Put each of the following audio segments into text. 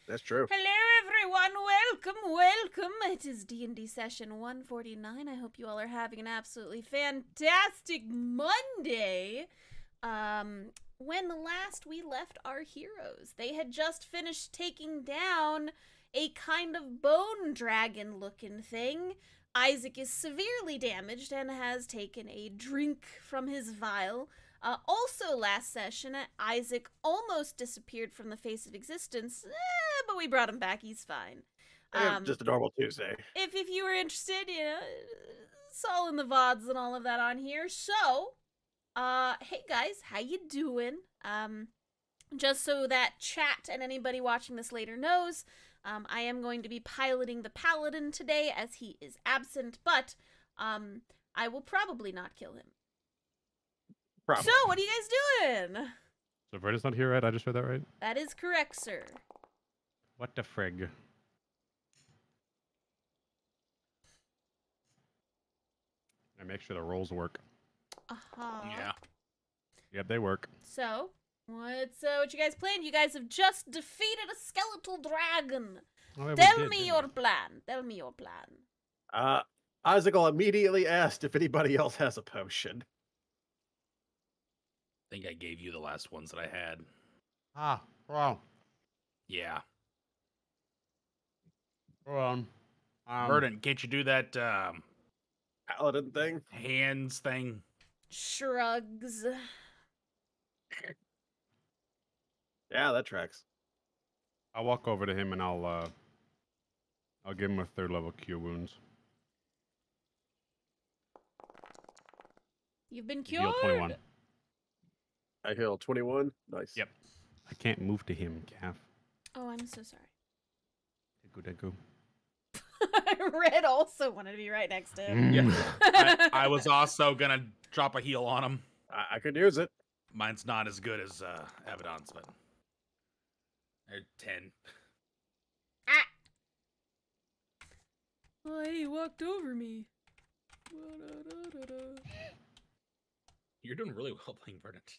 That's true. Hello, everyone. Welcome. It is D&D session 149. I hope you all are having an absolutely fantastic Monday. When last we left our heroes, they had just finished taking down a kind of bone dragon-looking thing. Isaac is severely damaged and has taken a drink from his vial. Also, last session, Isaac almost disappeared from the face of existence, but we brought him back. He's fine. Just a normal Tuesday. If you were interested, you know, it's all in the VODs and all of that on here. So, hey guys, how you doing? Just so that chat and anybody watching this later knows, I am going to be piloting the Paladin today as he is absent, but I will probably not kill him. Probably. So, what are you guys doing? So Verdant's not here, right? I just read that right? That is correct, sir. What the frig? I make sure the rolls work. Yeah. Yep, they work. So, what you guys playing? You guys have just defeated a skeletal dragon. Oh, yeah, Tell me your plan. Tell me your plan. Isaac will immediately ask if anybody else has a potion. I think I gave you the last ones that I had. Ah, wow. Yeah. Hold on. Verdant, can't you do that Paladin thing? hands thing? Shrugs. Yeah, that tracks. I'll walk over to him and I'll give him a 3rd level cure wounds. You've been Heal cured. 21. I heal 21. Nice. Yep. I can't move to him, Calf. Oh, I'm so sorry. Deku. Red also wanted to be right next to him. Yeah. I was also gonna drop a heal on him. I could use it. Mine's not as good as Abaddon's, but they're 10. Oh, he walked over me. You're doing really well playing Verdant.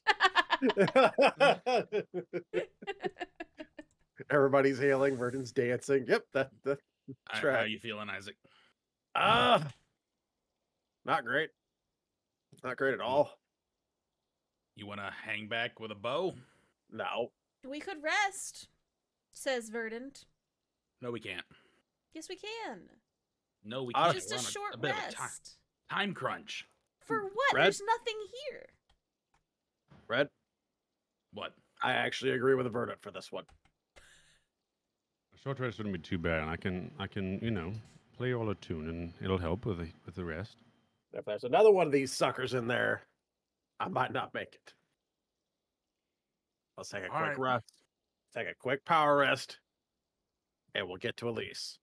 Everybody's hailing. Verdant's dancing. Yep, that How track. are you feeling, Isaac? Not great. Not great at all. You want to hang back with a bow? No. We could rest, says Verdant. No, we can't. Yes, we can. No, we Uh, can't. Just We're a on short bit of a rest. time crunch. For what? Red? There's nothing here. Red, What? I actually agree with the verdict for this one. A short rest wouldn't be too bad. I can, you know, play all a tune and it'll help with the rest. If there's another one of these suckers in there, I might not make it. Let's take a All quick right. rest. Take a quick power rest, and we'll get to Elise.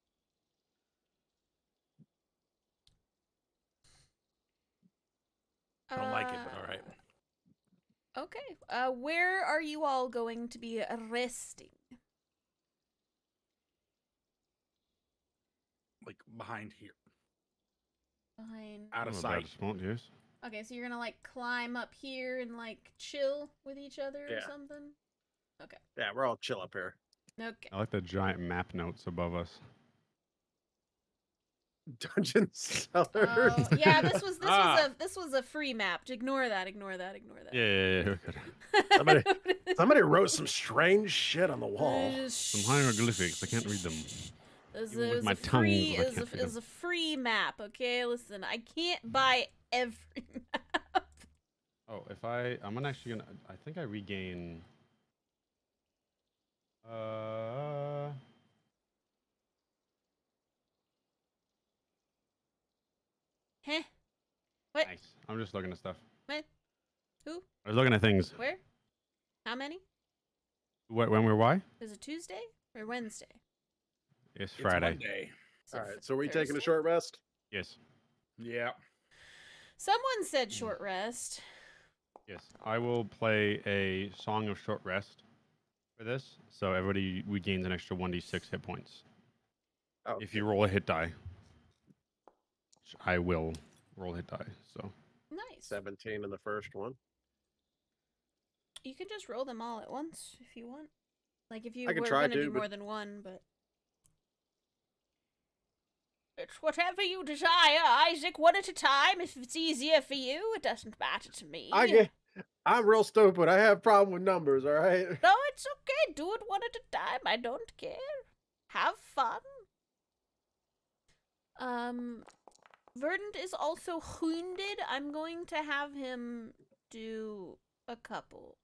I don't like it, but all right. Okay. Where are you all going to be resting? Like behind here, Behind. out of Not a sight. bad spot, yes. Okay, so you're gonna like climb up here and like chill with each other or Yeah. something? Okay. Yeah, we're all chill up here. Okay. I like the giant map notes above us. Dungeon Cellars. Oh, yeah, this Ah. was a free map. Ignore that. Yeah. Somebody- Somebody wrote some strange shit on the wall. Some hieroglyphics. I can't read them. It Even with my tongue, I can't read was them. a free map, okay? Listen, I can't buy every map. Oh, I'm actually gonna. I think I regain. Huh? What? Nice. I'm just looking at stuff. What? Who? I was looking at things. Where? How many? When we're why? Is it Tuesday or Wednesday? It's It's Friday. Monday. Is it All right, so are we taking a Thursday? short rest? Yes. Yeah. Someone said short rest. Yes. I will play a Song of Short Rest for this, so everybody regains an extra 1d6 hit points. Oh, If you roll a hit die, which I will roll a hit die. So Nice. 17 in the first one. You can just roll them all at once if you want. Like if you I can were try going to to, do but- more than one, but it's whatever you desire, Isaac. One at a time. If it's easier for you, it doesn't matter to me. I'm real stupid. I have problem with numbers. All right. No, it's okay. Do it one at a time. I don't care. Have fun. Verdant is also wounded. I'm going to have him do a couple.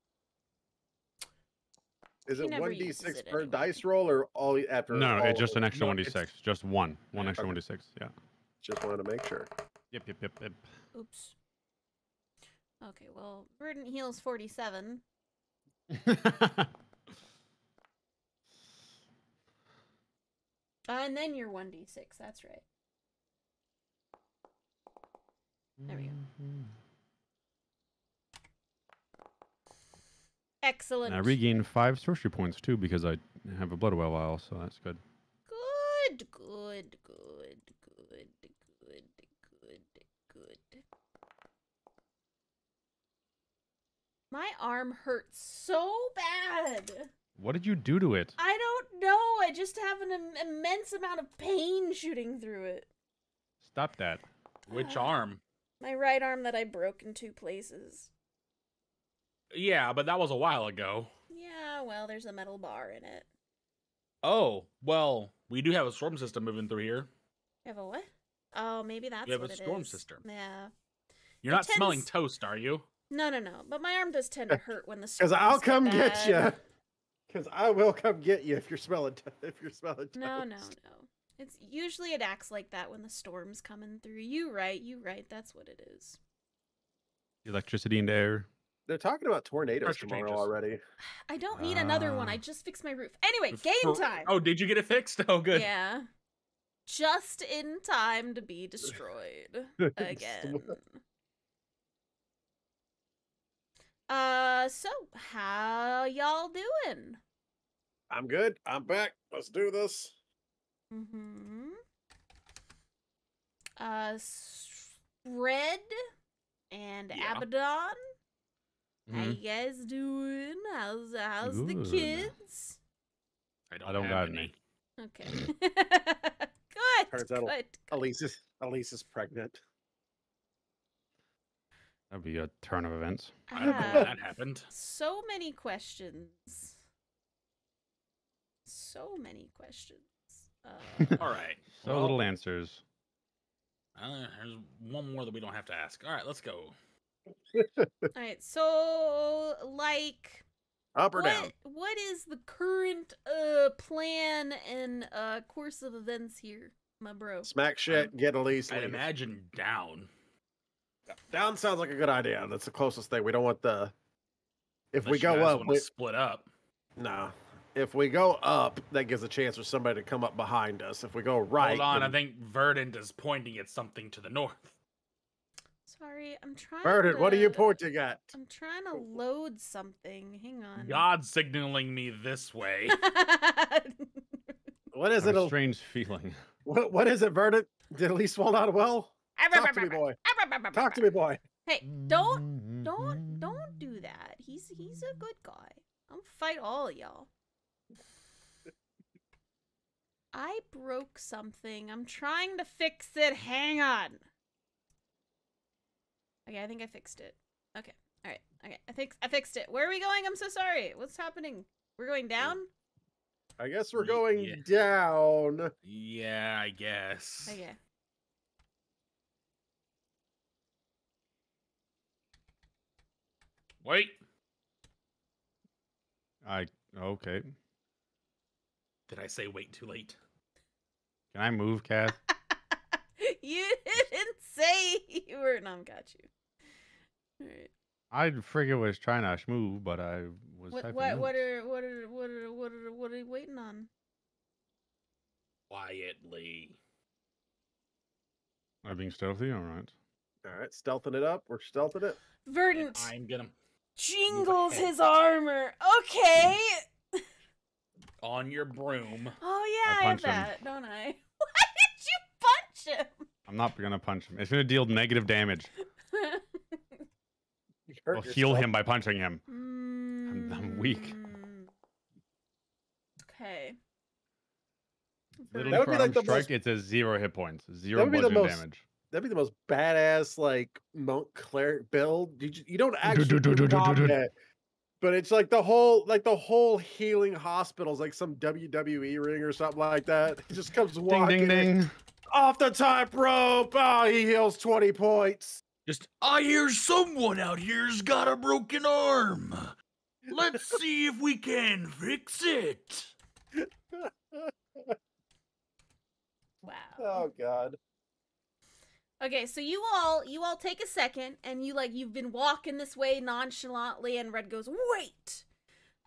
Is He it never 1d6 uses it per anyway. dice roll or all after? No, all it's just of an it? extra No, 1d6. Just one extra Okay. 1d6. Yeah. Just wanted to make sure. Yep. Oops. Okay, well, Verdant heals 47. And then you're 1d6. That's right. There we go. Excellent. And I regain 5 sorcery points too because I have a blood well vial, so that's good. Good. My arm hurts so bad. What did you do to it? I don't know. I just have an immense amount of pain shooting through it. Stop that. Which arm? My right arm that I broke in 2 places. Yeah, but that was a while ago. Yeah, well, there's a metal bar in it. Oh, well, we do have a storm system moving through here. You have a what? Oh, maybe that's We have what a it storm is. system. Yeah. You're not tends- smelling toast, are you? No. But my arm does tend to hurt when the Because I'll storms come get bad. you. Because I will come get you if you're smelling. No. toast. It's usually it acts like that when the storm's coming through. You right. That's what it is. Electricity in the air. They're talking about tornadoes Pressure tomorrow changes. already. I don't need another one. I just fixed my roof. Anyway, game time. Oh, did you get it fixed? Oh, good. Yeah. Just in time to be destroyed again. So how y'all doing? I'm good. I'm back. Let's do this. Mm-hmm. Fred and Yeah. Abaddon. How Mhm. you guys doing? How's the Good. kids? I I don't have got any. any. Okay. Good. Turns out Good. Elise is pregnant. That'd be a turn of events. I I don't know have when that happened. so many questions. So many questions. All right. So well, little answers. There's one more that we don't have to ask. All right, let's go. All right. So, like, Up or down? what is the current plan and course of events here, my bro? Smack shit. Get Elise. I'd leave. imagine down. Down sounds like a good idea. That's the closest thing. We don't want the. If we Unless you go guys up, wanna split up. no. If we go up, that gives a chance for somebody to come up behind us. If we go right, Hold on, I then- think Verdant is pointing at something to the north. Sorry, I'm trying. Verdant, what are you to- pointing at? I'm trying to load something. Hang on. God signaling me this way. What I is have it? a strange feeling. What is it, Verdant? Did Elise fall down well? Talk to me, boy. Talk to me, boy. Hey, don't do that. He's a good guy. I'll fight all of y'all. I broke something. I'm trying to fix it. Hang on. Okay, I think I fixed it. Okay. All right. Okay. I fixed it. Where are we going? I'm so sorry. What's happening? We're going down? I guess we're Yeah. going down. Yeah, I guess. Okay. Wait. Okay. Did I say wait too late? Can I move, Cass? You didn't say you were. No, got you. All right. I friggin' was trying to move, but I was What typing what notes. are you waiting on? Quietly. Am I being stealthy? All right. All right, stealthing it up. We're stealthing it. And Verdant I'm gonna jingles ahead. his armor. Okay. on your broom. Oh yeah, I I have punch him. that, don't I? Why did you punch him? I'm not gonna punch him. It's gonna deal negative damage. You hurt I'll heal yourself. him by punching him. I'm weak. Mm. Literally That would for be like the unstrike, most- it says 0 hit points, That 0 would be the bludgeoning most damage. That'd be the most badass like monk cleric build. You don't actually do combat, but it's like the whole healing hospital's like some WWE ring or something like that. It just comes Ding, walking ding, ding. off the top rope. Oh, he heals 20 points. Just, I hear someone out here's got a broken arm. Let's see if we can fix it. Wow. Oh God. Okay, so you all take a second and you've been walking this way nonchalantly and Red goes, "Wait."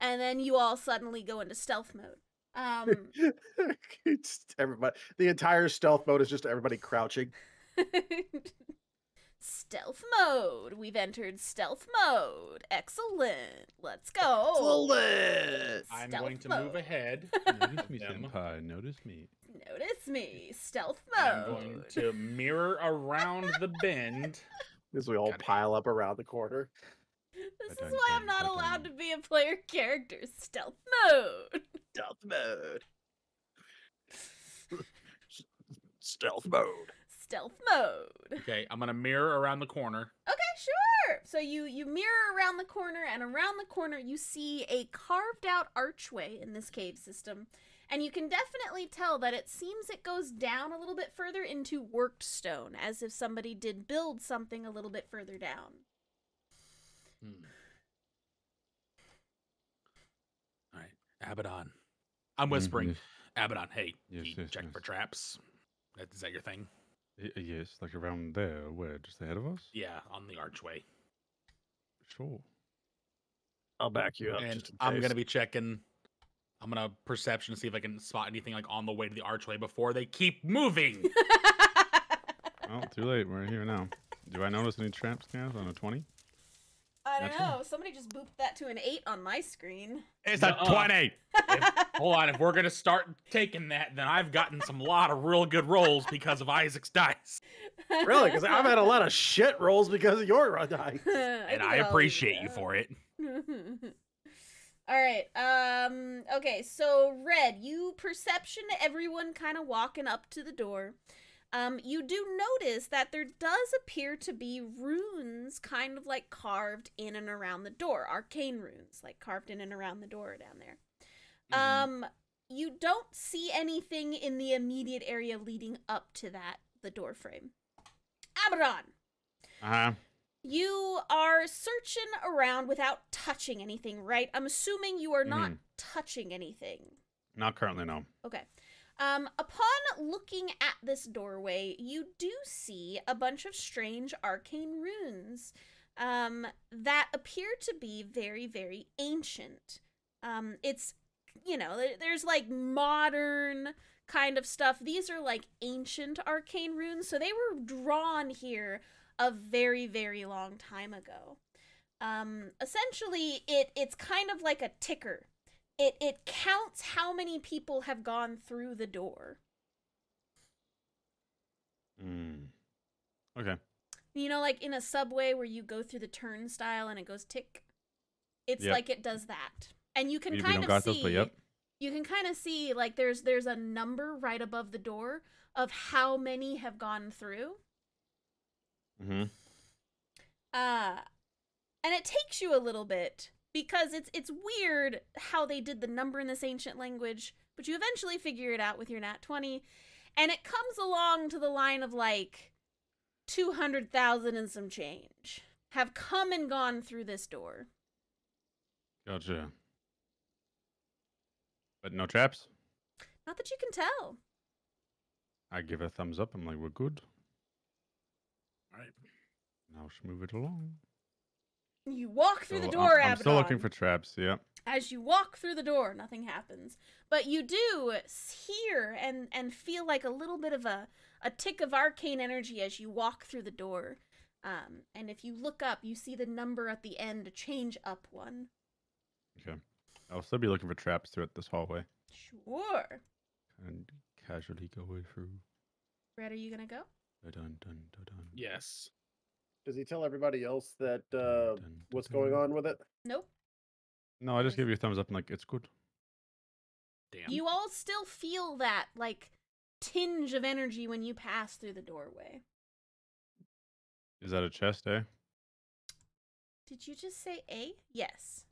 And then you all suddenly go into stealth mode. It's everybody. The entire stealth mode is just everybody crouching. Stealth mode. We've entered stealth mode. Excellent. Let's go. Excellent. I'm Stealth going to mode. move ahead. Notice me, Them. senpai. Notice me. Notice me. Stealth I'm mode. going to mirror around the bend. As we all pile up around the corner. This is Dun, why I'm dun, not dun, allowed to dun. be a player character. Stealth mode. Stealth mode. Stealth mode. Stealth mode. Okay, I'm gonna mirror around the corner. Okay, sure. So you mirror around the corner, and around the corner you see a carved out archway in this cave system. And you can definitely tell that it seems it goes down a little bit further into worked stone, as if somebody did build something a little bit further down. All right, Abaddon. I'm whispering. Abaddon, hey, Yes, you yes, check yes. for traps. Is that your thing? Yes, like around there. Where? Just ahead of us? Yeah, on the archway. Sure. I'll back you up. And just in I'm case. gonna be checking. I'm gonna perception to see if I can spot anything like on the way to the archway before they keep moving. Well, too late. We're here now. Do I notice any traps, guys, on a 20? I don't Gotcha. know. Somebody just booped that to an 8 on my screen. It's a 20! Hold on, if we're gonna start taking that, then I've gotten some lot of real good rolls because of Isaac's dice, Really? Because I've had a lot of shit rolls because of your dice. and I appreciate you for it. All right. Okay, so Red, you perception everyone kind of walking up to the door. You do notice that there does appear to be runes kind of like carved in and around the door. Arcane runes, like carved in and around the door down there. You don't see anything in the immediate area leading up to the door frame. Abaddon! Uh-huh. You are searching around without touching anything, right? I'm assuming you are not touching anything. Not currently, no. Okay. Upon looking at this doorway, you do see a bunch of strange arcane runes that appear to be very, very ancient. It's, there's like modern kind of stuff. These are like ancient arcane runes, so they were drawn here a very, very long time ago. Essentially, it's kind of like a ticker. It counts how many people have gone through the door. Okay. You know, like in a subway where you go through the turnstile and it goes tick? It's Yep. like it does that. And you can We kind don't of got see... those, but yep. You can kind of see, like, there's a number right above the door of how many have gone through. Mm-hmm. And it takes you a little bit, because it's weird how they did the number in this ancient language, but you eventually figure it out with your nat 20, and it comes along to the line of, like, 200,000 and some change have come and gone through this door. Gotcha. But no traps? Not that you can tell. I give a thumbs up. I'm like, we're good. All right. Now let's move it along. You walk through the So door, I'm still looking Abaddon. for traps, yeah. As you walk through the door, nothing happens. But you do hear and feel like a little bit of a tick of arcane energy as you walk through the door. And if you look up, you see the number at the end change up one. Okay. I'll still be looking for traps throughout this hallway. Sure. And casually go through. Red, are you gonna go? Dun, dun, dun, dun. Yes. Does he tell everybody else that Dun, what's dun, going dun. on with it? Nope. No, I just give you a thumbs up. I'm like, it's good. Damn. You all still feel that, like, tinge of energy when you pass through the doorway. Is that a chest, eh? Did you just say A? Yes.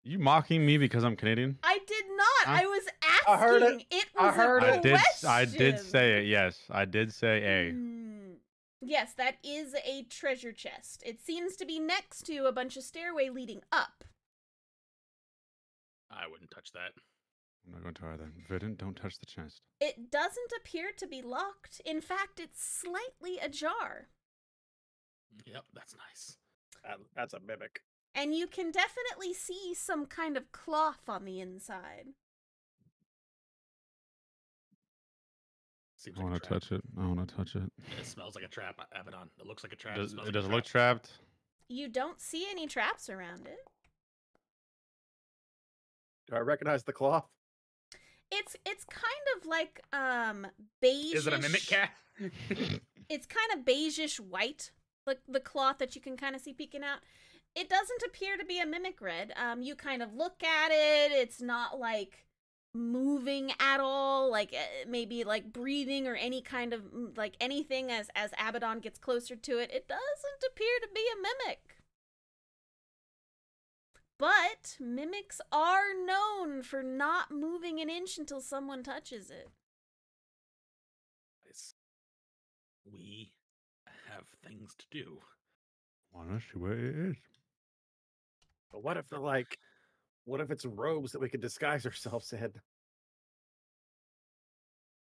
You mocking me because I'm Canadian? I did not. Huh? I was asking. I heard it. It I was heard a it. question. I did say it. Yes, I did say A. Yes, that is a treasure chest. It seems to be next to a bunch of stairway leading up. I wouldn't touch that. I'm not going to either. Vidin, don't touch the chest. It doesn't appear to be locked. In fact, it's slightly ajar. Yep, that's nice. That's a mimic. And you can definitely see some kind of cloth on the inside. Seems I like want a to trap. touch it. I want to touch it. It smells like a trap, Abaddon. It looks like a trap. Does smells it like a does it trap. look trapped? You don't see any traps around it. Do I recognize the cloth? It's kind of like beige. Is it a mimic cat? It's kind of beigeish white, like the cloth that you can kind of see peeking out. It doesn't appear to be a mimic red. You kind of look at it. It's not like moving at all, like maybe like breathing or any kind of like anything as Abaddon gets closer to it. It doesn't appear to be a mimic. But mimics are known for not moving an inch until someone touches it. We have things to do. Want to see where it is? But what if they're like, what if it's robes that we could disguise ourselves in?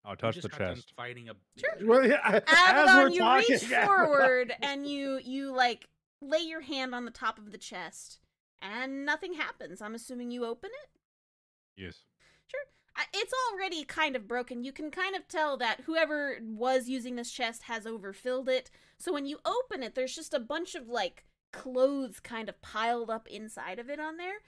I'll We touch just the got done chest. fighting a. Sure. Well, yeah, as we're Abaddon, you talking, reach forward and you like lay your hand on the top of the chest, and nothing happens. I'm assuming you open it? Yes. Sure. It's already kind of broken. You can kind of tell that whoever was using this chest has overfilled it. So when you open it, there's just a bunch of, like, clothes kind of piled up inside of it on there.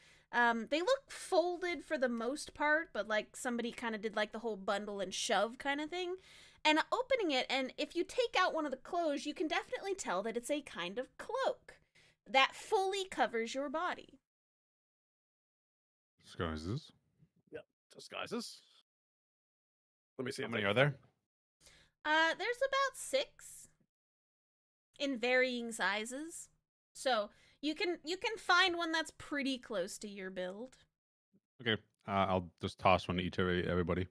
They look folded for the most part, but, like, somebody kind of did, like, the whole bundle and shove kind of thing. And opening it, and if you take out one of the clothes, you can definitely tell that it's a kind of cloak that fully covers your body. Disguises. Yep, disguises. Let me see. How if many I are can there? find- There's about 6 in varying sizes. So you can find one that's pretty close to your build. Okay. I'll just toss one to each everybody.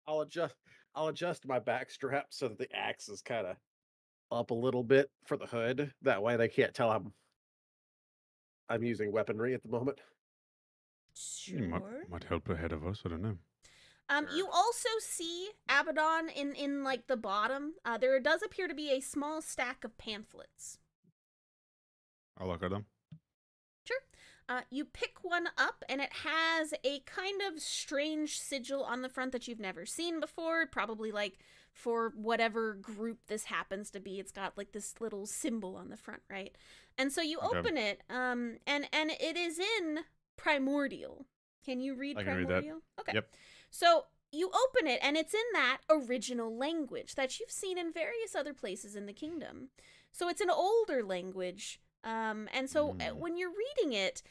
I'll adjust my back strap so that the axe is kind of up a little bit for the hood. That way they can't tell I'm using weaponry at the moment. You Sure. might help ahead of us. I don't know. You also see Abaddon in like the bottom. There does appear to be a small stack of pamphlets. I'll look at them. Sure. You pick one up, and it has a kind of strange sigil on the front that you've never seen before. Probably like for whatever group this happens to be. It's got like this little symbol on the front, right? And so you Okay. open it, and it is in Primordial. Can you read I can read Primordial? that. Okay. Yep. So you open it, and it's in that original language that you've seen in various other places in the kingdom. So it's an older language. And so when you're reading it,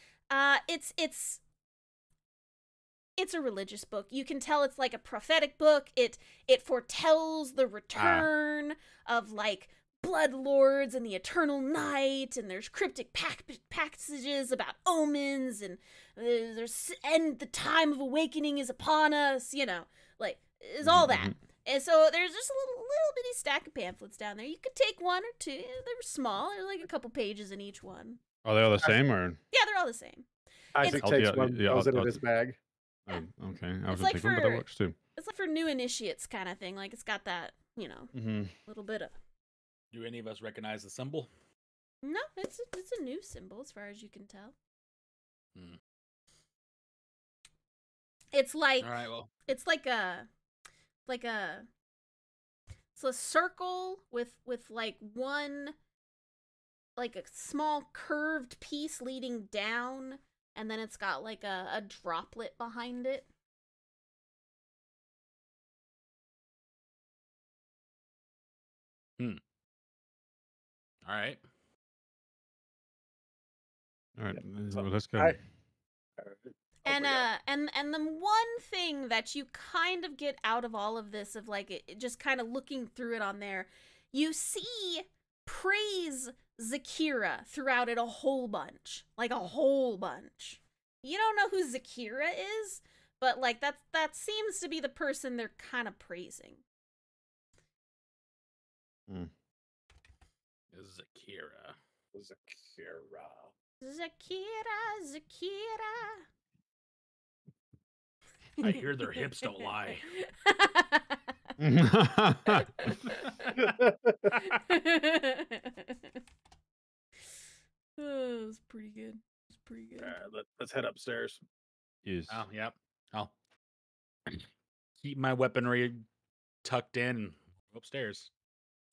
it's a religious book. You can tell it's like a prophetic book. It foretells the return of like blood lords and the eternal night, and there's cryptic passages about omens, and and the time of awakening is upon us. You know, like is all that. And so there's just a little bitty stack of pamphlets down there. You could take one or two. They're small. They're like a couple pages in each one. Are they all the same or? Yeah, they're all the same. Isaac I'll- takes yeah, one, yeah, throws it in I'll- his bag. Okay. I was It's gonna like take one, but that for- works too. It's like for new initiates kind of thing. Like it's got that, you know, little bit of. Do any of us recognize the symbol? No, it's a new symbol as far as you can tell. It's like All right, well, it's like a it's a circle with like one like a small curved piece leading down, and then it's got like a droplet behind it. all right. All right. So Well, let's go. I- And and the one thing that you kind of get out of all of this, of like it just kind of looking through it on there, you see praise Zakira throughout it a whole bunch, like a whole bunch. You don't know who Zakira is, but like that seems to be the person they're kind of praising. Zakira. Zakira. I hear their hips don't lie. Oh, it was pretty good. It was pretty good. Let's head upstairs. Yes. Oh, yep. I'll keep my weaponry tucked in and go upstairs.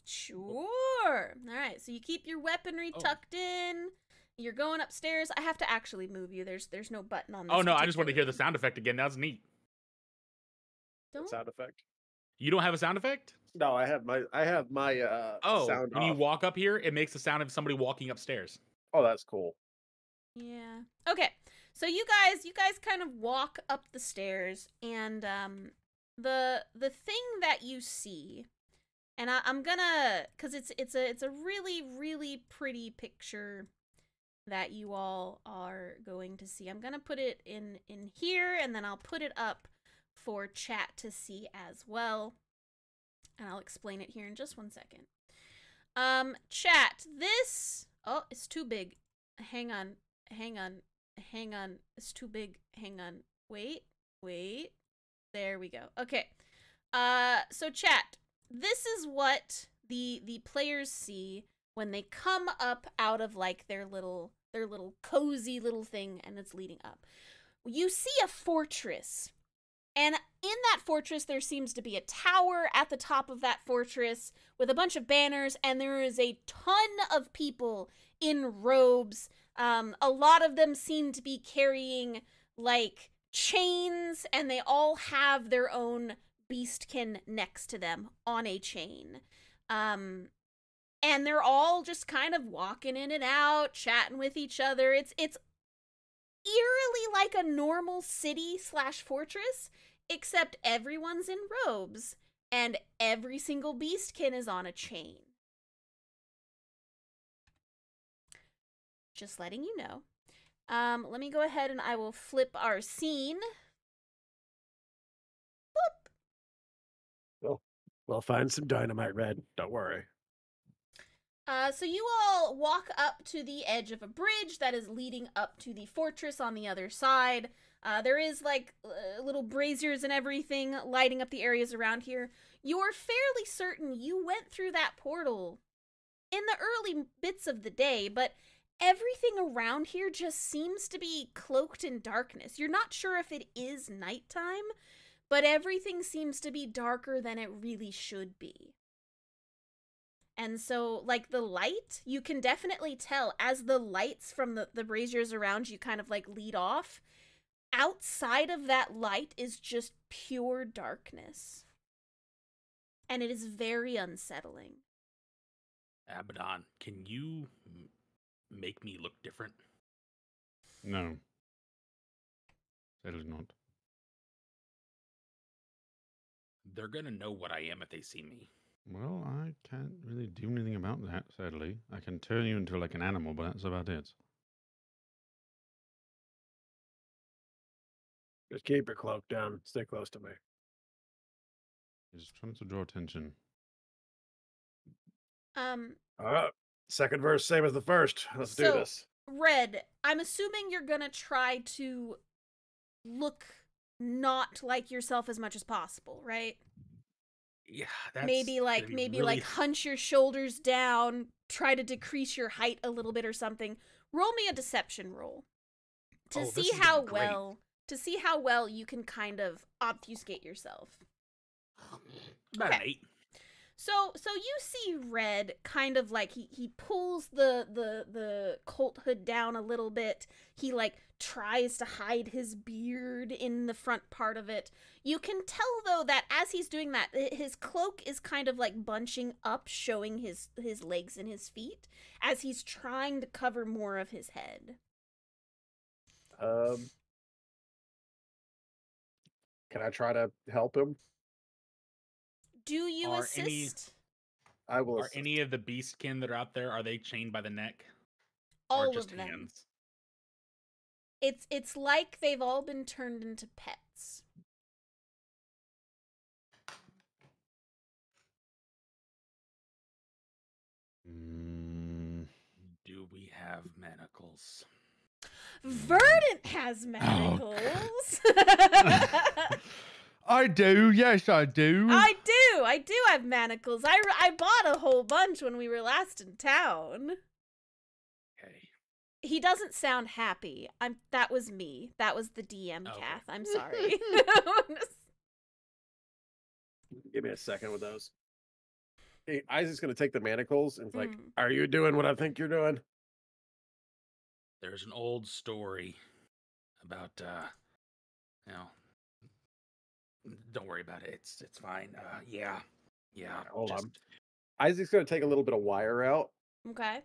Sure. All right. So you keep your weaponry tucked in. You're going upstairs. I have to actually move you. There's no button on this. Oh no, I just want to hear the sound effect again. That's neat. Don't. Sound effect. You don't have a sound effect? No, I have my sound when you off. walk up here, it makes the sound of somebody walking upstairs. Oh, that's cool. Yeah. Okay. So you guys kind of walk up the stairs, and the thing that you see, and I'm gonna, cause it's a really, really pretty picture that you all are going to see. I'm gonna put it in here, and then I'll put it up for chat to see as well. And I'll explain it here in just 1 second. Chat, this, oh, it's too big. Hang on. It's too big. Hang on. Wait. There we go. Okay. So chat, this is what the players see when they come up out of like their little cozy little thing, and it's leading up. You see a fortress. And in that fortress, there seems to be a tower at the top of that fortress with a bunch of banners, and there is a ton of people in robes. A lot of them seem to be carrying, like, chains, and they all have their own beastkin next to them on a chain. And they're all just kind of walking in and out, chatting with each other. It's eerily like a normal city/fortress, except everyone's in robes, and every single beastkin is on a chain. Just letting you know. Let me go ahead and I will flip our scene. Boop. We'll find some dynamite, Red. Don't worry. So you all walk up to the edge of a bridge that is leading up to the fortress on the other side. There is like little braziers and everything lighting up the areas around here. You're fairly certain you went through that portal in the early bits of the day, but everything around here just seems to be cloaked in darkness. You're not sure if it is nighttime, but everything seems to be darker than it really should be. And so, like, the light, you can definitely tell as the lights from the braziers around you kind of, like, lead off. Outside of that light is just pure darkness. And it is very unsettling. Abaddon, can you make me look different? No. Certainly not. They're gonna know what I am if they see me. Well, I can't really do anything about that, sadly. I can turn you into like an animal, but that's about it. Just keep your cloak down. Stay close to me. He's trying to draw attention. All right. Second verse, same as the first. Let's do this. Red, I'm assuming you're gonna try to look not like yourself as much as possible, right? Yeah, that's maybe really... like hunch your shoulders down, try to decrease your height a little bit or something. Roll me a deception roll to see how well you can kind of obfuscate yourself. About an 8. So you see Red kind of like he pulls the Colt hood down a little bit. He like tries to hide his beard in the front part of it. You can tell though that as he's doing that, his cloak is kind of like bunching up, showing his legs and his feet as he's trying to cover more of his head. Can I try to help him? Do you Are any- assist? I will Are assist. any of the beastkin that are out there, are they chained by the neck? All or just of them. hands? It's like they've all been turned into pets. Do we have manacles? Verdant has manacles. I do. Yes, I do. I do have manacles. I bought a whole bunch when we were last in town. Okay. He doesn't sound happy. That was me. That was the DM, Okay. Kath. I'm sorry. Give me a second with those. Hey, Isaac's gonna take the manacles and it's like, Mm. are you doing what I think you're doing? There's an old story about you know, don't worry about it. It's fine. Yeah. Hold just- on. Isaac's gonna take a little bit of wire out Okay.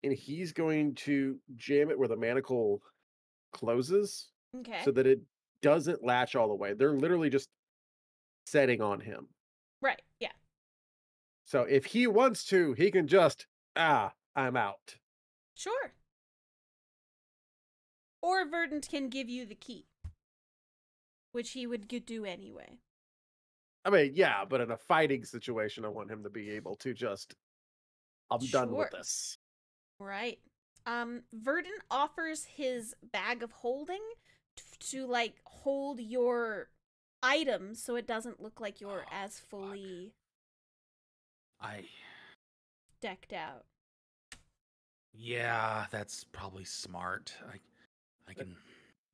and he's going to jam it where the manacle closes Okay. so that it doesn't latch all the way. They're literally just setting on him. Right. Yeah. So if he wants to, he can just, I'm out. Sure. Or Verdant can give you the key, which he would do anyway. I mean, yeah, but in a fighting situation, I want him to be able to just, I'm done with Sure. this. Right. Verdant offers his bag of holding to like hold your items so it doesn't look like you're as fully decked out. Yeah, that's probably smart. I can.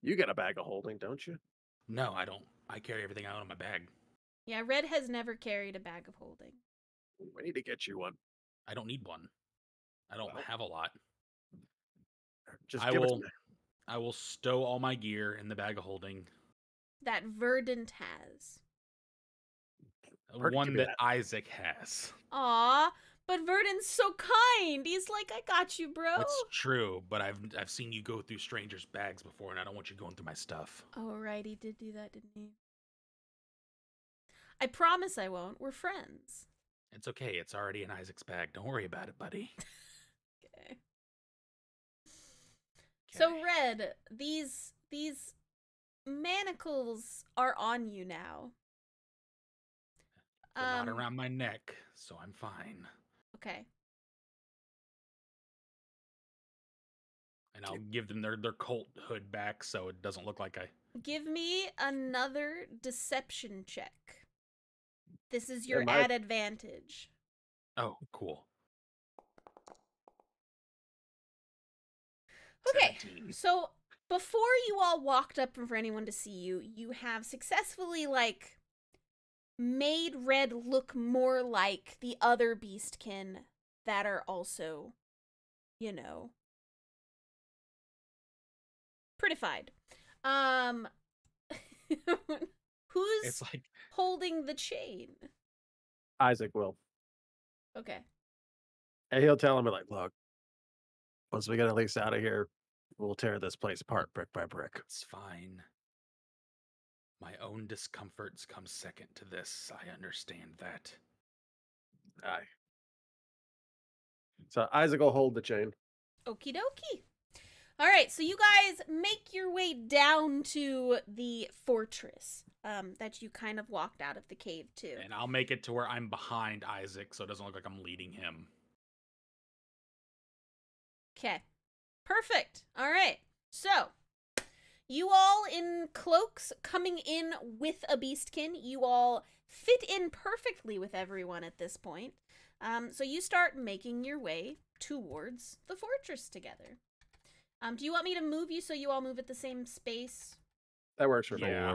You get a bag of holding, don't you? No, I don't. I carry everything out in my bag. Yeah, Red has never carried a bag of holding. We need to get you one. I don't need one. I don't Well, have a lot. Just I give it to will. me. I will stow all my gear in the bag of holding. That Verdant has. Where'd you give One me that that? Isaac has. Aw, but Verdant's so kind. He's like, I got you, bro. That's true, but I've seen you go through strangers' bags before, and I don't want you going through my stuff. Oh, right, he did do that, didn't he? I promise I won't. We're friends. It's okay. It's already in Isaac's bag. Don't worry about it, buddy. Okay. So, Okay. Red, these manacles are on you now. They're not around my neck, so I'm fine. Okay. And I'll give them their Colt hood back so it doesn't look like I... Give me another deception check. This is your Am I- add advantage. Oh, cool. Okay, 17. so before you all walked up for anyone to see you, you have successfully, like, made Red look more like the other beastkin that are also, you know, prettified. Who's It's like... holding the chain? Isaac will. Okay. And he'll tell him, like, look, once we get Elise out of here, we'll tear this place apart brick by brick. It's fine. My own discomforts come second to this. I understand that. Aye. So Isaac will hold the chain. Okie dokie. All right, so you guys make your way down to the fortress that you kind of walked out of the cave to. And I'll make it to where I'm behind Isaac so it doesn't look like I'm leading him. Okay. Perfect. All right. So, you all in cloaks coming in with a beastkin, you all fit in perfectly with everyone at this point. So you start making your way towards the fortress together. Do you want me to move you so you all move at the same space? That works for me. Yeah.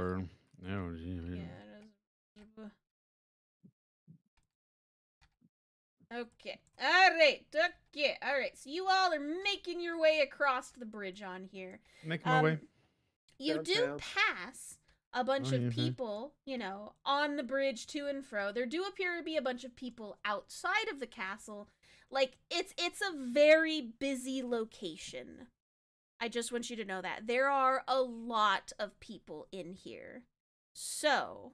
Oh, gee, yeah. Okay. All right. So you all are making your way across the bridge on here. Making my way. You do Downtown. pass a bunch Oh, of yeah. people, you know, on the bridge to and fro. There do appear to be a bunch of people outside of the castle. Like, it's a very busy location. I just want you to know that. There are a lot of people in here. So,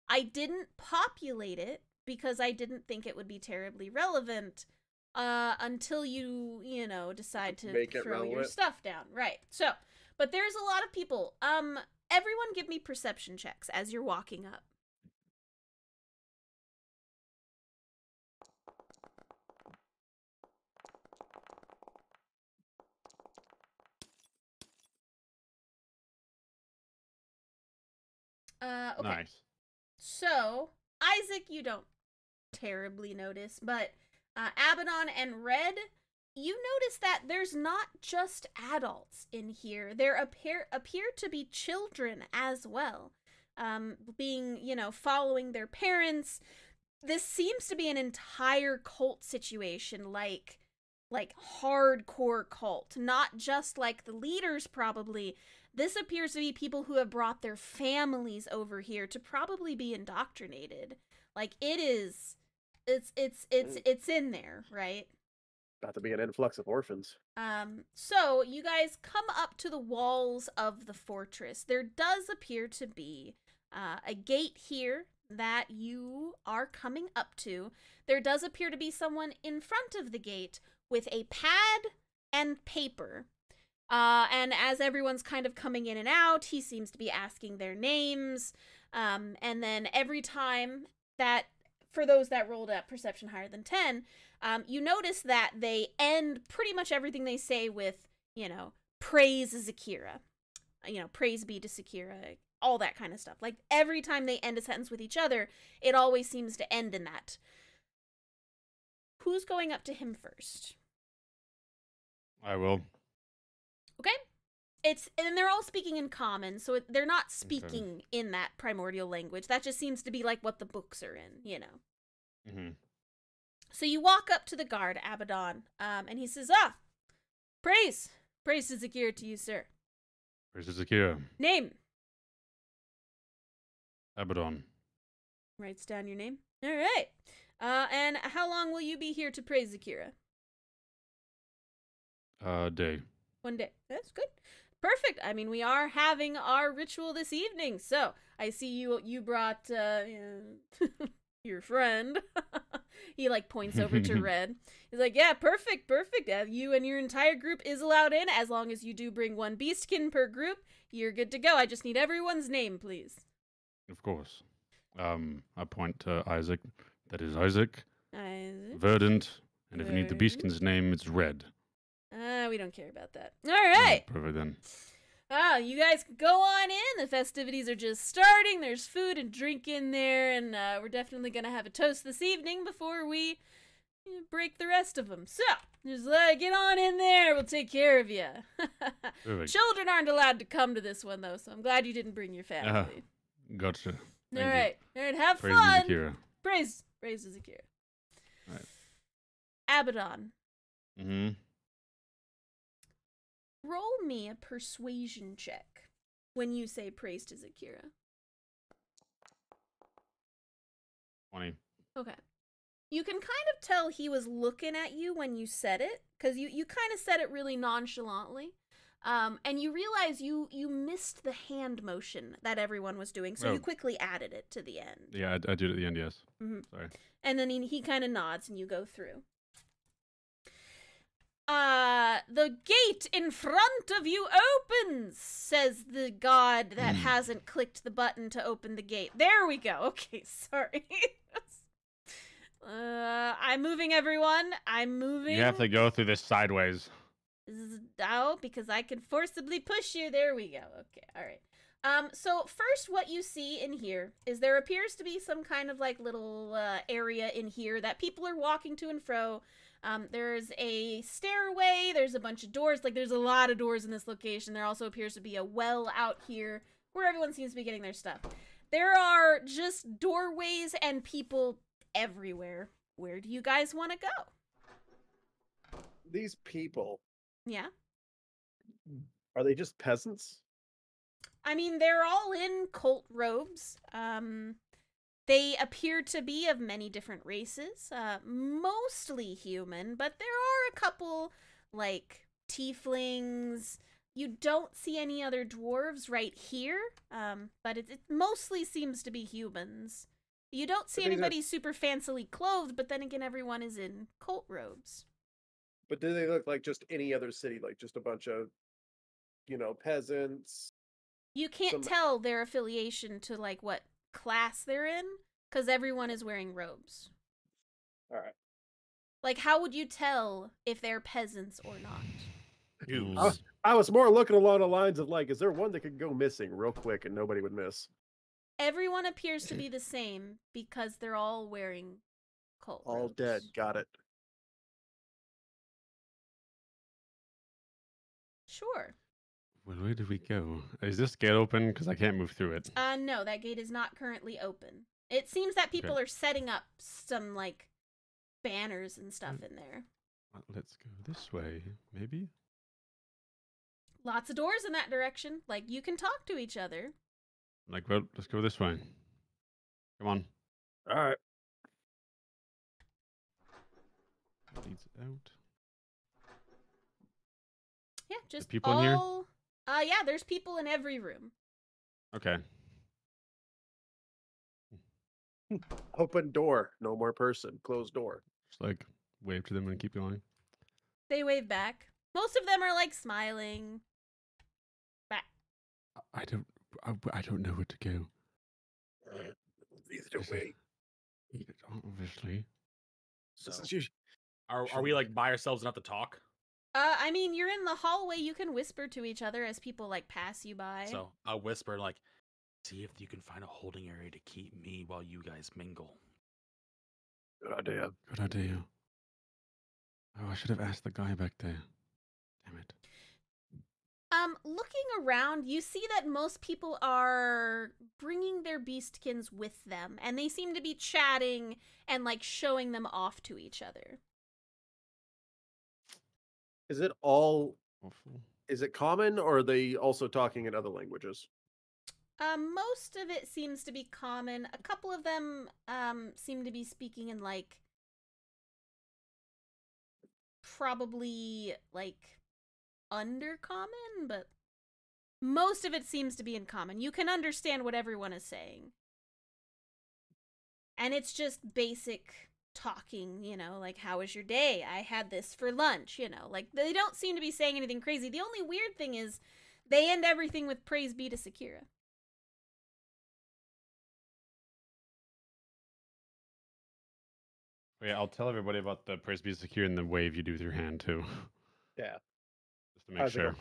I didn't populate it because I didn't think it would be terribly relevant until you know, decide to Make it throw your relevant. stuff down. Right. So, but there's a lot of people. Everyone give me perception checks as you're walking up. Okay. Nice. So, Isaac, you don't terribly notice, but Abaddon and Red, you notice that there's not just adults in here. There appear to be children as well, being, you know, following their parents. This seems to be an entire cult situation, like hardcore cult, not just like the leaders probably. This appears to be people who have brought their families over here to probably be indoctrinated. Like it's in there, right? About to be an influx of orphans. So you guys come up to the walls of the fortress. There does appear to be a gate here that you are coming up to. There does appear to be someone in front of the gate with a pad and paper. And as everyone's kind of coming in and out, he seems to be asking their names. And then every time that, for those that rolled a perception higher than 10, you notice that they end pretty much everything they say with, you know, praise Zakira. You know, praise be to Zakira, all that kind of stuff. Like, every time they end a sentence with each other, it always seems to end in that. Who's going up to him first? I will. Okay. And they're all speaking in common, so they're not speaking in that primordial language. That just seems to be like what the books are in, you know. Mm-hmm. So you walk up to the guard, Abaddon, and he says, praise to Zakir to you, sir. Praise to Zakira. Name. Abaddon. Writes down your name. All right. And how long will you be here to praise Zakira? Day. 1 day. That's good. Perfect. I mean, we are having our ritual this evening, so I see you brought your friend. He like points over to Red. He's like, yeah, perfect. You and your entire group is allowed in as long as you do bring 1 beastkin per group. You're good to go. I just need everyone's name, please. Of course. I point to Isaac. That is Isaac. Isaac. Verdant. And if you need the beastkin's name, it's Red. We don't care about that. All right. Perfect then. You guys can go on in. The festivities are just starting. There's food and drink in there, and we're definitely going to have a toast this evening before we break the rest of them. So, just get on in there. We'll take care of you. Children aren't allowed to come to this one, though, so I'm glad you didn't bring your family. Gotcha. All right, have Praise fun. Zakira. Praise Zakira. All right. Abaddon. Mm-hmm. Roll me a persuasion check when you say praise to Zakira. 20. Okay. You can kind of tell he was looking at you when you said it, because you kind of said it really nonchalantly. And you realize you missed the hand motion that everyone was doing, so you quickly added it to the end. Yeah, I did at the end, yes. Mm-hmm. Sorry. And then he kind of nods and you go through. The gate in front of you opens, says the god that hasn't clicked the button to open the gate. There we go. Okay, sorry. I'm moving, everyone. I'm moving. You have to go through this sideways. Oh, because I can forcibly push you. There we go. Okay, all right. So first what you see in here is there appears to be some kind of like little area in here that people are walking to and fro. There's a stairway, there's a bunch of doors, like there's a lot of doors in this location. There also appears to be a well out here where everyone seems to be getting their stuff. There are just doorways and people everywhere. Where do you guys want to go? These people, Yeah? are they just peasants? I mean, they're all in cult robes. They appear to be of many different races, mostly human, but there are a couple, like, tieflings, You don't see any other dwarves right here, but it mostly seems to be humans. You don't see anybody super fancily clothed, but then again, everyone is in cult robes. But do they look like just any other city, like just a bunch of, peasants? You can't tell their affiliation to, like, what class they're in, because everyone is wearing robes. All right. Like, how would you tell if they're peasants or not? I was more looking along the lines of, like, is there one that could go missing real quick and nobody would miss? Everyone appears to be the same because they're all wearing cult All robes. dead. Got it. Sure. Well, where did we go? Is this gate open? Because I can't move through it. No, that gate is not currently open. It seems that people are setting up some, like, banners and stuff in there. Well, let's go this way, maybe? Lots of doors in that direction. Like, you can talk to each other. Like, well, let's go this way. Come on. All right. Leads out. Yeah, just people in here? Yeah, there's people in every room. Okay. Open door. No more person. Closed door. Just like wave to them and keep going. They wave back. Most of them are like smiling. Back. I don't know where to go. Either way. Obviously. So, Are we like by ourselves enough to talk? I mean, you're in the hallway. You can whisper to each other as people like pass you by. So I'll whisper like, see if you can find a holding area to keep me while you guys mingle. good idea. Good idea. Oh, I should have asked the guy back there. Damn it. Looking around, you see that most people are bringing their beastkins with them, and they seem to be chatting and, like, showing them off to each other. Is it all? Awful. Is it common, or are they also talking in other languages? Most of it seems to be common. A couple of them, seem to be speaking in, like, probably, like, undercommon, but most of it seems to be in common. You can understand what everyone is saying. And it's just basic talking, like, how was your day? I had this for lunch, like, they don't seem to be saying anything crazy. The only weird thing is they end everything with praise be to Sakura. Yeah, I'll tell everybody about the praise be secure and the wave you do with your hand too. Yeah. Just to make sure.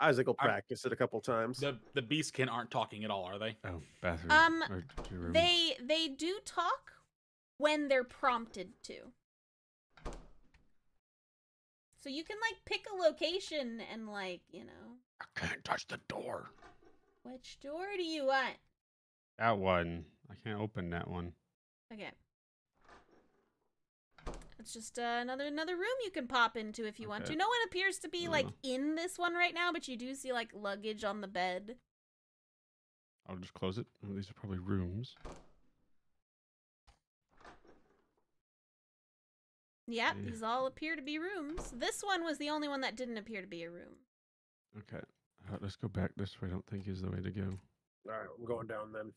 Isaac will practice it a couple times. The beastkin aren't talking at all, are they? Oh, bathroom. Or your room. They do talk when they're prompted to. So you can, like, pick a location and, like, I can't touch the door. Which door do you want? That one. I can't open that one. Okay. It's just another room you can pop into if you want to. No one appears to be, like, in this one right now, but you do see, like, luggage on the bed. I'll just close it. Oh, these are probably rooms. Yep, Yeah. these all appear to be rooms. This one was the only one that didn't appear to be a room. Okay. Let's go back this way. I don't think is the way to go. All right, I'm going down then.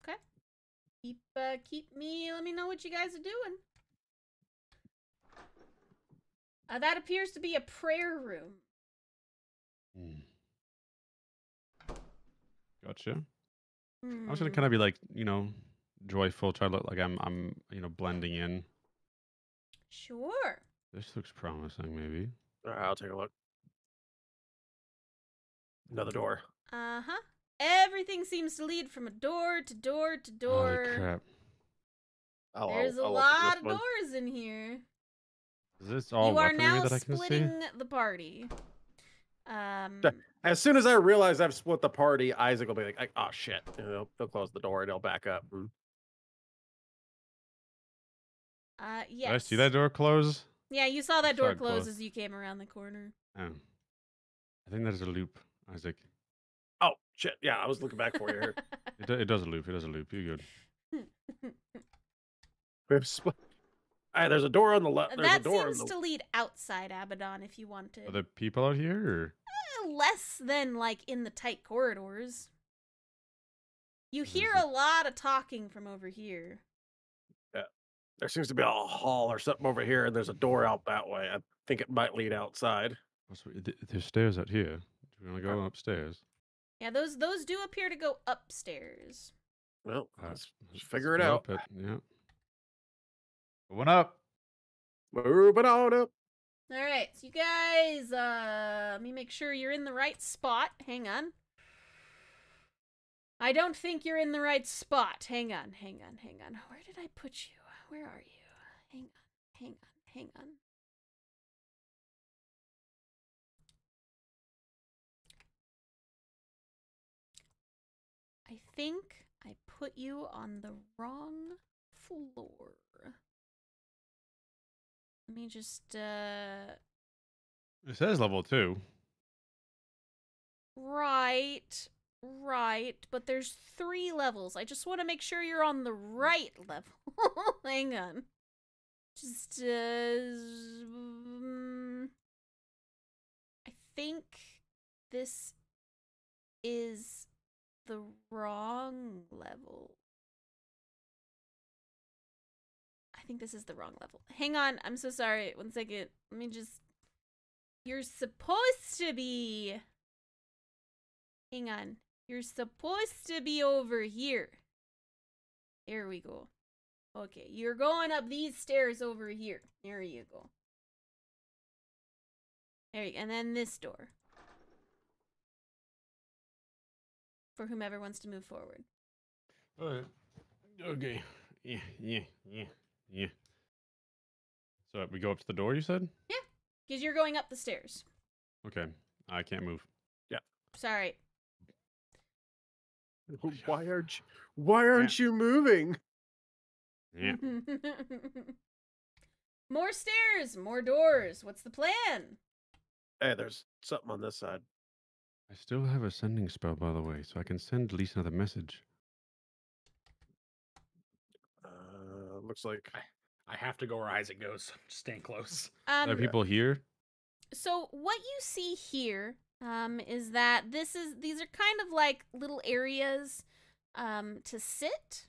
Okay. Let me know what you guys are doing. That appears to be a prayer room. Gotcha. I was gonna kind of be like, joyful, try to look like I'm blending in. Sure. This looks promising, maybe. All right, I'll take a look. Another door. Uh-huh. Everything seems to lead from a door to door to door. Holy crap. There's a lot of doors in here. Is this all you are weaponry now that I can splitting see? the party. As soon as I realize I've split the party, Isaac will be like, "Oh shit!" And he'll close the door and he'll back up. Yes. Did I see that door close? Yeah, you saw that Saw door it close close. as you came around the corner. Oh. I think that is a loop, Isaac. Oh shit! Yeah, I was looking back for you here. It does a loop. It does a loop. You're good. We've split. Hey, there's a door on the left. There's a That door on seems the to lead outside, Abaddon, if you wanted. Are there people out here? Or? Less than, like, in the tight corridors. You Is hear it- a lot of talking from over here. There seems to be a hall or something over here, and there's a door out that way. I think it might lead outside. There's stairs out here. Do you want to go upstairs? Yeah, those do appear to go upstairs. Well, Let's let's figure it go out. up yeah. Going up. Moving on up. All right, so you guys, let me make sure you're in the right spot. Hang on. I don't think you're in the right spot. Hang on. Where did I put you? Where are you? Hang on. I think I put you on the wrong floor. Let me just, It says level 2. Right, but there's 3 levels. I just want to make sure you're on the right level. Hang on. Just, I think this is the wrong level. I think this is the wrong level. Hang on, I'm so sorry. 1 second. Let me just... You're supposed to be... Hang on. You're supposed to be over here. There we go. Okay, you're going up these stairs over here. There you go. There you go. And then this door. For whomever wants to move forward. Alright. Okay. Yeah. So we go up to the door, you said? Yeah, because you're going up the stairs. Okay. I can't move. Sorry. Why aren't you moving? Yeah. More stairs, more doors. What's the plan? Hey, there's something on this side. I still have a sending spell, by the way, so I can send Lisa another message. Looks like I have to go where Isaac goes. Just staying close. Are people here? So what you see here is that these are kind of like little areas to sit.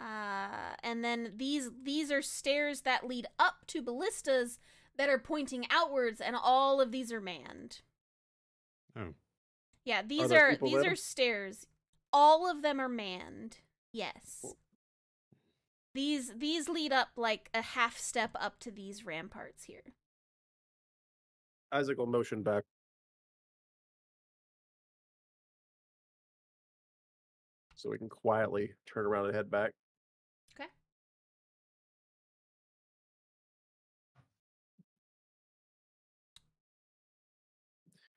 And then these are stairs that lead up to ballistas that are pointing outwards, and all of these are manned. Oh. Yeah, these there are people these there? are stairs. All of them are manned. Yes. Cool. These lead up like a half step up to these ramparts here. Isaac will motion back. So we can quietly turn around and head back. Okay.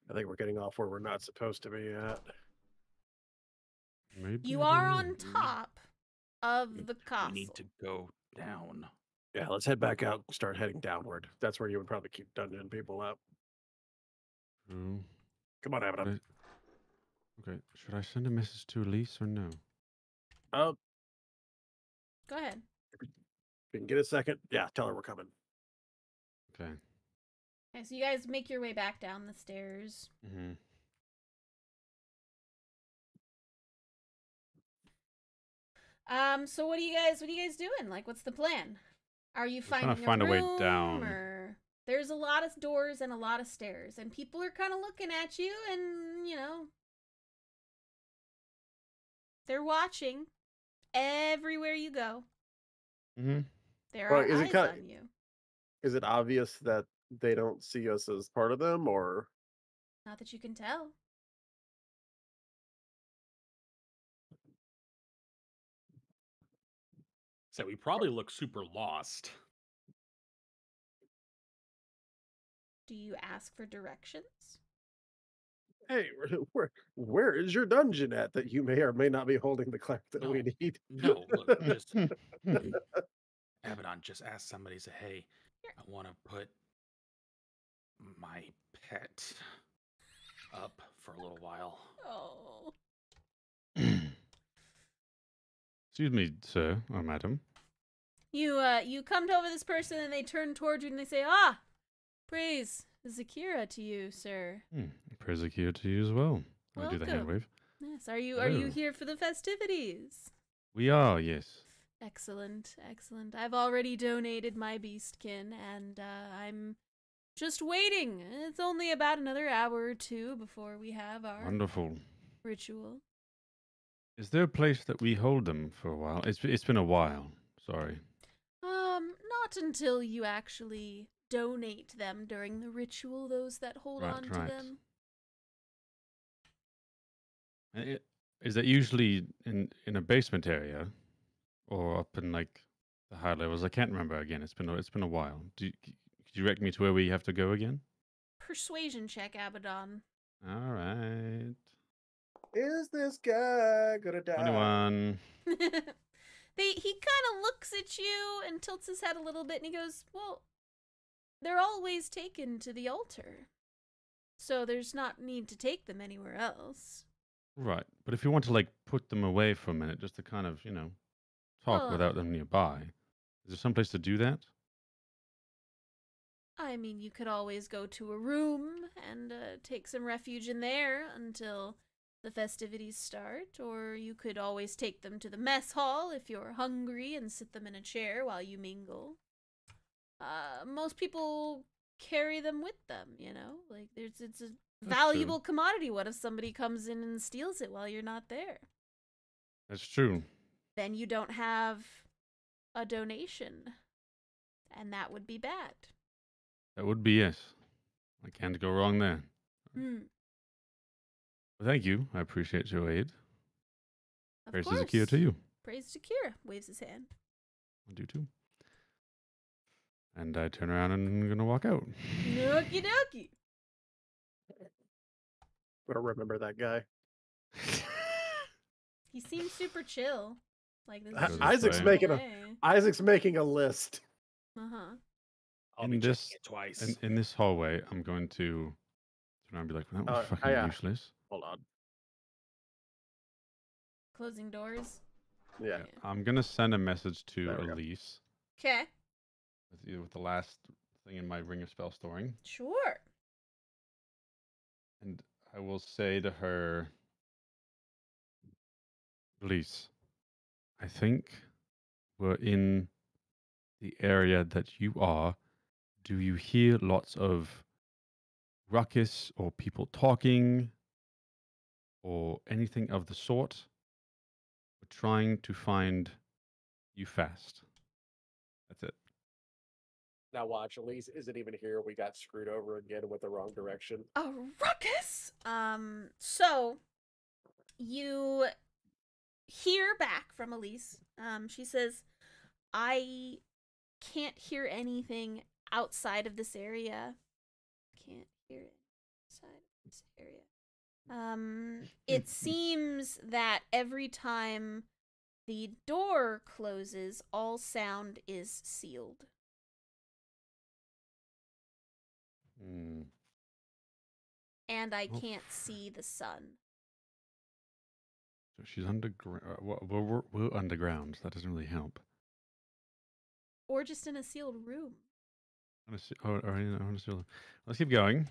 I think we're getting off where we're not supposed to be at. Maybe You I are don't on know. top of the castle. We need to go down. Yeah, let's head back out and start heading downward. That's where you would probably keep dungeon people up. Oh. Come on, Abaddon. Okay. Should I send a message to Elise or no? Oh, Go ahead. if you can get a second. Yeah, tell her we're coming. Okay. Okay, so you guys make your way back down the stairs. Mm-hmm. So what are you guys doing? Like, what's the plan? Are you trying to finding find a a way room, down. or there's a lot of doors and a lot of stairs, and people are kind of looking at you, and you know, they're watching everywhere you go. Mm-hmm. There Well, are is it eyes kin- on you. Is it obvious that they don't see us as part of them, or Not that you can tell. So we probably look super lost. Do you ask for directions? hey, where is your dungeon at that you may or may not be holding the cleric that we need? No, look, just Abaddon just asked somebody, say, hey, I want to put my pet up for a little while. Oh. Excuse me, sir or madam. You come over this person and they turn towards you and they say, "Ah, praise Zakira to you, sir. Praise the key to you as well. I do the hand Welcome. wave. Yes, are you Hello. here for the festivities?" We are, yes. Excellent, excellent. I've already donated my beastkin, and I'm just waiting. It's only about another hour or two before we have our Wonderful. ritual. Is there a place that we hold them for a while? It's been a while. Sorry. Not until you actually donate them during the ritual, those that hold Right, on to right. them. Is that usually in a basement area, or up in like the high levels? I can't remember again. It's been a while. Could you direct me to where we have to go again? Persuasion check, Abaddon. All right. Is this guy gonna die? 21. He kind of looks at you and tilts his head a little bit and he goes, "Well, they're always taken to the altar. So there's not need to take them anywhere else." Right. But if you want to like put them away for a minute, just to kind of, talk Well, without them nearby, is there some place to do that? I mean, you could always go to a room and take some refuge in there until the festivities start, or you could always take them to the mess hall if you're hungry and sit them in a chair while you mingle. Most people carry them with them, like it's a That's valuable commodity. What if somebody comes in and steals it while you're not there? That's true. Then you don't have a donation, and that would be bad. That would be yes. I can't go wrong there. Well, thank you. I appreciate your aid. Of Praise course. Zakia to you. Praise to Kira. Waves his hand. I do too. And I turn around and I'm gonna walk out. Okie dokie. I don't remember that guy. He seems super chill. Like this. Goes Isaac's this making way. Isaac's making a list. Uh-huh. I'll In be this- checking it twice. In this hallway, I'm going to turn around and be like, that was fucking yeah. useless. Hold on. Closing doors. Yeah. I'm gonna send a message to There we go. Elise Okay. with the last thing in my ring of spell storing. Sure. And I will say to her, Elise, I think we're in the area that you are. Do you hear lots of ruckus or people talking or anything of the sort? We're trying to find you fast. That's it. Now watch, Elise isn't even here. We got screwed over again with the wrong direction. A ruckus. So you hear back from Elise. She says, "I can't hear anything outside of this area. Can't hear it outside of this area. It seems that every time the door closes, all sound is sealed." And I Oh. can't see the sun. So she's underground. We're underground. So that doesn't really help. Or just in a sealed room. I want to see. Oh, all right. I want to see. Let's keep going.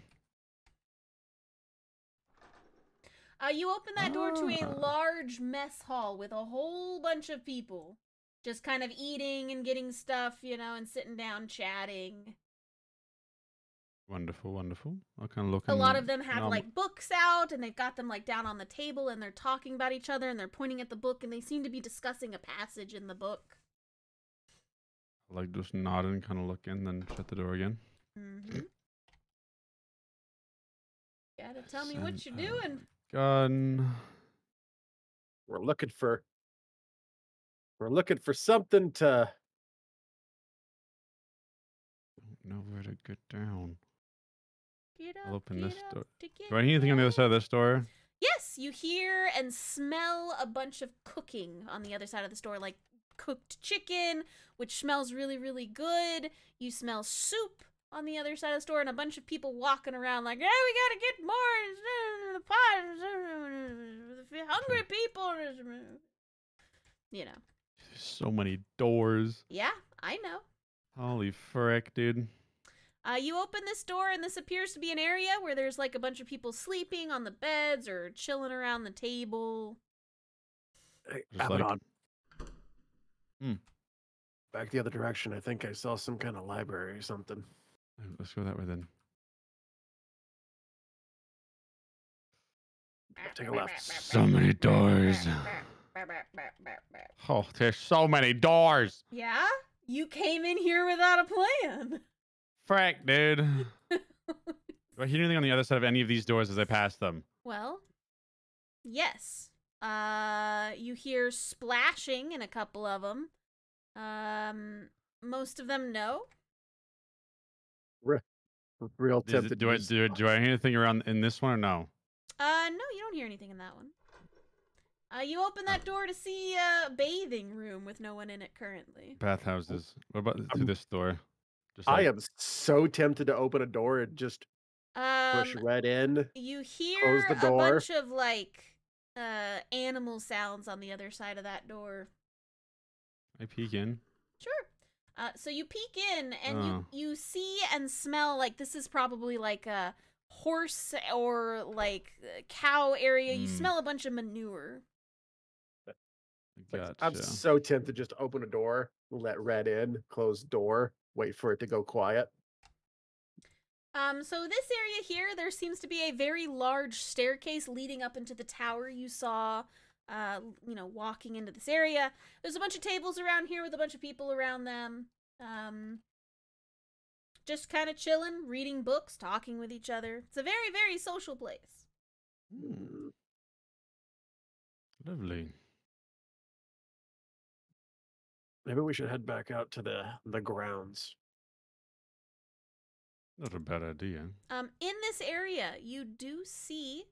You open that door to a Ah. large mess hall with a whole bunch of people. Just kind of eating and getting stuff, and sitting down chatting. Wonderful, wonderful. I'll kind of look. A lot of them have like books out and they've got them like down on the table and they're talking about each other and they're pointing at the book and they seem to be discussing a passage in the book. Like just nod and kind of look in, then shut the door again. Mm-hmm. Gotta tell me what you're doing. Gun. We're looking for something to. Don't know where to get down. Get I'll up, open this get door. up to get Do I hear anything on the other down. side of this door? Yes, you hear and smell a bunch of cooking on the other side of the store, like cooked chicken, which smells really, really good. You smell soup on the other side of the store and a bunch of people walking around like, "Yeah, we gotta get more in the pot. Hungry people." There's so many doors. Yeah. I know. Holy frick, dude. You open this door, and this appears to be an area where there's like a bunch of people sleeping on the beds or chilling around the table. Hey, Just like- Abaddon. Hmm. Back the other direction. I think I saw some kind of library or something. Let's go that way then. Take a left. So many doors. Oh, there's so many doors. Yeah? You came in here without a plan. Frick, dude. Do I hear anything on the other side of any of these doors as I pass them? Well, yes. You hear splashing in a couple of them. Most of them, no. Real Is it- tempted. do I to do I hear anything around in this one or no? No, you don't hear anything in that one. You open that door to see a bathing room with no one in it currently. Bathhouses. What about through this door? Just I like, am so tempted to open a door and just push red in. You hear the a door. bunch of like animal sounds on the other side of that door. I peek in. Sure. So you peek in and Oh. you see and smell like this is probably like a horse or like cow area. You Mm. smell a bunch of manure. Like, Gotcha. I'm so tempted just to open a door, let red in, close door, wait for it to go quiet. So this area here, there seems to be a very large staircase leading up into the tower you saw, walking into this area. There's a bunch of tables around here with a bunch of people around them. Just kind of chilling, reading books, talking with each other. It's a very, very social place. Hmm. Lovely. Maybe we should head back out to the grounds. Not a bad idea. In this area, you do see,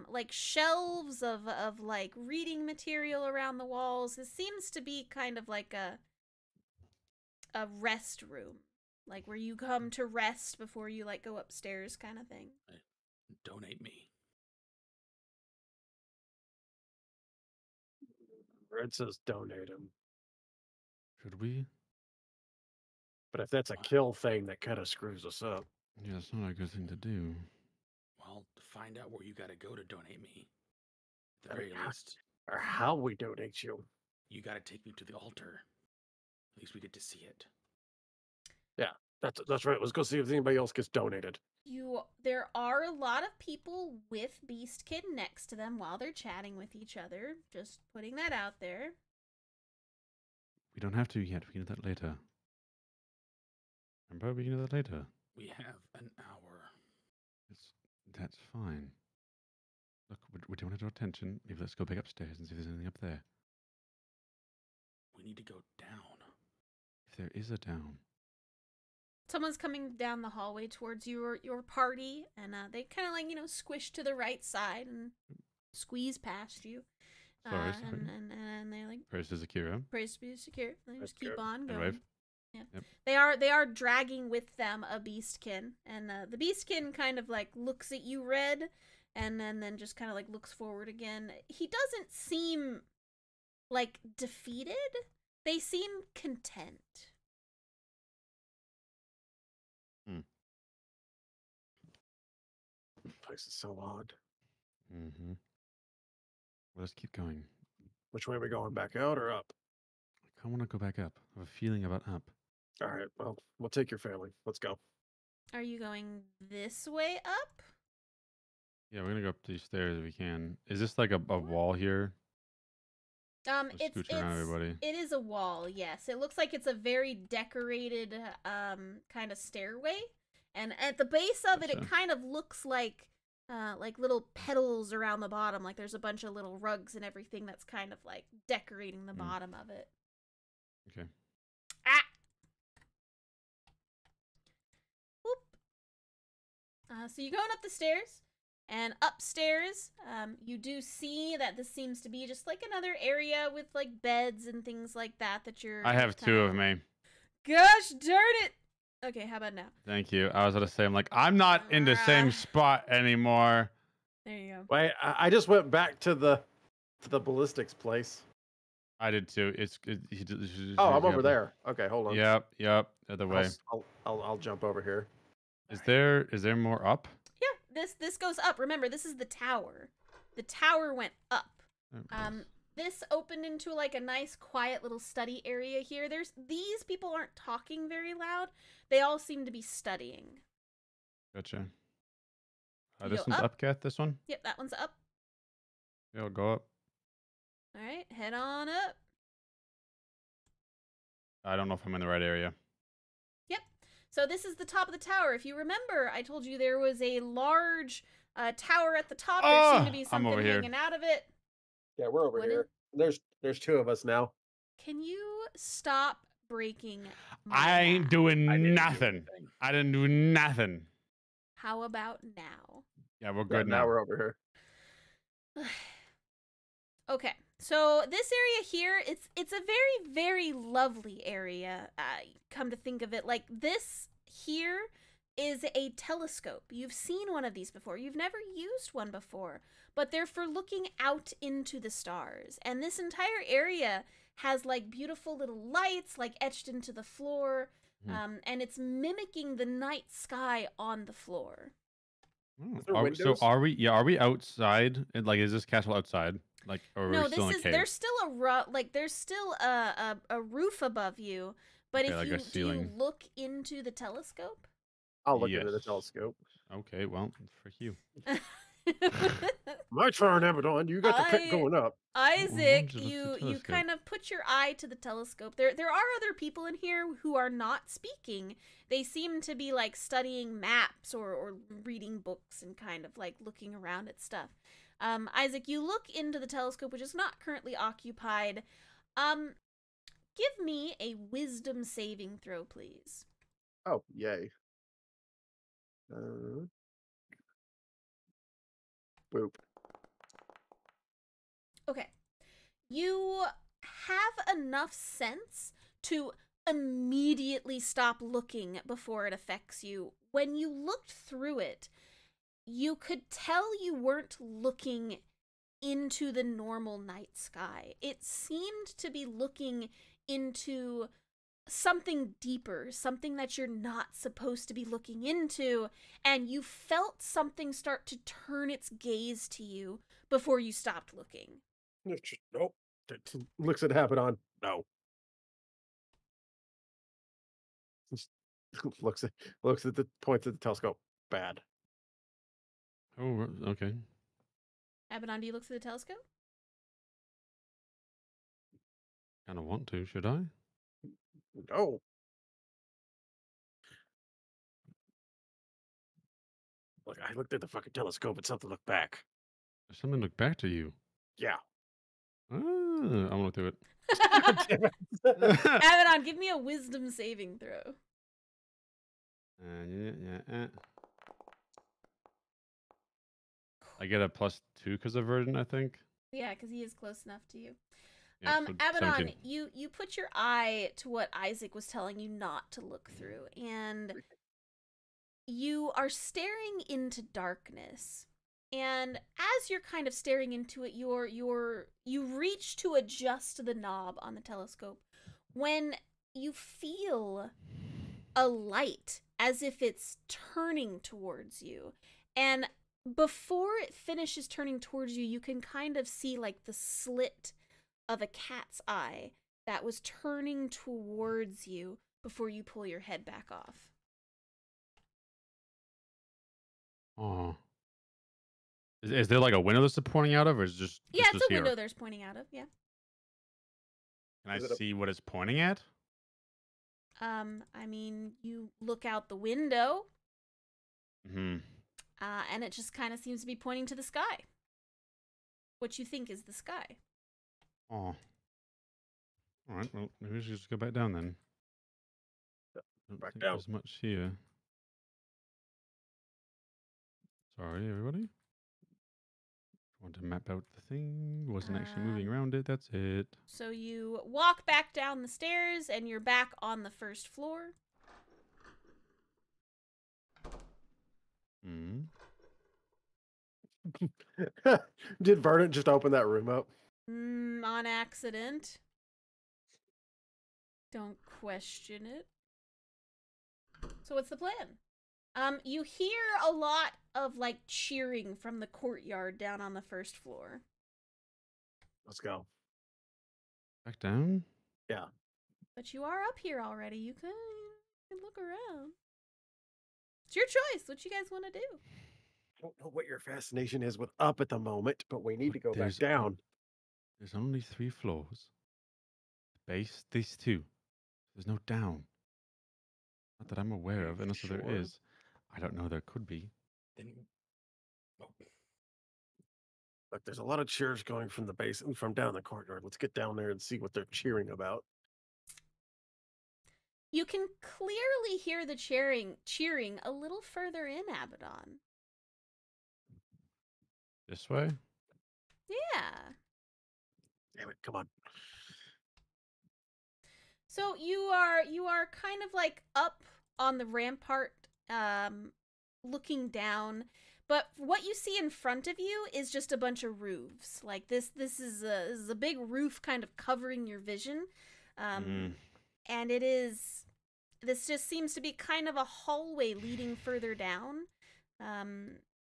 like shelves of like reading material around the walls. This seems to be kind of like a rest room, like where you come to rest before you like go upstairs, kind of thing. Donate me. Red says donate him. Should we? But if that's a kill thing, that kind of screws us up. Yeah, it's not a good thing to do. Well, to find out where you got to go to donate me. At the I very mean, how- least, Or how we donate you. you got to take me to the altar. At least we get to see it. That's right. Let's go see if anybody else gets donated. There are a lot of people with Beastkin next to them while they're chatting with each other. Just putting that out there. We don't have to yet. We can do that later. Remember, we can do that later. We have an hour. That's fine. Look, we don't have our attention. Maybe let's go back upstairs and see if there's anything up there. We need to go down. If there is a down. Someone's coming down the hallway towards your party, and they kind of like squish to the right side and squeeze past you. Sorry. And they're like, Praise to Zakira. praise be secure. And they That's just keep good. on And going. wave. Yeah. Yep. They are dragging with them a beastkin, and the beastkin kind of like looks at you, Red, and then just kind of like looks forward again. He doesn't seem like defeated. They seem content. This place is so odd. Mm-hmm. Well, let's keep going. Which way are we going? Back out or up? I kind of want to go back up. I have a feeling about up. All right. Well, we'll take your family. Let's go. Are you going this way up? Yeah, we're gonna go up these stairs if we can. Is this like a wall here? Just scooch around everybody. It is a wall, yes. It looks like it's a very decorated kind of stairway. And at the base of it, it Gotcha. kind of looks like little petals around the bottom. Like there's a bunch of little rugs and everything that's kind of like decorating the bottom of it. Okay. Ah! Whoop. So you're going up the stairs. And upstairs, you do see that this seems to be just like another area with like beds and things like that you're... I have two of me. Gosh darn it! Okay, how about now? Thank you. I was gonna say, I'm like, I'm not in the same spot anymore. There you go. Wait, I just went back to the ballistics place. I did too. Oh, I'm over there. Okay, hold on. Yep. Other way. I'll jump over here. Is there more up? Yeah, this goes up. Remember, this is the tower. The tower went up. This opened into like a nice quiet little study area here. These people aren't talking very loud. They all seem to be studying. Gotcha. You This go one's up. up, Kath, this one? Yep, that one's up. Yeah, I'll go up. All right, head on up. I don't know if I'm in the right area. Yep. So this is the top of the tower. If you remember, I told you there was a large tower at the top. There seemed to be something hanging out of it. Yeah, we're over here. There's two of us now. Can you stop breaking my I ain't back? doing nothing. I didn't do nothing. How about now? Yeah, we're good now. We're over here. Okay, so this area here, it's a very, very lovely area. Come to think of it, like this here is a telescope. You've seen one of these before. You've never used one before, but they're for looking out into the stars. And this entire area has like beautiful little lights like etched into the floor, and it's mimicking the night sky on the floor. So are we? Yeah, are we outside? And like, is this castle outside? Like, or no, are we still in a cave? There's still a roof above you. But Okay, if like do you look into the telescope? I'll look into the telescope. Okay, well, for you. My turn, Abaddon. You got the pick going up. Isaac, you kind of put your eye to the telescope. There are other people in here who are not speaking. They seem to be like studying maps or reading books and kind of like looking around at stuff. Isaac, you look into the telescope, which is not currently occupied. Give me a wisdom saving throw, please. Oh, yay. Boop. Okay. You have enough sense to immediately stop looking before it affects you. When you looked through it, you could tell you weren't looking into the normal night sky. It seemed to be looking into something deeper, something that you're not supposed to be looking into, and you felt something start to turn its gaze to you before you stopped looking. Nope. Looks at Abaddon. No. looks at the points of the telescope. Bad. Oh, okay. Abaddon, do you look through the telescope? Kind of want to. Should I? No. Look, I looked at the fucking telescope and something looked back. Something looked back to you. Yeah. I want to look through it. Abaddon, give me a wisdom saving throw. I get a +2 because of Virgin, I think. Yeah, because he is close enough to you. Yeah, so Abaddon, 17. you put your eye to what Isaac was telling you not to look through, and you are staring into darkness. And as you're kind of staring into it, you reach to adjust the knob on the telescope when you feel a light as if it's turning towards you. And before it finishes turning towards you, you can kind of see like the slit of a cat's eye that was turning towards you before you pull your head back off. Oh. Is there like a window that's pointing out of, or is it just Yeah, it's a here? window there's pointing out of, yeah. Can I see what it's pointing at? I mean, you look out the window. Mm-hmm. And it just kind of seems to be pointing to the sky. What you think is the sky. Oh. All right, well, maybe we should just go back down then. Back down. There's much here. Sorry, everybody. Want to map out the thing. Wasn't actually moving around it. That's it. So you walk back down the stairs, and you're back on the first floor. Hmm. Did Verdant just open that room up? On accident. Don't question it. So what's the plan? You hear a lot of like cheering from the courtyard down on the first floor. Let's go. Back down? Yeah. But you are up here already. You can look around. It's your choice. What you guys want to do? I don't know what your fascination is with up at the moment, but we need But to go back there's down. There's only 3 floors. Base, these 2. There's no down. Not that I'm aware of, unless there Sure. is. I don't know, there could be. Then, oh, Look, there's a lot of cheers going from the base and from down the courtyard. Let's get down there and see what they're cheering about. You can clearly hear the cheering a little further in Abaddon. This way? Yeah. Damn it, come on. So you are kind of like up on the rampart, looking down, but what you see in front of you is just a bunch of roofs. Like this is a big roof kind of covering your vision, and this just seems to be kind of a hallway leading further down.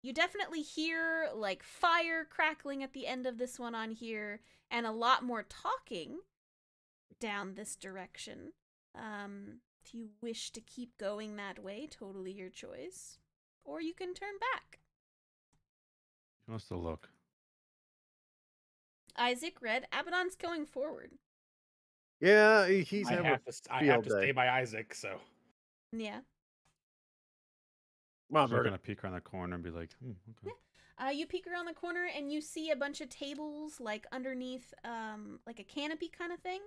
You definitely hear like fire crackling at the end of this one on here, and a lot more talking down this direction. If you wish to keep going that way, totally your choice. Or you can turn back. He wants to look. Isaac read, Abaddon's going forward. Yeah, he's I having have to, I have field to day. stay by Isaac, so. Yeah. Come on, I'm going Bert. to peek around the corner and be like, okay. You peek around the corner and you see a bunch of tables like underneath like a canopy kind of thing.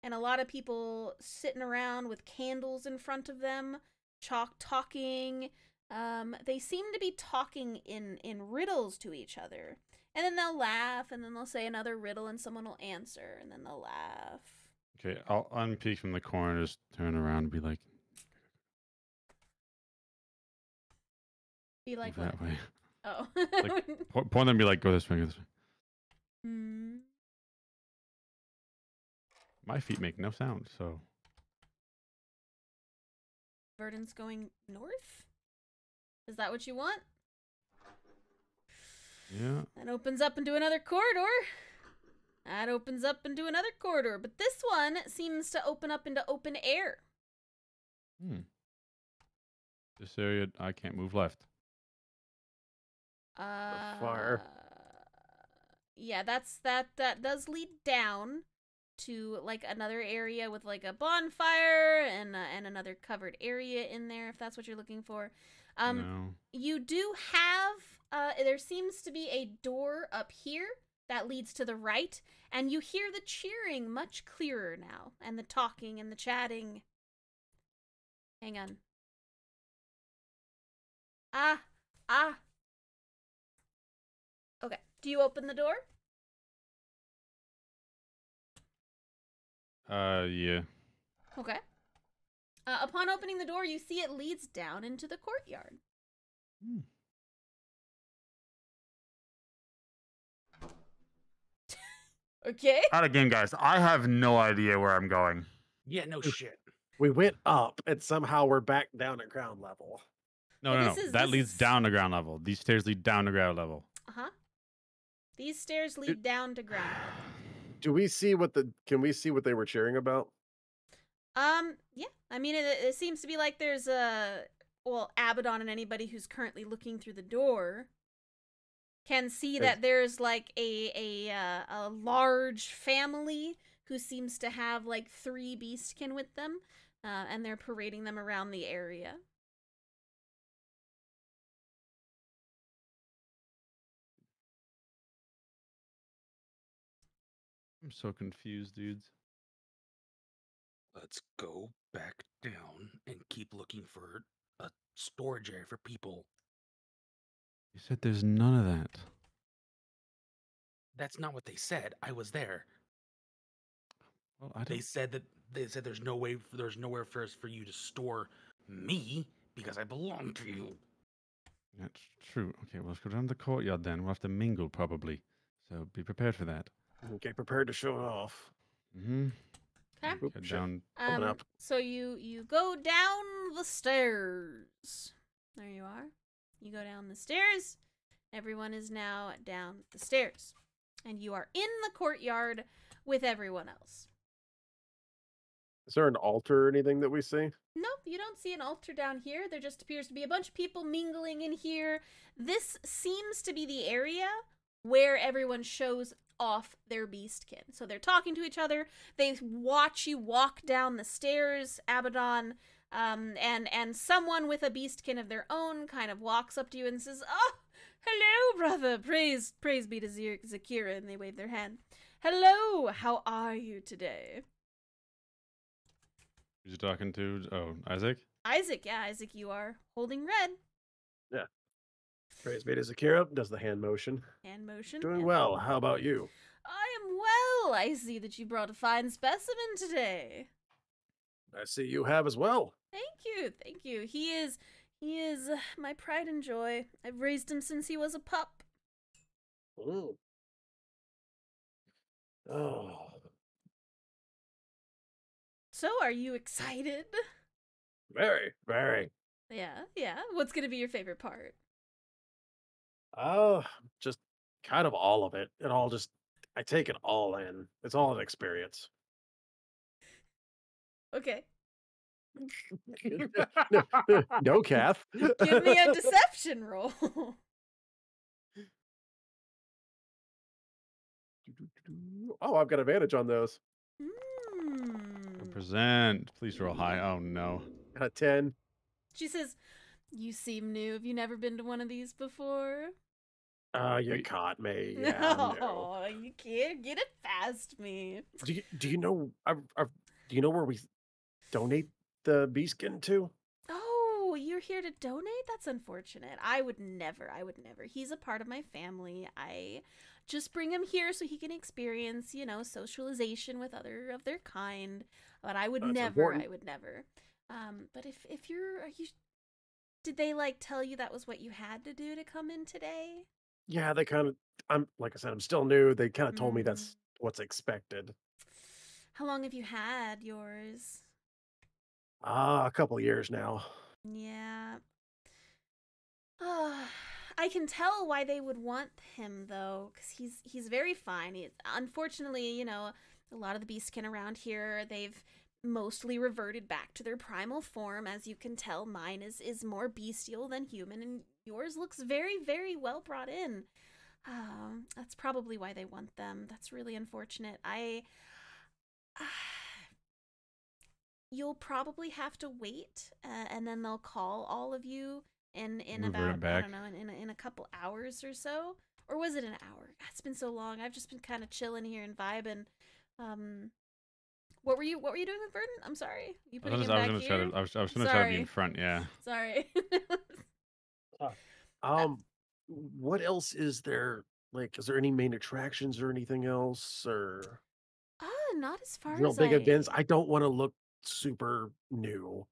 And a lot of people sitting around with candles in front of them, talking. They seem to be talking in riddles to each other. And then they'll laugh, and then they'll say another riddle, and someone will answer, and then they'll laugh. Okay, I'll unpeek from the corner, just turn around and be like, Be like, move what? that way. Oh. Like, point them and be like, go this way, go this way. Hmm. My feet make no sound, so. Verdon's going north? Is that what you want? Yeah. That opens up into another corridor. That opens up into another corridor. But this one seems to open up into open air. This area, I can't move left. fire. Yeah, that does lead down to like another area with like a bonfire and another covered area in there, if that's what you're looking for. No. You do have there seems to be a door up here that leads to the right, and you hear the cheering much clearer now, and the talking and the chatting. Hang on. Ah. Okay. Do you open the door? Yeah. Okay. Upon opening the door, you see it leads down into the courtyard. Okay. Out of game, guys. I have no idea where I'm going. Yeah, no shit. We went up, and somehow we're back down at ground level. No, Well, no, this no. is- That this leads is- down to ground level. These stairs lead down to ground level. Uh-huh. These stairs lead down to ground level. Do we see what can we see what they were cheering about? Yeah. I mean, it seems to be like there's Abaddon and anybody who's currently looking through the door can see that there's like a large family who seems to have like 3 beastkin with them, and they're parading them around the area. I'm so confused, dudes. Let's go back down and keep looking for a storage area for people. You said there's none of that. That's not what they said. I was there. Well, I They don't. said there's nowhere for you to store me because I belong to you. That's true. Okay, well, let's go down to the courtyard then. We'll have to mingle probably. So be prepared for that. Okay, prepared to show it off. Mm-hmm. Okay. Oop, Head shit. down. Coming up. So you go down the stairs. There you are. You go down the stairs. Everyone is now down the stairs. And you are in the courtyard with everyone else. Is there an altar or anything that we see? Nope, you don't see an altar down here. There just appears to be a bunch of people mingling in here. This seems to be the area where everyone shows off their beastkin. So they're talking to each other. They watch you walk down the stairs, Abaddon, and someone with a beastkin of their own kind of walks up to you and says, "Oh, hello, brother. Praise be to Zakira," and they wave their hand. "Hello, how are you today?" Who's you talking to? Oh, Isaac? Isaac, yeah, Isaac, you are holding red. Praise be to Zakira. Does the hand motion. Hand motion. Doing yeah. well. How about you? I am well. I see that you brought a fine specimen today. I see you have as well. Thank you, thank you. He is my pride and joy. I've raised him since he was a pup. Mm. Oh, So, are you excited? very, very. Yeah. What's gonna be your favorite part? Just kind of all of it. I take it all in. It's all an experience. Okay. No, Kath. Give me a deception roll. Oh, I've got advantage on those. Present. Please roll high. Oh, no. Got a 10. She says, "You seem new. Have you never been to one of these before?" You Wait. caught me. Yeah, no. No, you can't get it past me. Do you know? Do you know where we donate the beastkin to? Oh, you're here to donate? That's unfortunate. I would never. He's a part of my family. I just bring him here so he can experience, socialization with other of their kind. But I would That's never. important. I would never. But if did they tell you that was what you had to do to come in today? Yeah, they kind of. Like I said, I'm still new. They kind of told me Mm. that's what's expected. How long have you had yours? A couple years now. Yeah. I can tell why they would want him though, because he's very fine. Unfortunately, a lot of the beastkin around here, they've mostly reverted back to their primal form. As you can tell, mine is more bestial than human, and yours looks very, very well brought in. That's probably why they want them. That's really unfortunate. You'll probably have to wait, and then they'll call all of you in Revert about, I back. don't know, in a couple hours or so. Or was it an hour? It's been so long. I've just been kind of chilling here and vibing. What were you doing with Verdant? I'm sorry. You I putting was him back gonna here? try to. I was gonna try to be in Sorry. front. Yeah. Sorry. What else is there? Like, is there any main attractions or anything else, or Not as far real as big events? I don't want to look super new.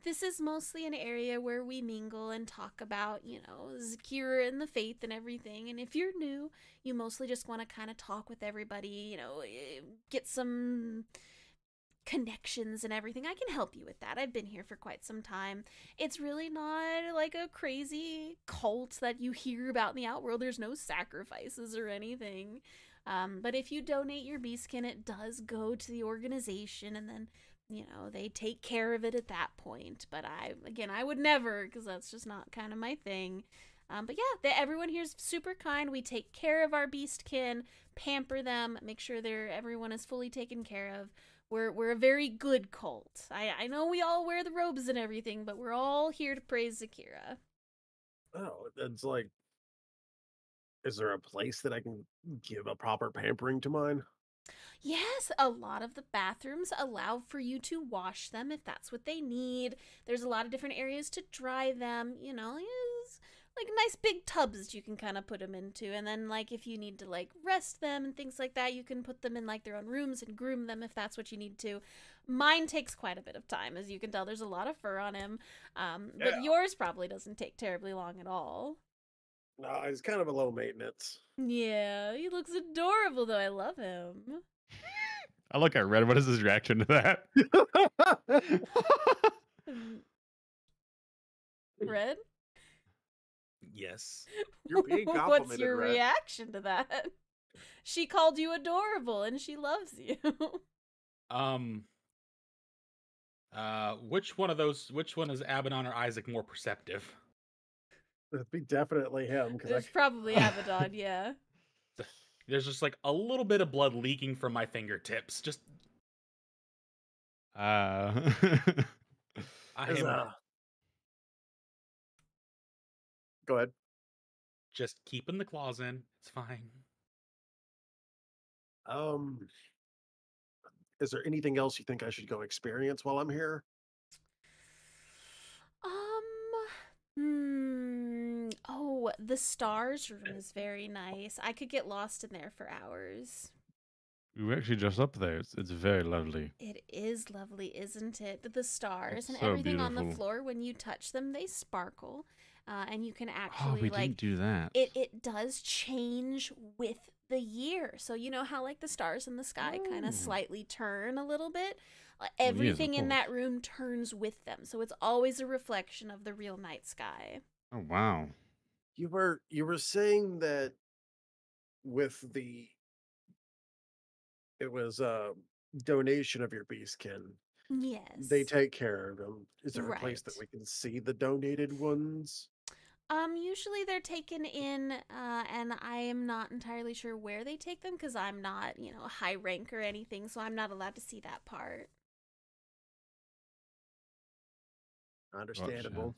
This is mostly an area where we mingle and talk about, Zakira and the faith and everything. And if you're new, you mostly just want to kind of talk with everybody, get some connections and everything. I can help you with that. I've been here for quite some time. It's really not like a crazy cult that you hear about in the outworld. There's no sacrifices or anything. But if you donate your beastkin, it does go to the organization, and then they take care of it at that point. But I would never, because that's just not kind of my thing. But yeah, everyone here's super kind. We take care of our beastkin, pamper them, make sure everyone is fully taken care of. We're a very good cult. I know we all wear the robes and everything, but we're all here to praise Zakira. Oh, it's like, is there a place that I can give a proper pampering to mine? Yes, a lot of the bathrooms allow for you to wash them if that's what they need. There's a lot of different areas to dry them, it's like nice big tubs that you can kind of put them into. And then if you need to rest them and things like that, you can put them in their own rooms and groom them if that's what you need to. Mine takes quite a bit of time, as you can tell. There's a lot of fur on him. But yours probably doesn't take terribly long at all. No, it's kind of a low maintenance. Yeah, he looks adorable though. I love him. I look at Red. What is his reaction to that? Red? Yes. You're being What's complimented, your Red. reaction to that? She called you adorable and she loves you. Which one is Abaddon or Isaac more perceptive? That'd be definitely him because It's probably Abaddon, yeah. There's just like a little bit of blood leaking from my fingertips. Just I am Go ahead. just keeping the claws in. It's fine. Is there anything else you think I should go experience while I'm here? Oh, the stars room is very nice. I could get lost in there for hours. We were actually just up there. It's very lovely. It is lovely, isn't it? The stars It's and so everything on the beautiful. floor, when you touch them, they sparkle. And you can Oh, actually, we like, didn't do that. it does change with the year. So you know how, like, the stars in the sky kind Oh. of slightly turn a little bit? Well, yes, of Everything in that course. room turns with them. So it's always a reflection of the real night sky. Oh wow. You were saying that with it was a donation of your beastkin. Yes. They take care of them. Is there a place that Right. we can see the donated ones? Usually they're taken in, and I am not entirely sure where they take them because I'm not, a high rank or anything, so I'm not allowed to see that part. Understandable.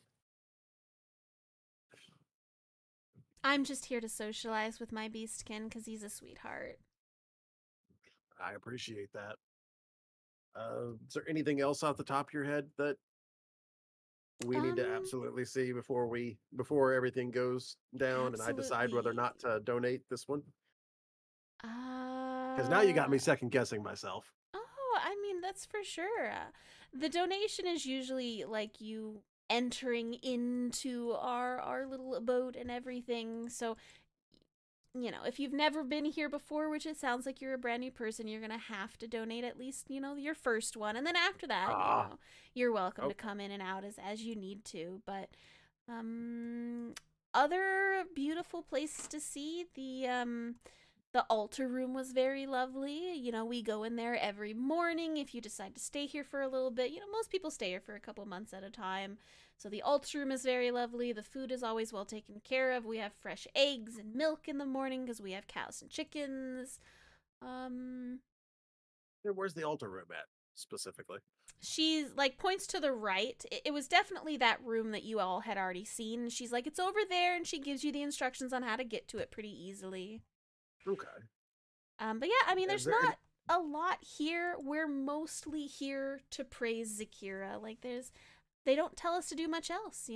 I'm just here to socialize with my beastkin because he's a sweetheart. I appreciate that. Is there anything else off the top of your head that we need to absolutely see before everything goes down and I decide whether or not to donate this one? Because now you got me second guessing myself. Oh, I mean, that's for sure. The donation is usually like you entering into our little abode and everything. So, if you've never been here before, which it sounds like you're a brand new person, you're going to have to donate at least, your first one. And then after that, you're welcome to come in and out as you need to. But other beautiful places to see, the altar room was very lovely. We go in there every morning if you decide to stay here for a little bit. Most people stay here for a couple months at a time. So the altar room is very lovely. The food is always well taken care of. We have fresh eggs and milk in the morning because we have cows and chickens. Where's the altar room at specifically? She's like points to the right. It was definitely that room that you all had already seen. She's like, it's over there, and she gives you the instructions on how to get to it pretty easily. Okay. But yeah, I mean, there's not a lot here. We're mostly here to praise Zakira. Like, they don't tell us to do much else,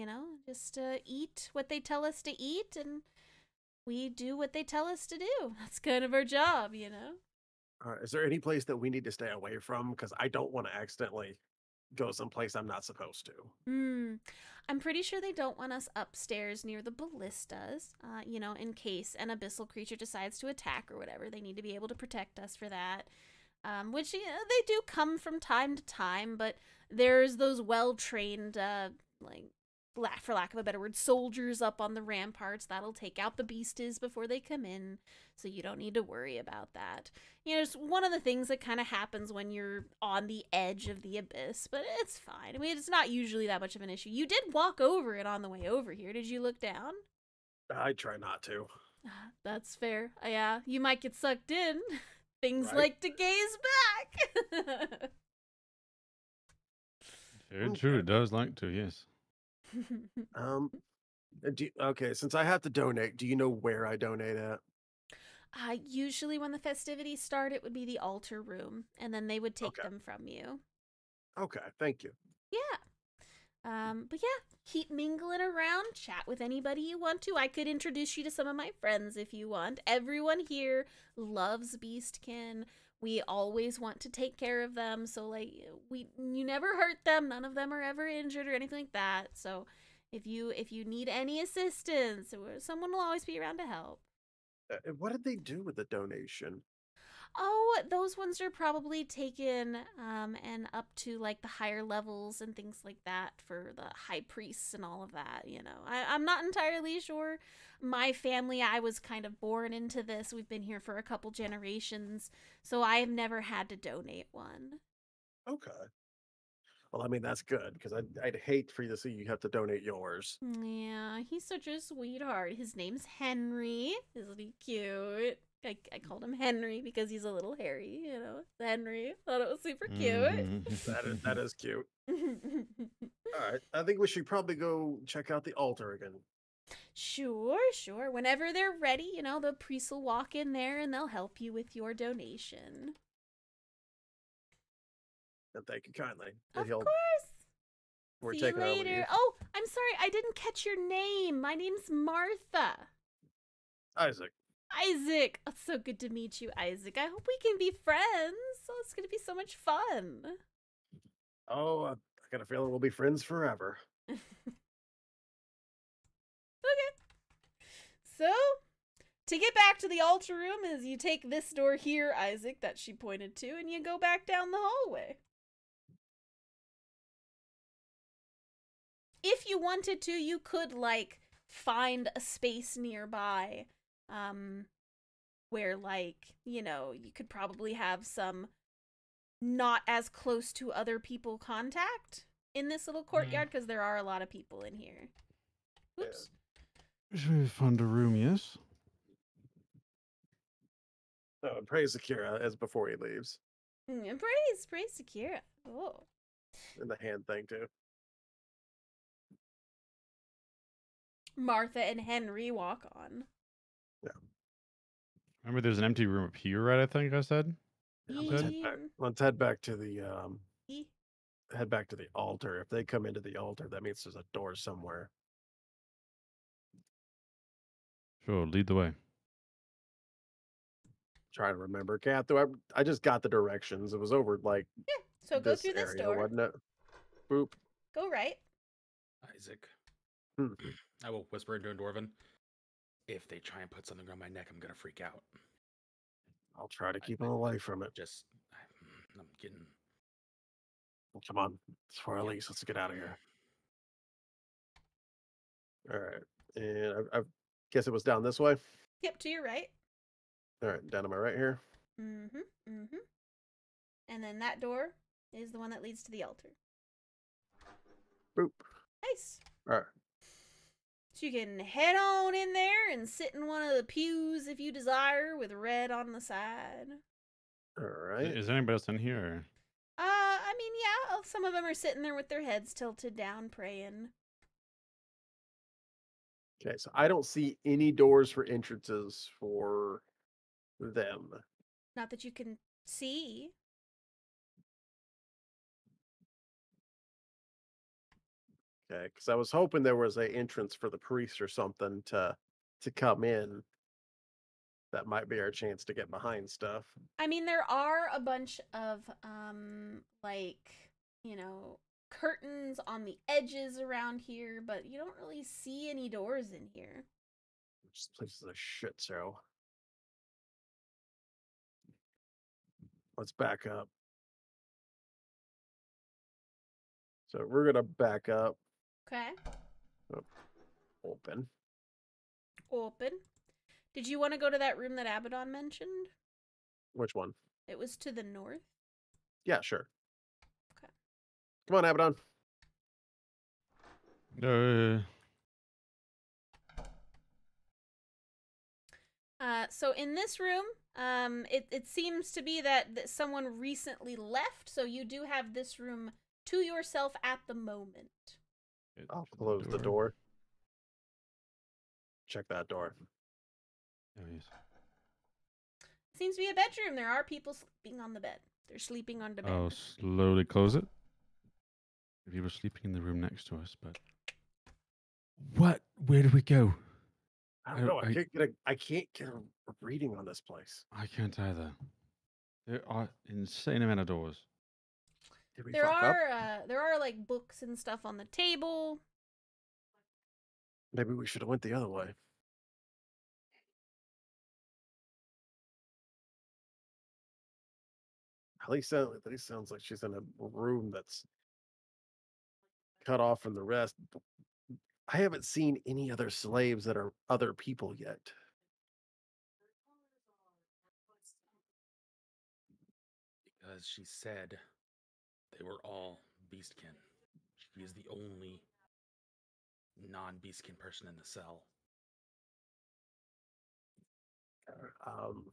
just eat what they tell us to eat, and we do what they tell us to do. That's kind of our job, All right. Is there any place that we need to stay away from? Because I don't want to accidentally go someplace I'm not supposed to. I'm pretty sure they don't want us upstairs near the ballistas, in case an abyssal creature decides to attack or whatever. They need to be able to protect us for that, which, they do come from time to time, but there's those well-trained, for lack of a better word, soldiers up on the ramparts that'll take out the beasties before they come in, so you don't need to worry about that. It's one of the things that kind of happens when you're on the edge of the abyss, but it's fine. I mean, it's not usually that much of an issue. You did walk over it on the way over here. Did you look down? I try not to. That's fair. Yeah, you might get sucked in. Things like to gaze back. Very true. It does like to, yes. Okay, since I have to donate, do you know where I donate at? Usually when the festivities start, it would be the altar room, and then they would take them from you. Okay, thank you. Yeah. But yeah, keep mingling around, chat with anybody you want to. I could introduce you to some of my friends if you want. Everyone here loves Beastkin. We always want to take care of them, so like you never hurt them. None of them are ever injured or anything like that. So if you need any assistance, someone will always be around to help. What did they do with the donation? Oh, those ones are probably taken and up to like the higher levels and things like that for the high priests and all of that, you know. I'm not entirely sure. My family, I was kind of born into this. We've been here for a couple generations, so I have never had to donate one. Okay. Well, I mean, that's good because I'd hate for you to see you have to donate yours. Yeah, he's such a sweetheart. His name's Henry. Isn't he cute? I called him Henry because he's a little hairy, you know. Henry. Thought it was super cute. That is cute. All right. I think we should probably go check out the altar again. Sure, sure. Whenever they're ready, you know, the priest will walk in there and they'll help you with your donation. And thank you kindly. Of He'll- course. We're See you taking our later. leave. Oh, I'm sorry. I didn't catch your name. My name's Martha. Isaac. Isaac. Oh, it's so good to meet you, Isaac. I hope we can be friends. Oh, it's going to be so much fun. Oh, I got a feeling we'll be friends forever. Okay. So, to get back to the altar room is you take this door here, Isaac, that she pointed to, and you go back down the hallway. If you wanted to, you could, like, find a space nearby, where, like, you know, you could probably have some not as close to other people contact in this little courtyard, because there are a lot of people in here. Oops. Should we find a room, yes? Oh, and praise Akira as before he leaves. Praise Sakura. Oh. And the hand thing, too. Martha and Henry walk on. Remember, there's an empty room up here, right? I think I said. Let's head back to the E- head back to the altar. If they come into the altar, that means there's a door somewhere. Sure, lead the way. Trying to remember, Kat. Though I just got the directions. It was over like So go through this area, door. wasn't it? Boop. Go right. Isaac. Hmm. I will whisper into a Dwarven. If they try and put something around my neck, I'm gonna freak out. I'll try to keep them away from it. Just, I'm getting. Come on, it's for Elise. Let's get out of here. All right, and I guess it was down this way. Yep, to your right. All right, down to my right here. Mm-hmm. Mm-hmm. And then that door is the one that leads to the altar. Boop. Nice. All right. So you can head on in there and sit in one of the pews if you desire, with red on the side. All right. Is there anybody else in here? Or? I mean, yeah, some of them are sitting there with their heads tilted down, praying. Okay, so I don't see any doors for entrances for them. Not that you can see. Okay, because I was hoping there was a entrance for the priest or something to come in. That might be our chance to get behind stuff. I mean, there are a bunch of, like, you know, curtains on the edges around here, but you don't really see any doors in here. This place is a shit show. Let's back up. So we're gonna back up. Okay. Open. Open. Did you want to go to that room that Abaddon mentioned? Which one? It was to the north. Yeah, sure. Okay. Come on, Abaddon. So in this room, it seems to be that someone recently left, so you do have this room to yourself at the moment. I'll close the door. Check that door. Oh, yes. Seems to be a bedroom. There are people sleeping on the bed. They're sleeping on the bed. I'll slowly close it. We were sleeping in the room next to us, but what? Where do we go? I don't know. I can't get a reading on this place. I can't either. There are insane amount of doors. Did we There fuck up? are like books and stuff on the table. Maybe we should have went the other way. At least sounds like she's in a room that's cut off from the rest. I haven't seen any other slaves that are other people yet. Because she said they were all beastkin. She is the only non-beastkin person in the cell. Um,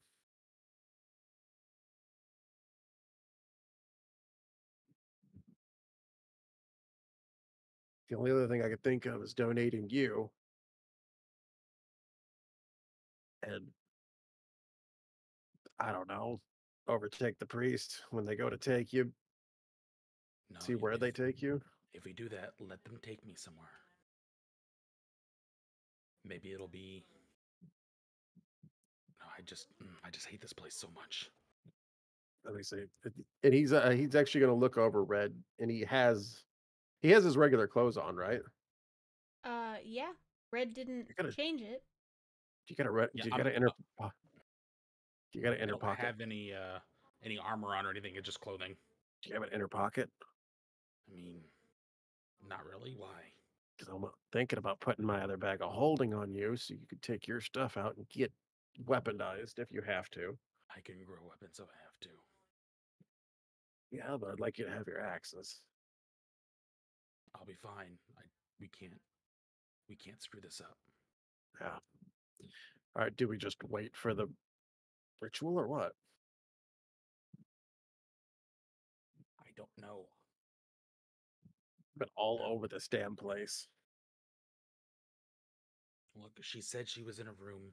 the only other thing I could think of is donating you. And I don't know, overtake the priest when they go to take you. No, See where they take you. If we do that, let them take me somewhere. Maybe it'll be. No, I just hate this place so much. Let me see. And he's actually going to look over Red, and he has his regular clothes on, right? Yeah. Red didn't change it. You got to Yeah, you got to enter. You got to I enter don't pocket. have any armor on or anything. It's just clothing. Do you have an inner pocket? I mean, not really. Why? Because I'm thinking about putting my other bag of holding on you, so you could take your stuff out and get weaponized if you have to. I can grow weapons if I have to. Yeah, but I'd like you to have your axes. I'll be fine. We can't screw this up. Yeah. All right. Do we just wait for the ritual or what? I don't know. Been all over this damn place. Look, she said she was in a room.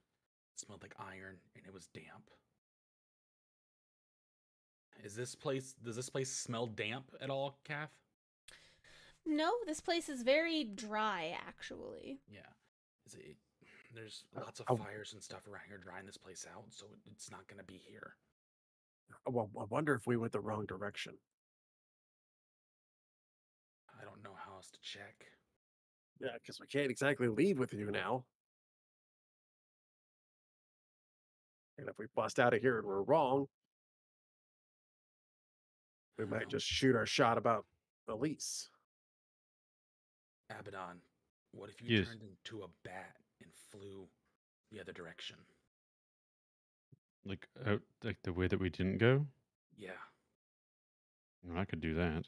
It smelled like iron and it was damp. Does this place smell damp at all, Kath? No, this place is very dry, actually. Yeah. There's lots of fires and stuff around here drying this place out, so it's not going to be here. Well, I wonder if we went the wrong direction. I don't know how else to check. Yeah, because we can't exactly leave with you now. And if we bust out of here and we're wrong, we might just shoot our shot about Elise. Abaddon, what if you turned into a bat and flew the other direction? Like out, like the way that we didn't go? Yeah. No, I could do that.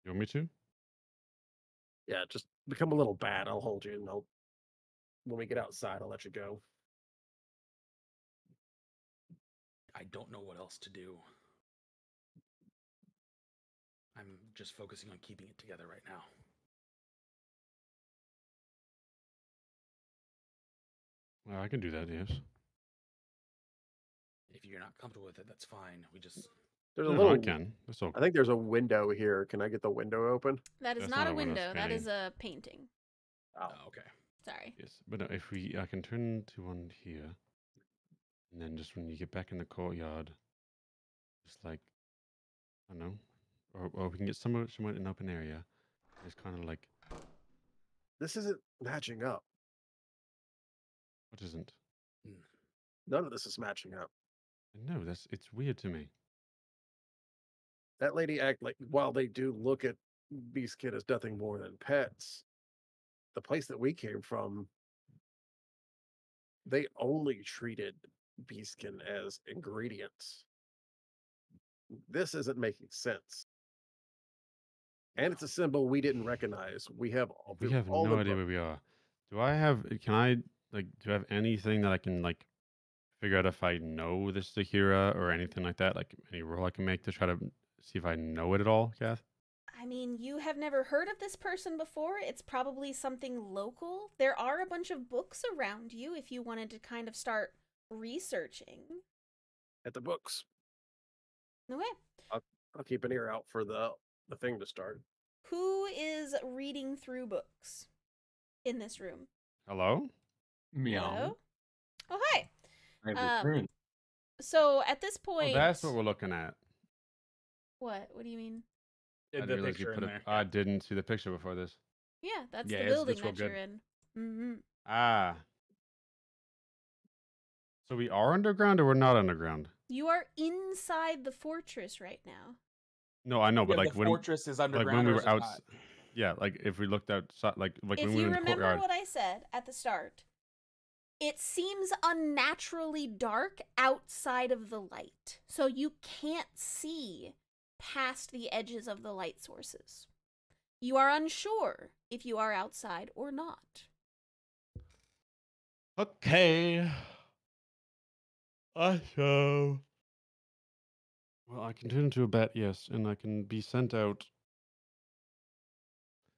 You want me to? Yeah, just become a little bat. I'll hold you, and when we get outside, I'll let you go. I don't know what else to do. I'm just focusing on keeping it together right now. Well, I can do that, yes. If you're not comfortable with it, that's fine. There's a No, little. I can. That's okay. I think there's a window here. Can I get the window open? That is That's not not a a window, window. it's That painting. is a painting. Oh, okay. Sorry. Yes, but no, I can turn to one here, and then just when you get back in the courtyard, just like, I don't know, or we can get somewhere in an open area. It's kind of like, this isn't matching up. what isn't? None of this is matching up. No, it's weird to me. That lady act like, while they do look at Beast Kid as nothing more than pets, the place that we came from, they only treated Beastkin as ingredients. This isn't making sense. And it's a symbol we didn't recognize. We have No idea where we are. Do I have anything that I can like figure out if I know this is Akira or anything like that? Like any roll I can make to try to see if I know it at all, Kath? I mean, you have never heard of this person before. It's probably something local. There are a bunch of books around you if you wanted to kind of start researching. At the books. Okay. I'll keep an ear out for the thing to start. Who is reading through books in this room? Hello? Meow. Hello? Oh, hi. I returned. So at this Oh, point... that's what we're looking at. What? What do you mean? I didn't realize you put I didn't see the picture before this. Yeah, that's Yeah, the it's building real that you're good. in. Mm-hmm. Ah. So we are underground or we're not underground? You are inside the fortress right now. No, I know, but Yeah, like the when fortress is like underground. when we or were is it out, not? yeah, like if we looked outside, like If when we you were in the remember courtyard. what I said at the start, it seems unnaturally dark outside of the light. So you can't see past the edges of the light sources. You are unsure if you are outside or not. Okay. So. Well, I can turn into a bat, yes, and I can be sent out.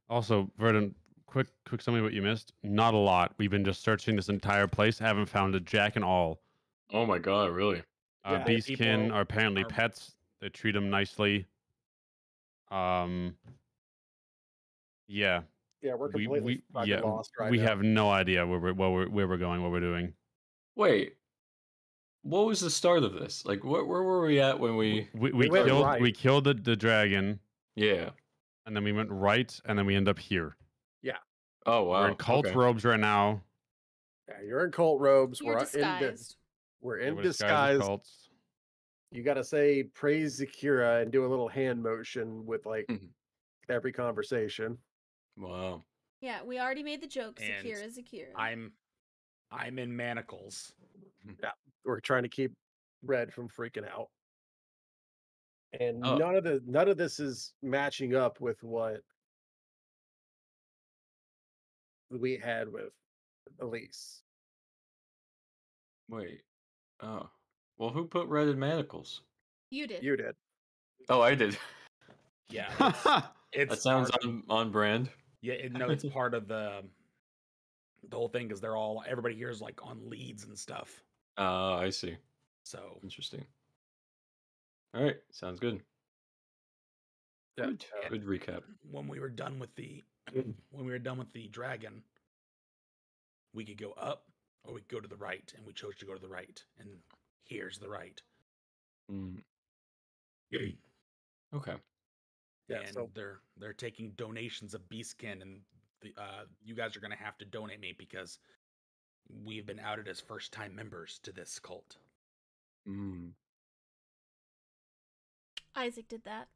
Also, Verdant, quick summary of what you missed. Not a lot. We've been just searching this entire place, haven't found a jack and all. Oh my god, really? Yeah, Beastkin people are apparently are- pets. They treat them nicely. Yeah. Yeah, we're We completely fucking lost right we now. have no idea where we're going, what we're doing. Wait. What was the start of this? Like, where were we at when we? We went killed right. we killed the dragon, Yeah. and then we went right, and then we end up here. Oh wow. We're in cult okay. robes right now. Yeah, you're in cult robes. You're disguised. We're Yeah, in we're disguised as disguise. cults. You got to say praise Zakira and do a little hand motion with like Mhm. every conversation. Wow. Yeah, we already made the joke. And Zakira. I'm in manacles. We're trying to keep Red from freaking out. And Oh. none of this is matching up with what we had with Elise. Wait. Oh. Well, who put red in manacles? You did. You did. Oh, I did. Yeah, it's That sounds part- on brand. Yeah, no, it's part of the whole thing because everybody here is like on leads and stuff. I see. So Interesting. All right. Sounds good. Yeah. Good. Good recap. when we were done with the dragon, we could go up or we could go to the right, and we chose to go to the right. And here's the right. Mm. Okay. Yeah, And so they're taking donations of beastkin, and you guys are gonna have to donate me because we've been outed as first time members to this cult. Mm. Isaac did that.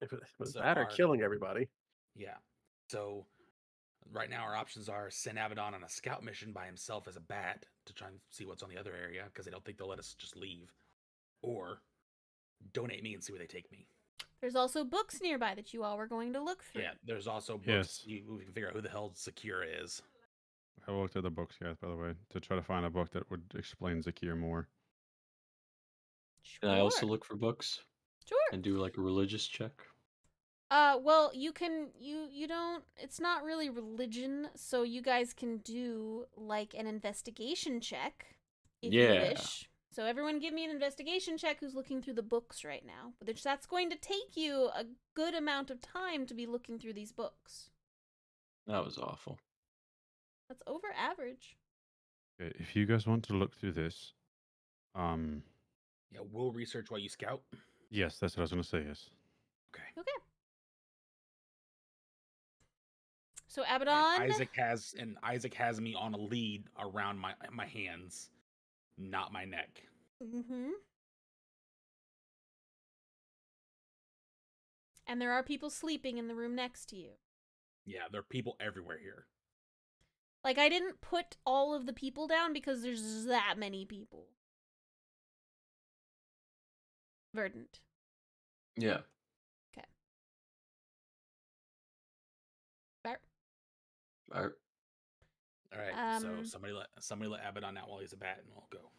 if it was So that or killing everybody. Yeah. So right now our options are send Abaddon on a scout mission by himself as a bat to try and see what's on the other area because they don't think they'll let us just leave, or donate me and see where they take me. There's also books nearby that you all were going to look through. Yeah, there's also Yes. books. We can figure out who the hell Sakura is. I looked at the books, guys, by the way, to try to find a book that would explain Zakir more. Sure. Can I also look for books Sure. and do like a religious check? Well, you can, you don't, it's not really religion, so you guys can do, like, an investigation check, if you Yeah. wish. So everyone give me an investigation check who's looking through the books right now. But that's going to take you a good amount of time to be looking through these books. That was awful. That's over average. Okay, if you guys want to look through this, Yeah, we'll research while you scout. yes, that's what I was going to say, yes. Okay. Okay. So And Abaddon, Isaac has me on a lead around my hands, not my neck. mm-hmm. And there are people sleeping in the room next to you. Yeah, there are people everywhere here. Like, I didn't put all of the people down because there's that many people. Verdant. Yeah. Bart. All right. All right. So Um, somebody let Abaddon out while he's a bat, and we'll go.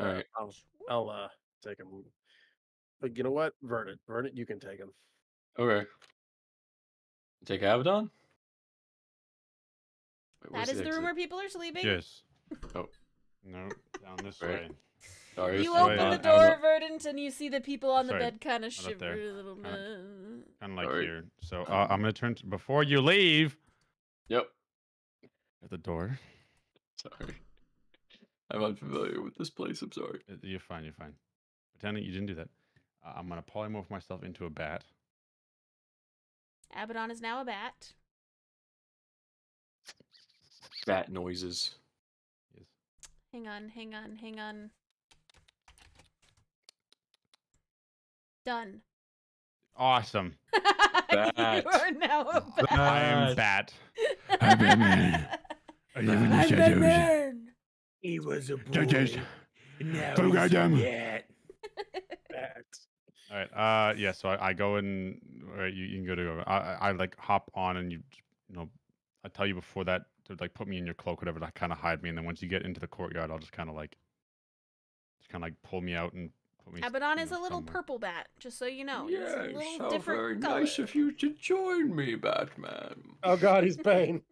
All right. I'll take him. But you know what? Verdant, you can take him. Okay. Take Abaddon? Wait, where's That is the room exit? where people are sleeping. Yes. Oh. No, down this Right. way. Sorry. You This way, open the out door, Verdant, and you see the people on the Sorry, bed kind of right up there. shiver a little bit. Kind of like Sorry. here. So I'm going to turn, before you leave, Yep. at the door. Sorry. I'm unfamiliar with this place. I'm sorry. You're fine, you're fine. Pretending you didn't do that. I'm going to polymorph myself into a bat. Abaddon is now a bat. Bat noises. Yes. Hang on. Done. Awesome. You Bat. are now a bat. I am Bat. Bat. I'm Batman. I live in the I'm shadows. Batman. He was a Judges. boy. Now Forgot he's a him. bat. Bats. All right. Yeah. So I go in. All right. You can go to go. I like hop on and you know, I tell you before that to like put me in your cloak, whatever, to kind of hide me. And then once you get into the courtyard, I'll just kind of like pull me out and put me. Abaddon you is know, a little somewhere. purple bat, just so you know. He's a Yes, little how different very color. nice of you to join me, Batman. Oh God, he's Bane.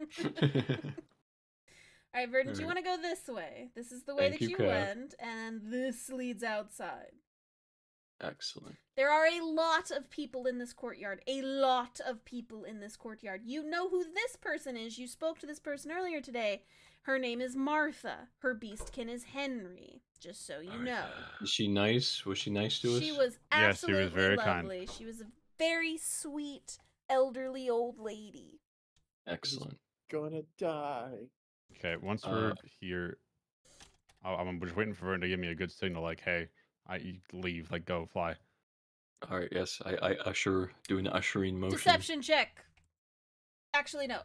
All right, Verdant, you Alright. want to go this way. This is the way Thank that you, you Kat. went, and this leads outside. Excellent. There are a lot of people in this courtyard. A lot of people in this courtyard. You know who this person is. You spoke to this person earlier today. Her name is Martha. Her beastkin is Henry. Just so you know. Is she nice? Was she nice to us? She was Yes, she absolutely was very kind. lovely. She was a very sweet, elderly old lady. Excellent. Gonna die. Okay. Once we're here, I'm just waiting for her to give me a good signal, like, hey, you leave, like, go, fly. All right. Yes, I usher, do an ushering motion. Deception check. Actually, no.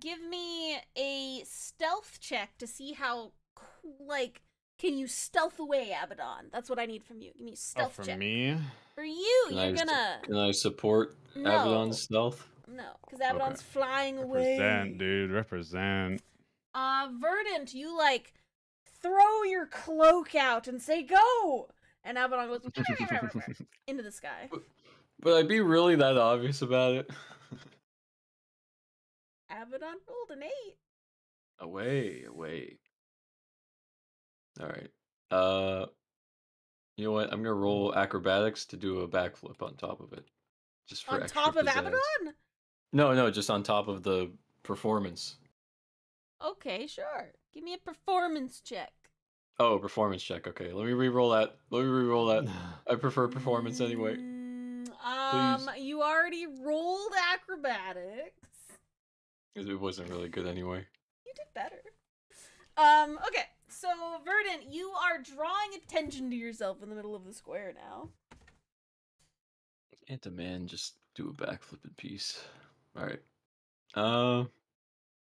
Give me a stealth check to see how, like, can you stealth away Abaddon? That's what I need from you. Give me a stealth for check. me? For you, Can you're I, gonna... Can I support No. Abaddon's stealth? No, because Abaddon's flying Represent, away. dude. Represent. Verdant, you, like, throw your cloak out and say, go! And Abaddon goes into the sky. But I'd be really that obvious about it. Abaddon rolled an 8. Away. All right. You know what? I'm gonna roll acrobatics to do a backflip on top of it, just for On extra top of pizzazz. Abaddon? No, just on top of the performance. Okay, sure. Give me a performance check. Oh, performance check. Okay, let me re-roll that. I prefer performance anyway. You already rolled acrobatics. 'Cause it wasn't really good anyway. You did better. Okay. So, Verdant, you are drawing attention to yourself in the middle of the square now. Can't a man just do a backflip in peace? All right.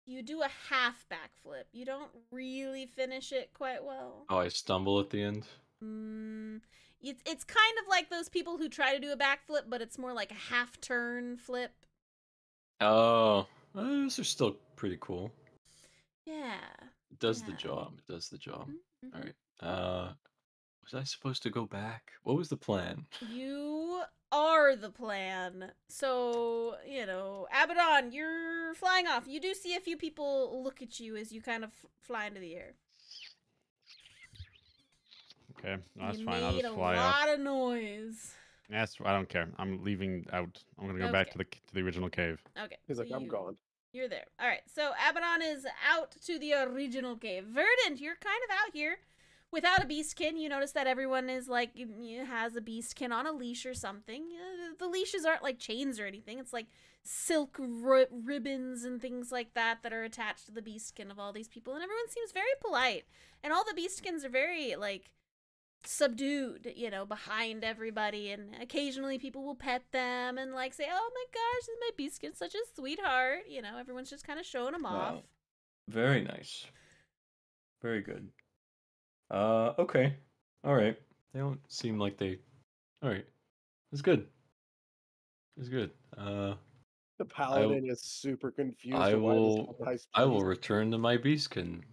You do a half backflip. You don't really finish it quite well. Oh, I stumble at the end. It's kind of like those people who try to do a backflip, but it's more like a half turn flip. Oh, those are still pretty cool. Yeah. It does the Yeah. job. It does the job. Mhm. All right. Was I supposed to go back? What was the plan? You are the plan. So, you know, Abaddon, you're flying off. You do see a few people look at you as you kind of fly into the air. Okay, no, that's you fine. I'll made just a fly lot off. of noise. I don't care. I'm leaving out. I'm gonna go back to the original cave. Okay. He's so like, I'm gone. You're there. All right. So Abaddon is out to the original cave. Verdant, you're kind of out here without a beastkin. You notice that everyone is like has a beastkin on a leash or something. The leashes aren't like chains or anything. It's like silk ribbons and things like that that are attached to the beastkin of all these people, and everyone seems very polite. And all the beastkins are very like subdued, you know, behind everybody, and occasionally people will pet them and like say, oh my gosh, my beastkin's such a sweetheart, you know. Everyone's just kind of showing them off. Wow. Very nice. Very good. Okay. All right. They don't seem like they. All right. It's good. It's good. The paladin is super confused. I at why this will. guy's I will pleased. return to my beastkin.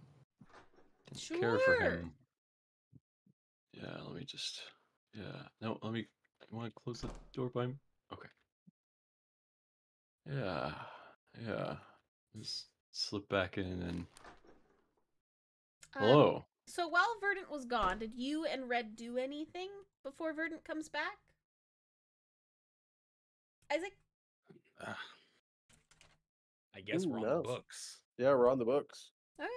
Sure. Care for him. Yeah. Let me just. Yeah. No. Let me. I want to close the door by him. Okay. Yeah. Yeah. Just slip back in and. Hello. So while Verdant was gone, did you and Red do anything before Verdant comes back? Isaac? I guess we're on no. the books. Yeah, we're on the books. Okay.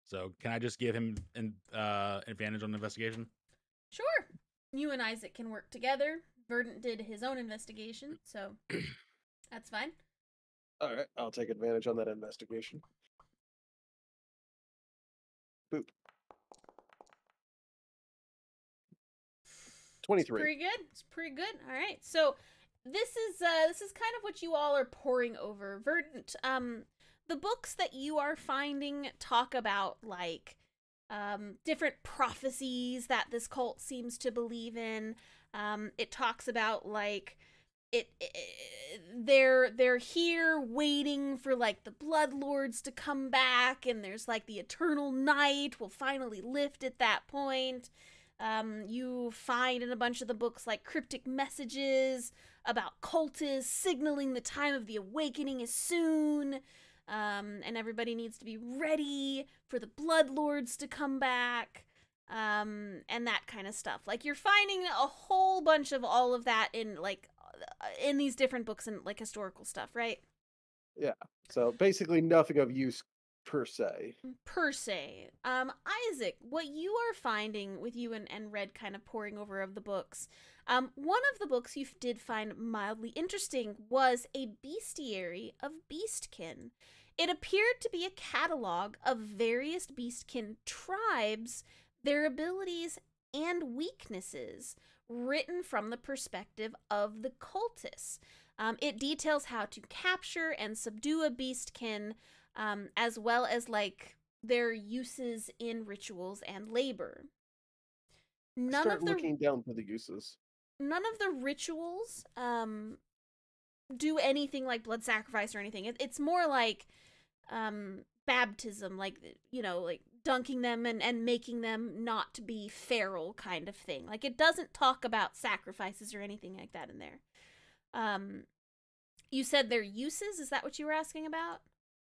So can I just give him an advantage on investigation? Sure. You and Isaac can work together. Verdant did his own investigation, so that's fine. All right, I'll take advantage on that investigation. Boop. 23. Pretty good. It's pretty good. All right. So this is kind of what you all are poring over. Verdant, the books that you are finding talk about like different prophecies that this cult seems to believe in. It talks about like they're here waiting for like the blood lords to come back, and there's like the eternal night will finally lift at that point. You find in a bunch of the books like cryptic messages about cultists signaling the time of the awakening is soon, and everybody needs to be ready for the blood lords to come back, and that kind of stuff. Like you're finding a whole bunch of all of that in like in these different books and like historical stuff, right? Yeah. So basically nothing of use per se. Per se. Isaac, what you are finding with you and Red kind of poring over of the books, one of the books you did find mildly interesting was a bestiary of beastkin. It appeared to be a catalog of various beastkin tribes, their abilities and weaknesses, written from the perspective of the cultists. It details how to capture and subdue a beastkin, as well as like their uses in rituals and labor. Start looking down for the uses. None of the rituals do anything like blood sacrifice or anything. It's more like baptism, like, you know, like dunking them and making them not be feral kind of thing. Like it doesn't talk about sacrifices or anything like that in there. You said their uses, is that what you were asking about?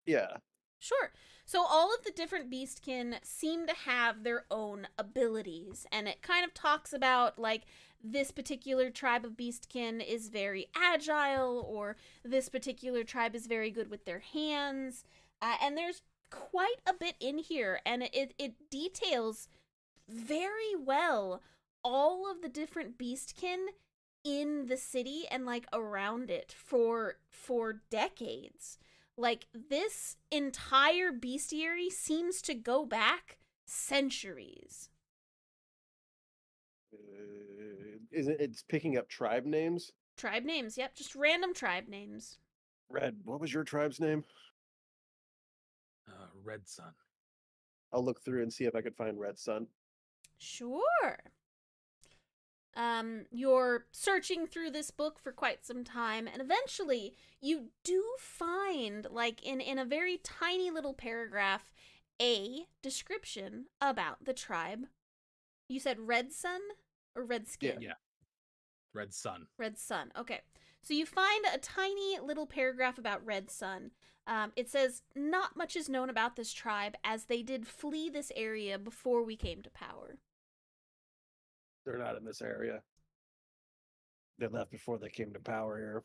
Yeah. Sure. So all of the different beastkin seem to have their own abilities, and it kind of talks about like this particular tribe of beastkin is very agile, or this particular tribe is very good with their hands, and there's quite a bit in here, and it details very well all of the different beastkin in the city and like around it for decades. Like this entire bestiary seems to go back centuries. It's picking up tribe names? Tribe names, yep, just random tribe names. Red, what was your tribe's name? Red Sun. I'll look through and see if I could find Red Sun. Sure. You're searching through this book for quite some time, and eventually you do find, like in a very tiny little paragraph, a description about the tribe. You said Red Sun or Red Skin? Yeah. Red Sun. Red Sun. Okay. So you find a tiny little paragraph about Red Sun. It says, not much is known about this tribe, as they did flee this area before we came to power. They're not in this area. They left before they came to power here.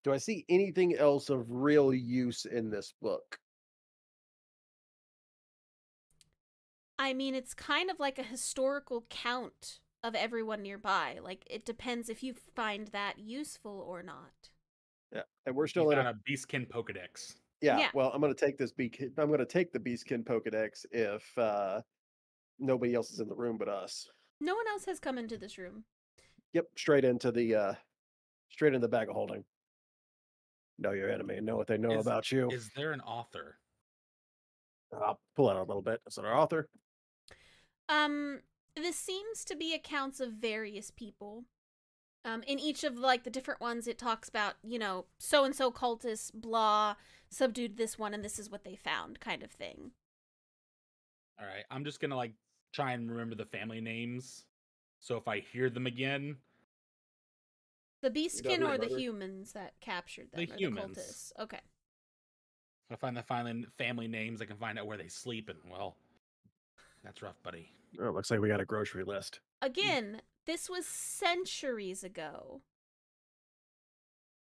Do I see anything else of real use in this book? I mean, it's kind of like a historical count of everyone nearby. Like, it depends if you find that useful or not. Yeah, and we're still in a Beastkin Pokedex. Yeah, well, I'm going to take this I'm going to take the Beastkin Pokedex if nobody else is in the room but us. No one else has come into this room. Yep, straight into the bag of holding. Know your enemy, know what they know about you. Is there an author? I'll pull out a little bit. Is there an author? This seems to be accounts of various people. In each of like the different ones, it talks about, you know, so and so cultists, blah, subdued this one, and this is what they found, kind of thing. All right, I'm just gonna like try and remember the family names, so if I hear them again. The beastkin or the humans that captured them? The or humans. The cultists? Okay. If I find the family names, I can find out where they sleep, and well, that's rough, buddy. Oh, looks like we got a grocery list. Again, this was centuries ago.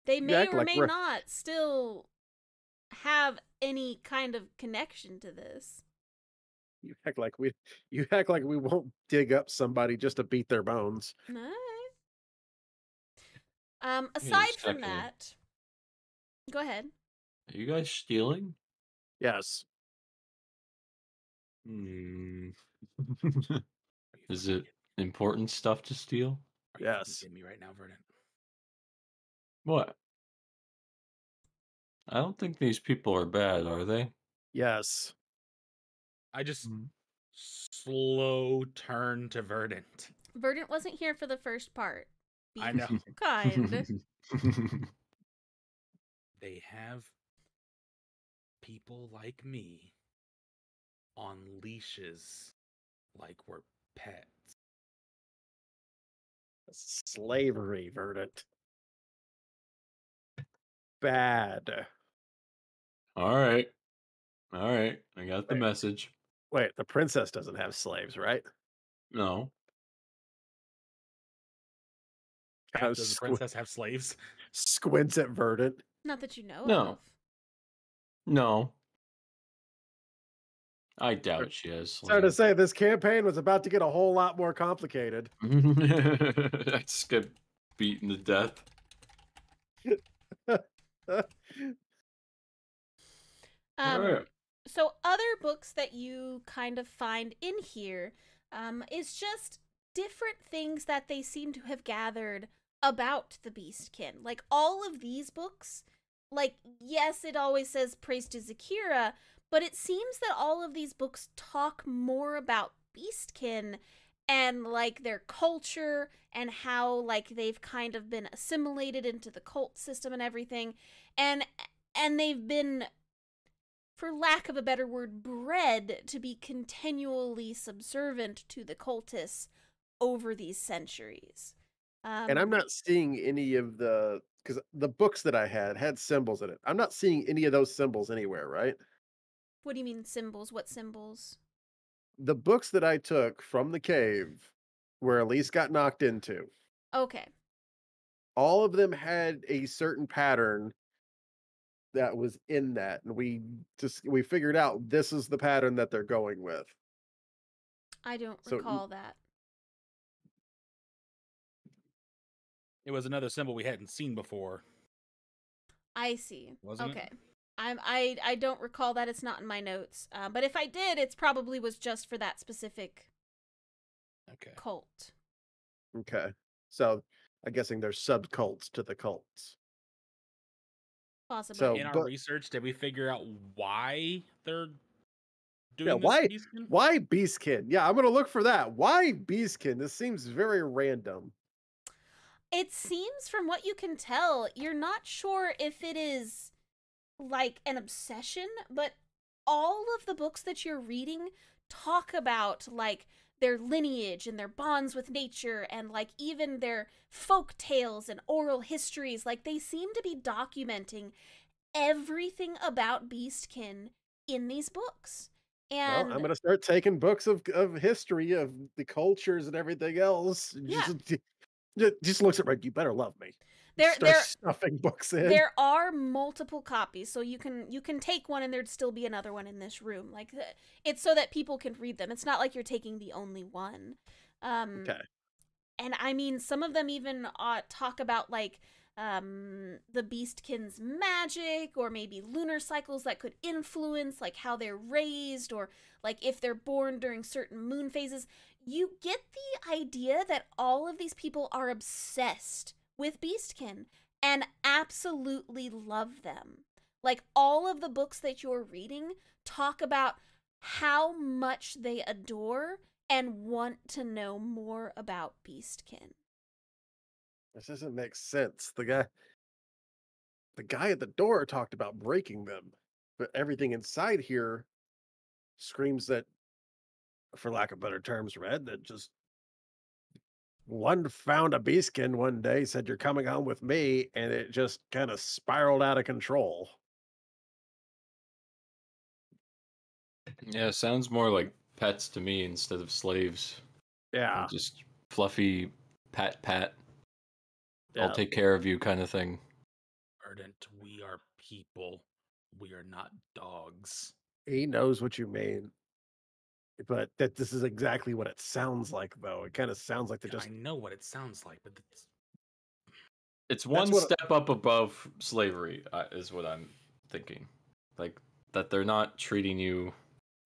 They may or may not still have any kind of connection to this. You act like we won't dig up somebody just to beat their bones. All right. Aside from that, go ahead. Are you guys stealing? Yes. Is it important stuff to steal? Are you Yes. kidding me right now, Verdant? What? I don't think these people are bad, are they? Yes. I just slow turn to Verdant. Verdant wasn't here for the first part. Be I know. kind. They have people like me on leashes like we're pets. Slavery, Verdant. Bad. All right. All right. I got the Wait. message. Wait, the princess doesn't have slaves, right? No. Kind of Does the princess have slaves? squints at Verdant. Not that you know No. of. No. I doubt she has Sorry to slaves. say, this campaign was about to get a whole lot more complicated. I just get beaten to death. All right. So other books that you kind of find in here is just different things that they seem to have gathered about the Beastkin. Like all of these books, like yes, it always says praise to Zakira, but it seems that all of these books talk more about Beastkin and like their culture and how like they've kind of been assimilated into the cult system and everything. And they've been, for lack of a better word, bred to be continually subservient to the cultists over these centuries. And I'm not seeing any of because the books that I had symbols in it. I'm not seeing any of those symbols anywhere, right? What do you mean symbols? What symbols? The books that I took from the cave where Elise got knocked into, Okay. all of them had a certain pattern that was in that. And we figured out this is the pattern that they're going with. I don't So- recall that. It was another symbol we hadn't seen before. I see. Wasn't it? Okay. I don't recall that. It's not in my notes. But if I did, it's probably was just for that specific Okay. cult. Okay. So I'm guessing there's subcults to the cults. Possibly. So- In our but- research, did we figure out why they're doing Yeah, this why- Beastkin? Why Beastkin? Yeah, I'm gonna look for that. Why Beastkin? This seems very random. It seems from what you can tell, you're not sure if it is like an obsession, but all of the books that you're reading talk about like their lineage and their bonds with nature and like even their folk tales and oral histories. Like they seem to be documenting everything about Beastkin in these books. And Well, I'm gonna start taking books of history of the cultures and everything else. Yeah. Just looks at Red. You better love me. there Start there stuffing books in. there are multiple copies, so you can take one and there'd still be another one in this room. Like it's so that people can read them. It's not like you're taking the only one. Okay. And I mean, some of them even talk about like the Beastkin's magic, or maybe lunar cycles that could influence like how they're raised, or like if they're born during certain moon phases. You get the idea that all of these people are obsessed with Beastkin and absolutely love them. Like all of the books that you're reading talk about how much they adore and want to know more about Beastkin. This doesn't make sense. The guy at the door talked about breaking them, but everything inside here screams that, for lack of better terms, Red, that just one found a beastkin one day, said you're coming home with me, and it just kind of spiraled out of control. Yeah, sounds more like pets to me instead of slaves. Yeah. Just fluffy pat pat. Yeah. I'll take care of you kind of thing. Verdant, we are people. We are not dogs. He knows what you mean. But that this is exactly what it sounds like, though. It kind of sounds like they're just I know what it sounds like, but It's one what- step up above slavery, is what I'm thinking. Like that they're not treating you.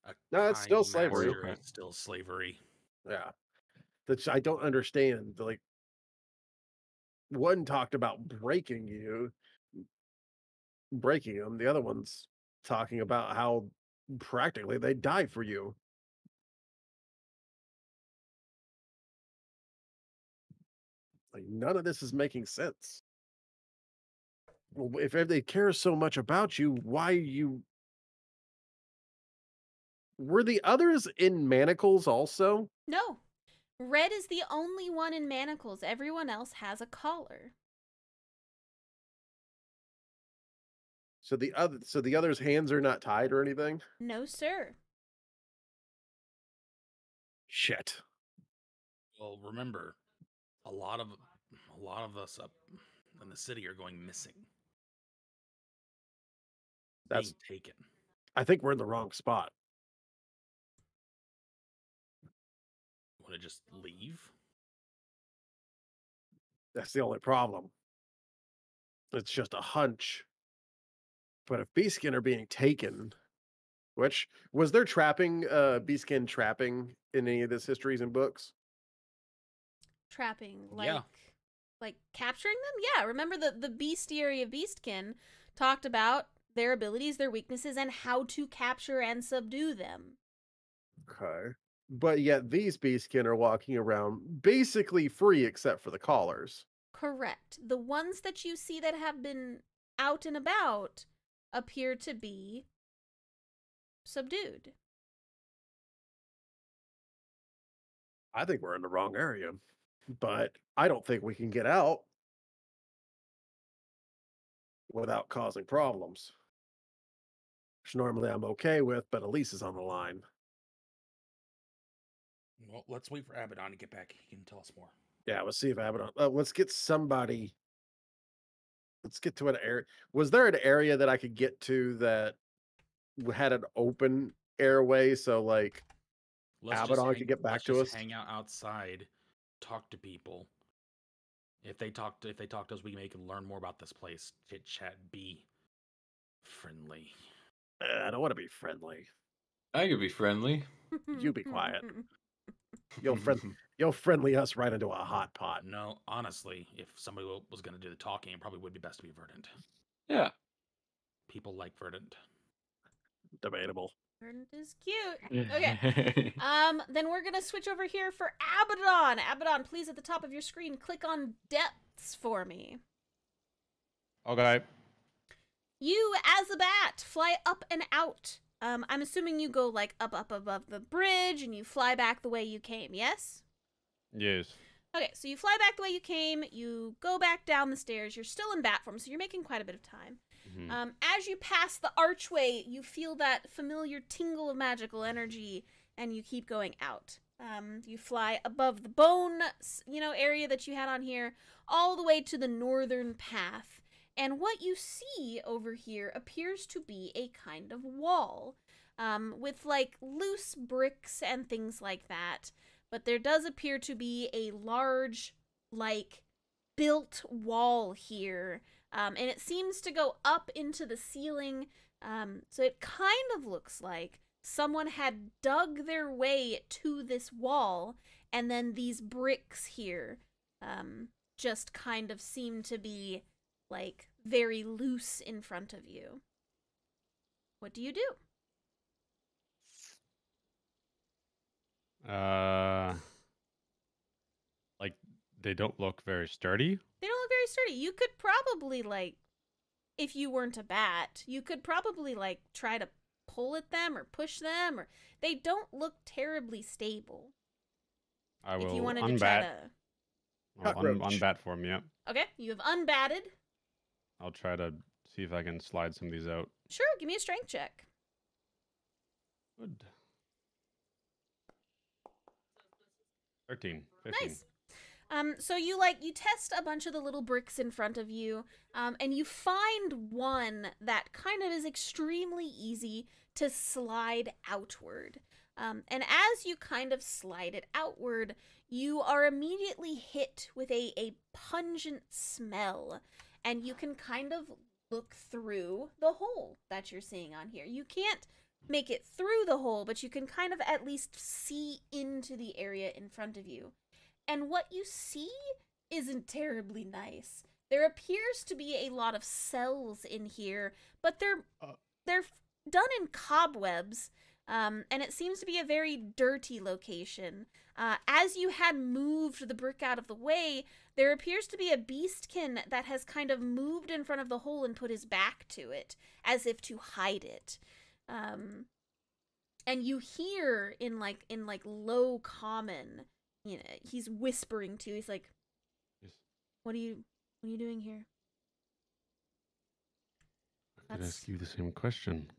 a No, it's still kind slavery. master is still slavery. yeah. that I don't understand. Like, one talked about breaking them. The other one's talking about how practically they die for you. Like, none of this is making sense. Well, if they care so much about you, why you were the others in manacles also? No. Red is the only one in manacles. Everyone else has a collar. So the others' hands are not tied or anything? No, sir. Shit. Well, remember, a lot of us up in the city are going missing. That's Being taken. I think we're in the wrong spot. Want to just leave? That's the only problem. It's just a hunch. But if Beastskin are being taken, which was there trapping, Beastskin trapping in any of this histories and books? Trapping, Yeah. like capturing them? Yeah, remember the bestiary of Beastkin talked about their abilities, their weaknesses, and how to capture and subdue them. Okay. But yet these Beastskin are walking around basically free except for the collars. Correct. The ones that you see that have been out and about appear to be subdued. I think we're in the wrong area. But I don't think we can get out without causing problems. Which normally I'm okay with, but Elise is on the line. Well, let's wait for Abaddon to get back. He can tell us more. Yeah, let's see if Abaddon. Let's get somebody. Let's get to an area. Was there an area that I could get to that had an open airway so like Abaddon could get back to us? Hang out outside, talk to people. If they talk to us, we can learn more about this place. Chit chat, be friendly. I don't want to be friendly. I could be friendly. You be quiet. You'll friendly us right into a hot pot. No, honestly, if somebody was going to do the talking, it probably would be best to be Verdant. Yeah. People like Verdant. Debatable. Verdant is cute. Okay. Then we're gonna switch over here for Abaddon. Abaddon, please at the top of your screen, click on depths for me. Okay. You, as a bat, fly up and out. I'm assuming you go like up above the bridge and you fly back the way you came, yes? Yes. Okay, so you fly back the way you came, you go back down the stairs, you're still in bat form, so you're making quite a bit of time. Mhm. As you pass the archway, you feel that familiar tingle of magical energy, and you keep going out. You fly above the bone, area that you had on here, all the way to the northern path. And what you see over here appears to be a kind of wall, with like loose bricks and things like that. But there does appear to be a large, like, built wall here. And it seems to go up into the ceiling. So it kind of looks like someone had dug their way to this wall, and then these bricks here just kind of seem to be, like, very loose in front of you. What do you do? Like they don't look very sturdy. They don't look very sturdy. You could probably, like, if you weren't a bat, you could probably, like, try to pull at them or push them, or they don't look terribly stable. I will If you wanted unbat. to try to... I'll Cockroach. unbat for me. Yep. Okay, you have unbatted. I'll try to see if I can slide some of these out. Sure, give me a strength check. Good. 13. 15. Nice. So you test a bunch of the little bricks in front of you, and you find one that kind of is extremely easy to slide outward. And as you kind of slide it outward, you are immediately hit with a pungent smell, and you can kind of look through the hole that you're seeing on here. You can't make it through the hole, but you can kind of at least see into the area in front of you. And what you see isn't terribly nice. There appears to be a lot of cells in here, but they're done in cobwebs, and it seems to be a very dirty location. As you had moved the brick out of the way, there appears to be a beastkin that has kind of moved in front of the hole and put his back to it, as if to hide it. And you hear in low common, you know, he's whispering to. He's like, Yes. What are you doing here?" I could ask you the same question.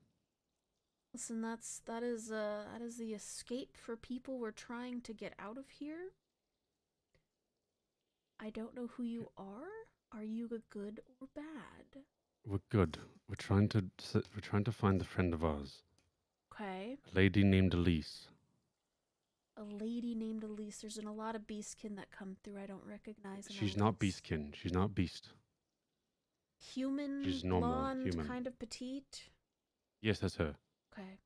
Listen, that is the escape for people we're trying to get out of here. I don't know who you are. Are you a good or bad? We're good. We're trying to find a friend of ours. Okay. A lady named Elise. A lady named Elise. There's a lot of beastkin that come through. I don't recognize them. She's not beastkin. She's not beast. Human, She's normal, blonde, human. kind of petite. Yes, that's her. Okay.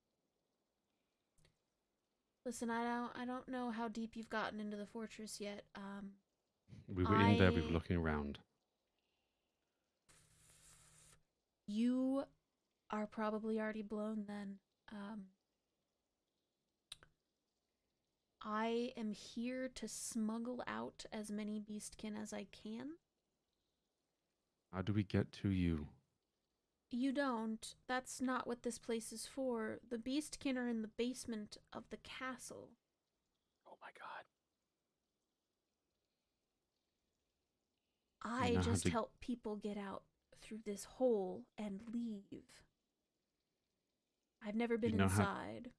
Listen, I don't know how deep you've gotten into the fortress yet. We were in there. We were looking around. You are probably already blown then. I am here to smuggle out as many beastkin as I can. How do we get to you? You don't. That's not what this place is for. The beastkin are in the basement of the castle. Oh my god. I know how just to- help people get out through this hole and leave. I've never been know how- inside.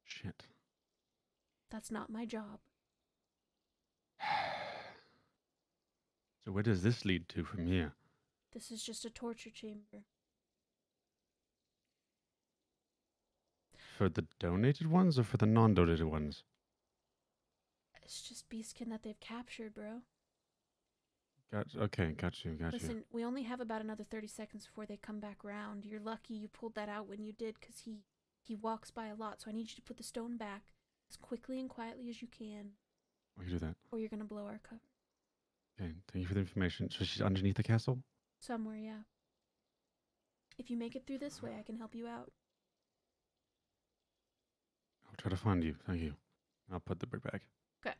Shit. That's not my job. So where does this lead to from here? This is just a torture chamber. For the donated ones or for the non-donated ones? It's just beastkin that they've captured, bro. Okay, got you. Listen, we only have about another 30 seconds before they come back round. You're lucky you pulled that out when you did, because he walks by a lot, so I need you to put the stone back as quickly and quietly as you can, We can do that. or you're going to blow our cover. Okay, thank you for the information. So she's underneath the castle? Somewhere, yeah. If you make it through this way, I can help you out. I'll try to find you. Thank you. I'll put the brick back. Okay.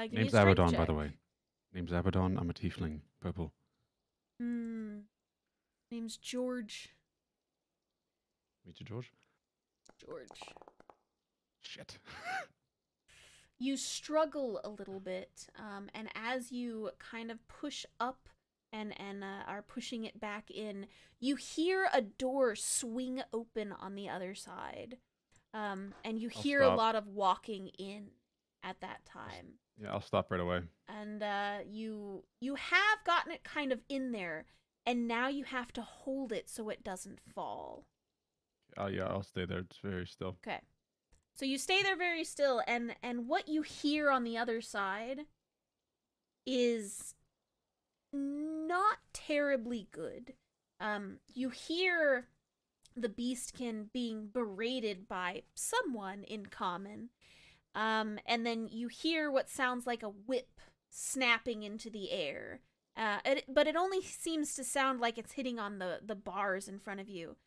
Give me Name's a strength Abaddon, by check. the way. Name's Abaddon. I'm a tiefling. Purple. Name's George. Meet you, George. George. Shit. You struggle a little bit, and as you kind of push up and are pushing it back in, you hear a door swing open on the other side, and you I'll hear a stop. lot of walking in at that time. Yeah, I'll stop right away. And you have gotten it kind of in there, and now you have to hold it so it doesn't fall. Yeah, I'll stay there. It's very still. Okay. So you stay there very still, and what you hear on the other side is not terribly good. You hear the beastkin being berated by someone in common, and then you hear what sounds like a whip snapping into the air. But it only seems to sound like it's hitting on the bars in front of you.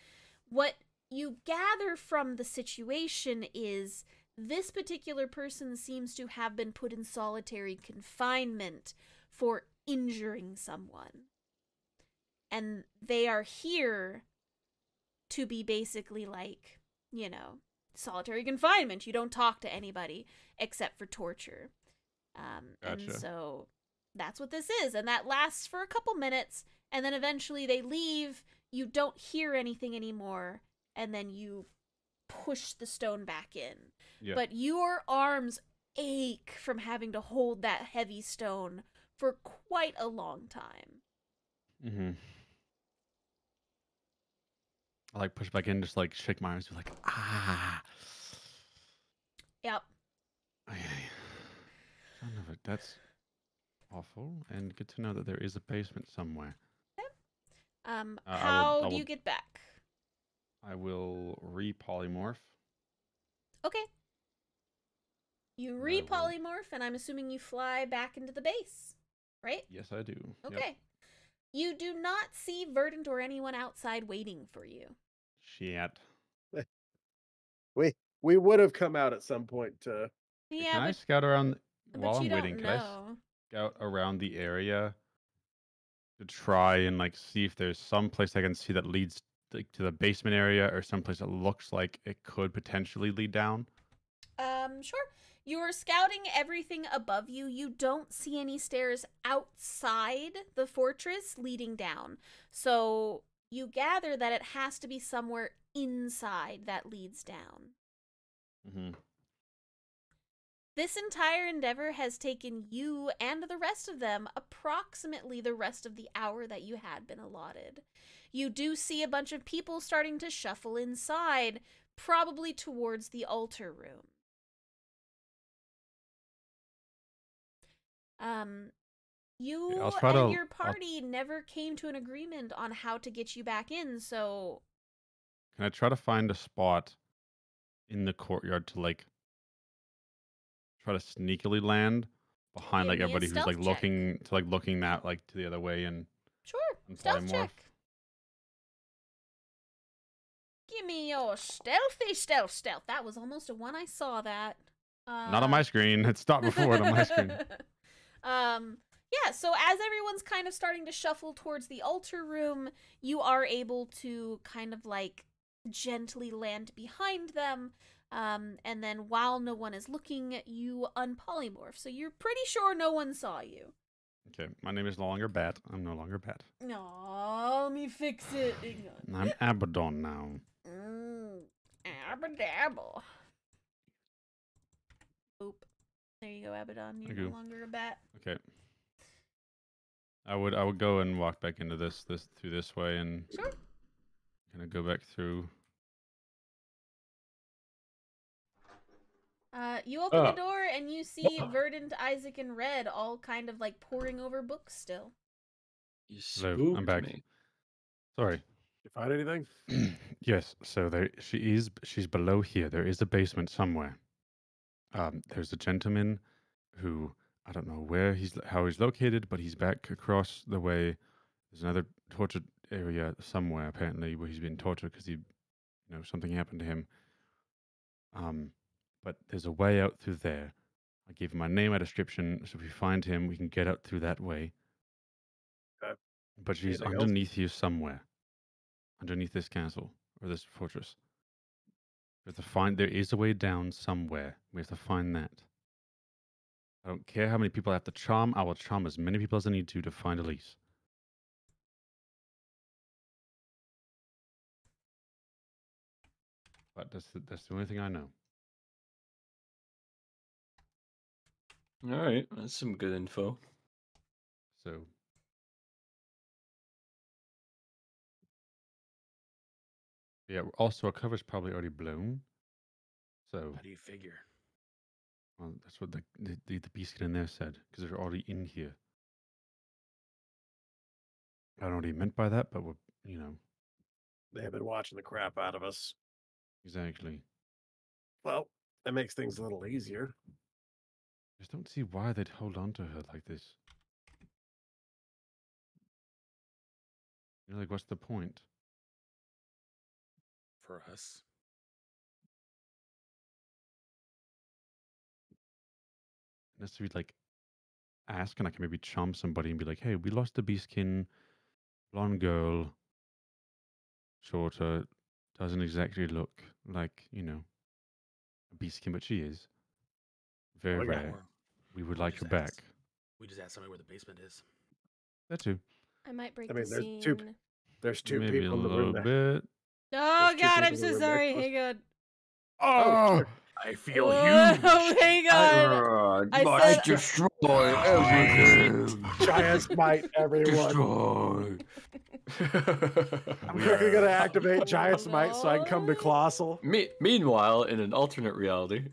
What you gather from the situation is this particular person seems to have been put in solitary confinement for injuring someone. And they are here to be basically like, you know, solitary confinement. You don't talk to anybody except for torture. And Gotcha. so that's what this is. And that lasts for a couple minutes. And then eventually they leave. You don't hear anything anymore. And then you push the stone back in. Yeah. But your arms ache from having to hold that heavy stone for quite a long time. Mm-hmm. I like push back in, just like shake my arms, be like, ah. Yep. Okay. Son of it. That's awful. And good to know that there is a basement somewhere. How I do you will- get back? I will re-polymorph. Okay. You will. repolymorph, and I'm assuming you fly back into the base, right? Yes, I do. Yep. Okay. You do not see Verdant or anyone outside waiting for you. Shit. We would have come out at some point to. Yeah, Can I but, scout around while you I'm waiting? don't Can I know. scout around the area to try and like see if there's some place I can see that leads like to the basement area, or someplace that looks like it could potentially lead down? Sure. You're scouting everything above you. You don't see any stairs outside the fortress leading down. So you gather that it has to be somewhere inside that leads down. Mm-hmm. This entire endeavor has taken you and the rest of them approximately the rest of the hour that you had been allotted. You do see a bunch of people starting to shuffle inside, probably towards the altar room. You and your party never came to an agreement on how to get you back in, so... Can I try to find a spot in the courtyard to like try to sneakily land behind like Give me a everybody who's like stealth looking that like to the other way and Sure, stealth polymorph? check. Give me your stealthy stealth. That was almost a 1. I saw that. Not on my screen. It stopped before it on my screen. Yeah, so as everyone's kind of starting to shuffle towards the altar room, you are able to kind of like gently land behind them. And then while no one is looking, you unpolymorph. So you're pretty sure no one saw you. Okay, my name is no longer Bat. I'm no longer Bat. No, let me fix it. I'm Abaddon now. Abadabble. Oop. There you go, Abaddon. You're no longer a bat. Okay. I would go and walk back into this through this way and sure. Kind of go back through. You open the door and you see Verdant, Isaac, and Red all kind of like poring over books still. You spooked I'm back. me. Sorry. You find anything? Yes. So she's below here. There is a basement somewhere. There's a gentleman who I don't know how he's located, but he's back across the way. There's another tortured area somewhere apparently where he's been tortured because something happened to him. But there's a way out through there. I gave him my name, my description, so if we find him, we can get out through that way. Okay. But she's underneath here somewhere. Underneath this castle, or this fortress. There is a way down somewhere. We have to find that. I don't care how many people I have to charm. I will charm as many people as I need to find Elise. But that's the only thing I know. All right, that's some good info. So, yeah. Also, our cover's probably already blown. So, how do you figure? Well, that's what the beast in there said, because they're already in here. I don't know what he meant by that, but They have been watching the crap out of us. Exactly. Well, that makes things a little easier. I just don't see why they'd hold on to her like this. Like, what's the point? For us. Unless we like ask and I can maybe charm somebody and be like, hey, we lost a beastkin, blonde girl, shorter, doesn't exactly look like, a beastkin, but she is. Very rare. We would like her back. We just ask somebody where the basement is. That too. I might break the scene. There's two maybe people in the a room. little bit. Oh God, I'm so sorry. Hang on. Oh, I feel huge. huge. Hang on. I said destroy everything. Giant smite everyone. Destroy. I'm quickly gonna activate Giant Smite so I can come to Colossal. Meanwhile, in an alternate reality.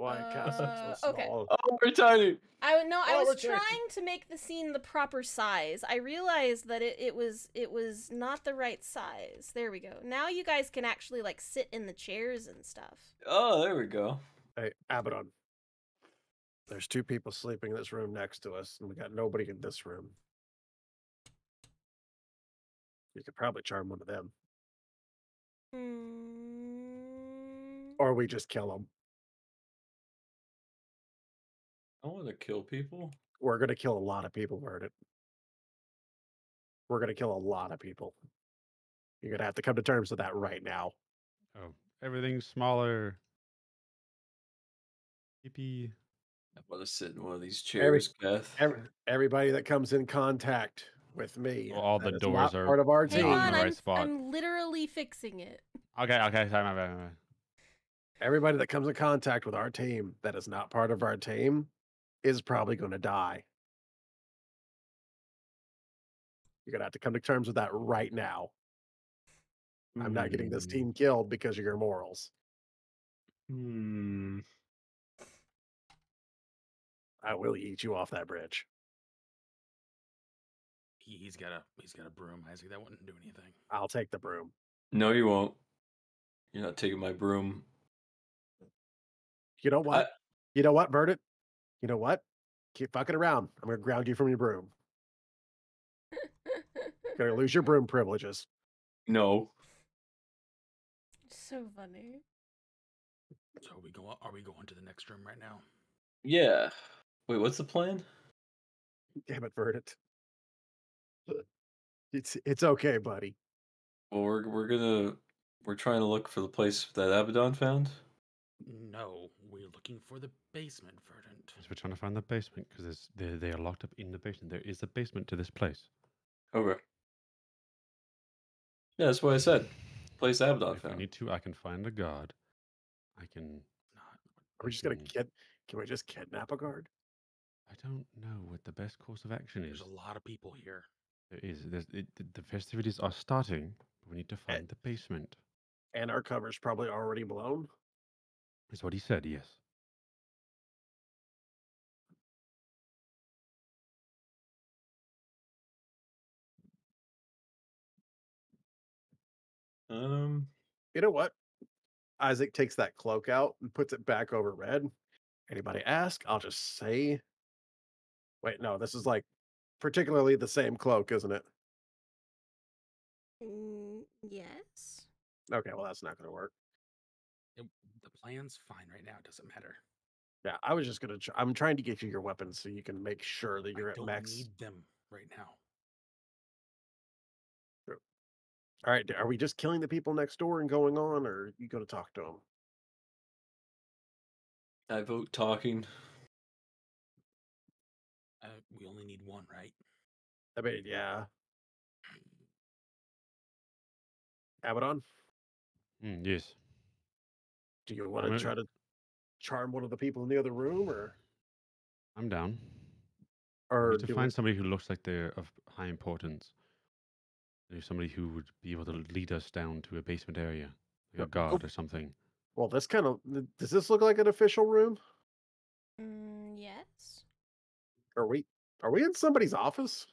Why castle so Okay. small? Oh, we're tiny. I Oh, was we're changing. trying to make the scene the proper size. I realized that it was not the right size. There we go. Now you guys can actually like sit in the chairs and stuff. Oh, there we go. Hey, Abaddon. There's 2 people sleeping in this room next to us, and we got nobody in this room. You could probably charm one of them, or we just kill them. I want to kill people. We're gonna kill a lot of people, Verdant. We're gonna kill a lot of people. You're gonna have to come to terms with that right now. Oh, everything's smaller. Yippee. I want to sit in one of these Every, chairs, Kath. everybody that comes in contact with me, Well, all that the is doors not are part of our not Hang team. in on, the right spot. I'm literally fixing it. Okay, sorry, my bad. Everybody that comes in contact with our team that is not part of our team is probably going to die. You're gonna have to come to terms with that right now. I'm not getting this team killed because of your morals. Hmm. I will eat you off that bridge. He's got a broom, Isaac. That wouldn't do anything. I'll take the broom. No, you won't. You're not taking my broom. You know what? You know what, Verdant? You know what? Keep fucking around. I'm gonna ground you from your broom. You're gonna lose your broom privileges. No. So funny. So are we going to the next room right now? Yeah. Wait, what's the plan? Damn it, Verdant. It's okay, buddy. Well, we're trying to look for the place that Abaddon found. No, we're looking for the basement, Verdant. Yes, we're trying to find the basement because they are locked up in the basement. There is a basement to this place. Okay. Yeah, that's what I said. Place Abaddon If we found. need to, I can find a guard. I can. Are we just gonna Can we just kidnap a guard? I don't know what the best course of action is. There's a lot of people here. There is. The festivities are starting, but we need to find the basement. And our cover's probably already blown. Is what he said. Yes. You know what? Isaac takes that cloak out and puts it back over Red. Anybody ask? I'll just say. Wait, no, this is like particularly the same cloak, isn't it? Yes. Okay, well that's not gonna work. The plan's fine right now. It doesn't matter. Yeah, I was just gonna. I'm trying to get you your weapons so you can make sure that you're I at don't max. need them right now. All right, are we just killing the people next door and going on, or are you going to talk to them? I vote talking. We only need one, right? I mean, yeah. Abaddon, Yes. do you want to try to charm one of the people in the other room, or I'm down. or We need to find somebody who looks like they're of high importance. Somebody who would be able to lead us down to a basement area, like a guard or something. Well, this kind of does this look like an official room? Yes. Are we in somebody's office?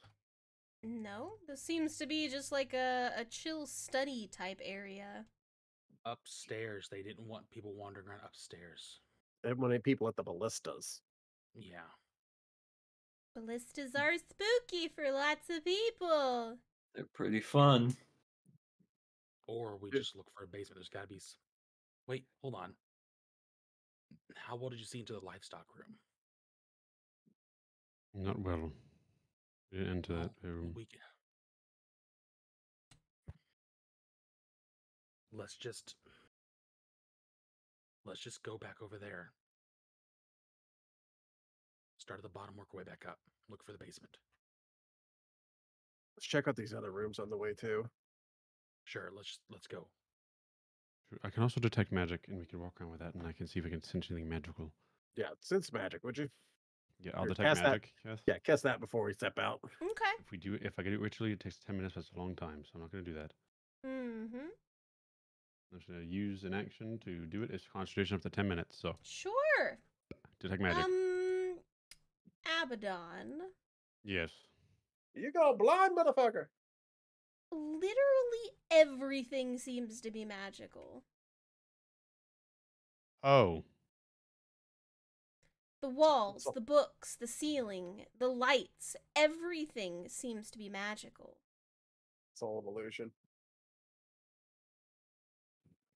No, this seems to be just like a chill study type area. Upstairs, they didn't want people wandering around upstairs. They wanted people at the ballistas. Yeah. Ballistas are spooky for lots of people. They're pretty fun. Or we just look for a basement. There's got to be. Wait, hold on. How well did you see into the livestock room? Not well. We didn't enter that room. Let's just go back over there. Start at the bottom, work our way back up. Look for the basement. Let's check out these other rooms on the way too. Sure, let's go. I can also detect magic, and we can walk around with that, and I can see if we can sense anything magical. Yeah, sense magic, would you? Yeah, I'll detect magic. Yes. Yeah, cast that before we step out. Okay. If I get it ritually, it takes 10 minutes. That's a long time, so I'm not going to do that. Mm-hmm. I'm just gonna use an action to do it. It's concentration up to 10 minutes. So Sure. detect magic. Abaddon. Yes. You go blind, motherfucker. Literally everything seems to be magical. Oh. The walls, the books, the ceiling, the lights, everything seems to be magical. It's all an illusion.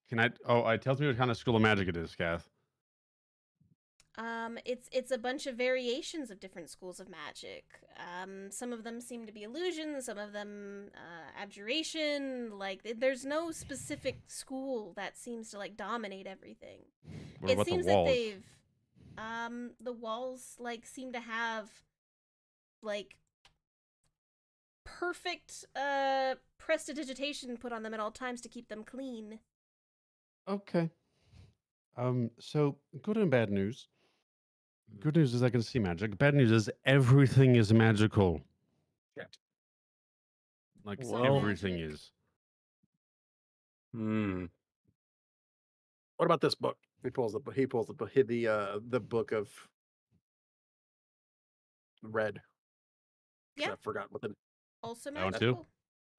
Can I? Oh, it tells me what kind of school of magic it is, Kath. It's a bunch of variations of different schools of magic. Some of them seem to be illusions, some of them abjuration. Like there's no specific school that seems to like dominate everything. What It about seems the walls? that they've the walls like seem to have like perfect prestidigitation put on them at all times to keep them clean. Okay. So good and bad news. Good news is I can see magic. Bad news is everything is magical. Shit. Like Well- everything Magic. is. Hmm. What about this book? He pulls the book of red. 'Cause Yeah. I forgot what the Also That one too? magical.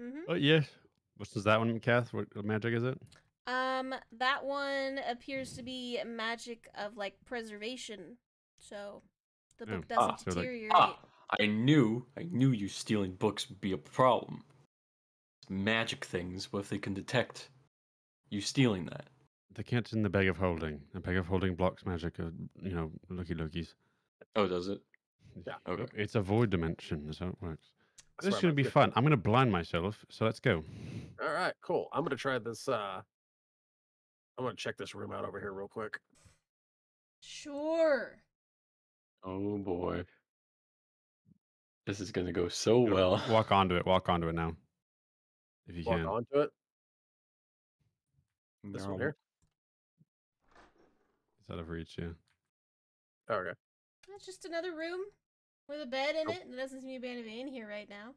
Mm-hmm. Oh yes. What is that one, Kath? What magic is it? That one appears to be magic of like preservation. So the book Yeah. doesn't So, like- deteriorate. I knew you stealing books would be a problem. Magic things, what if they can detect you stealing that? They can't in the bag of holding. The bag of holding blocks magic. Looky lookies. Oh, does it? Yeah. Okay. Yep, it's a void dimension. That's how it works. That's This what is I'm gonna be about to fun. I'm gonna blind myself. So let's go. All right, cool. I'm gonna try this. I'm gonna check this room out over here real quick. Sure. Oh boy. This is gonna go so You know, well. Walk onto it. Walk onto it now. If you Walk can. onto it. This one here. It's out of reach. Yeah. Okay. That's just another room with a bed in Oh. it. There doesn't seem to be anybody in here right now.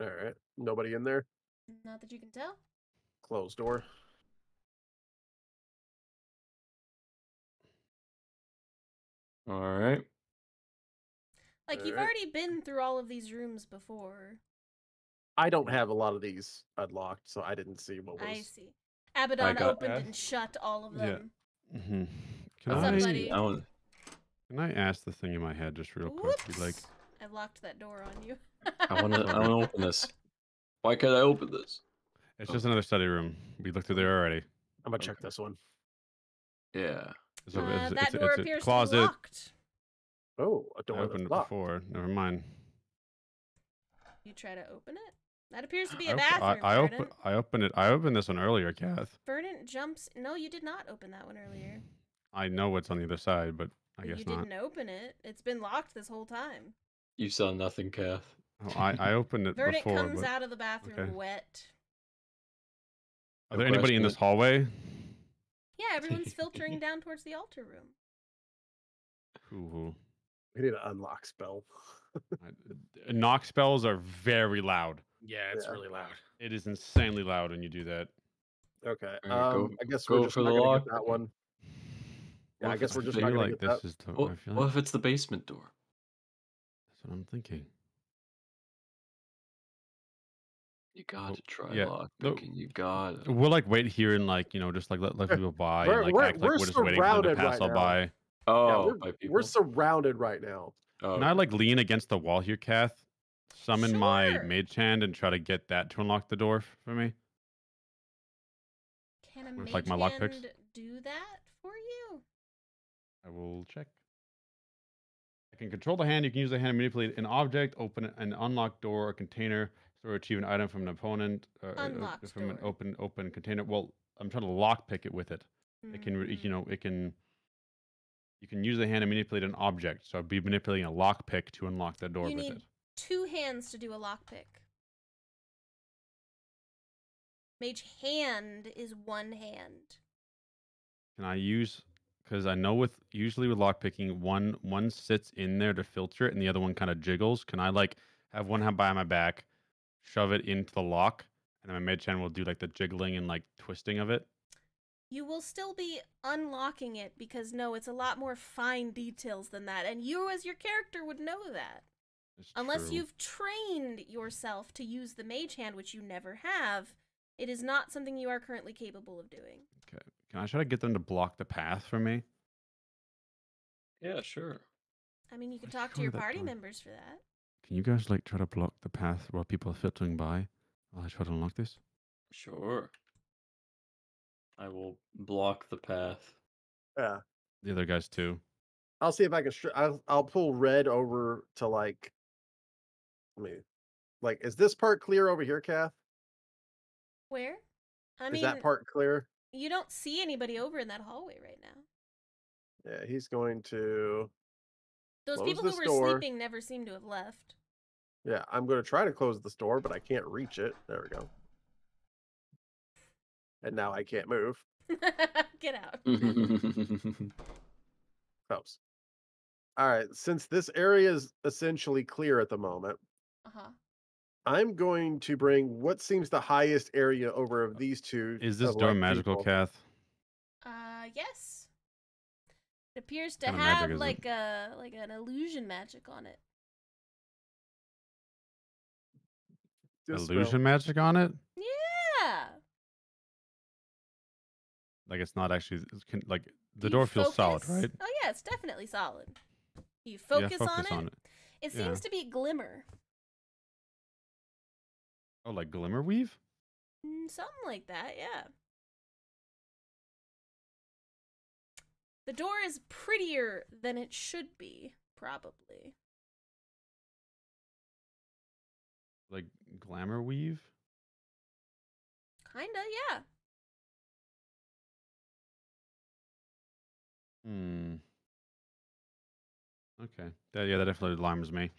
All right. Nobody in there. Not that you can tell. Closed door. All right. Like you've Alright. already been through all of these rooms before. I don't have a lot of these unlocked, so I didn't see what was. I see. Abaddon got opened that. and shut all of Yeah. them. Mm-hmm. What's up, buddy? Can I ask the thing in my head just real quick? Whoops! Like, I locked that door on you. I wanna open this. Why can't I open this? it's just another study room. We looked through there already. I'm gonna check Okay. this one. Yeah. So That door it's a appears to closet. be locked. Oh, a I door opened that's it locked. before. Never mind. You try to open it? That appears to be I a op- bathroom, I Verdant. open. I opened it. I opened this one earlier, Kath. Verdant jumps. No, you did not open that one earlier. I know what's on the other side, but I You guess not. didn't open it. It's been locked this whole time. You saw nothing, Kath. Oh, I opened it Verdant before. comes But out of the bathroom okay. wet. are No there anybody in question. this hallway? Yeah, everyone's filtering down towards the altar room. Cool. We need an unlock spell. Knock spells are very loud. Yeah, it's Yeah. really loud. It is insanely loud when you do that. Okay. Alright, go- I guess go we're just for not the gonna lock. get that one. Yeah, What I if guess it's we're the just I not feel gonna like get this that. is the. What, I feel what like if it's the basement door? that's what I'm thinking. You gotta try yeah. lock No. picking. You gotta. We'll like wait here and like just like let people by We're- and like we're- act like we're we're just waiting for them to surrounded pass right all now. by. Yeah, Oh, by people. we're surrounded right now. Oh, Can I like lean against the wall here, Kath? Summon my Sure. mage hand and try to get that to unlock the door for me. Can a With, mage like, my lockpicks? hand do that for you? I will check. I can control the hand. You can use the hand to manipulate an object, open an unlocked door or container, or retrieve an item from an opponent. Unlocked from an door. open container. Well, I'm trying to lock pick it with it. It can, Mm. it can. You can use the hand to manipulate an object. So I'd be manipulating a lock pick to unlock the door You with need it. 2 hands to do a lockpick. Mage hand is 1 hand. Can I use? Because I know usually with lock picking, one sits in there to filter it, and the other one kind of jiggles. Can I like have one hand by my back, shove it into the lock, and then my mage hand will do like the jiggling and like twisting of it? You will still be unlocking it because, no, it's a lot more fine details than that. And you, as your character, would know that. It's Unless true. you've trained yourself to use the mage hand, which you never have, it is not something you are currently capable of doing. Okay. Can I try to get them to block the path for me? Yeah, sure. I mean, you could Let's talk to try your that party door. members for that. Can you guys like try to block the path while people are filtering by? While I try to unlock this. Sure. I will block the path. Yeah. The other guys too. I'll see if I can. I'll pull Red over to like. Like, is this part clear over here, Kath? Where? I Is mean, that part clear? you don't see anybody over in that hallway right now. Yeah, he's going to. Those Close people who this were door. sleeping never seem to have left. Yeah, I'm going to try to close this door, but I can't reach it. There we go. And now I can't move. Get out. Close. All right, since this area is essentially clear at the moment, Uh-huh. I'm going to bring what seems the highest area over of these two. Is this of, door like, magical, people. Kath? Yes. It appears to What kind of have magic is it? like an illusion magic on it. Dispel. Illusion magic on it? Yeah. Like it's not actually like the Do you door feels solid, focus? right? Oh yeah, it's definitely solid. You Yeah, focus, on it. It Yeah. seems to be glimmer. Oh, like glimmer weave? Something like that, yeah. The door is prettier than it should be, probably. Like glamour weave? Kinda, yeah. Hmm. Okay. That definitely alarms me.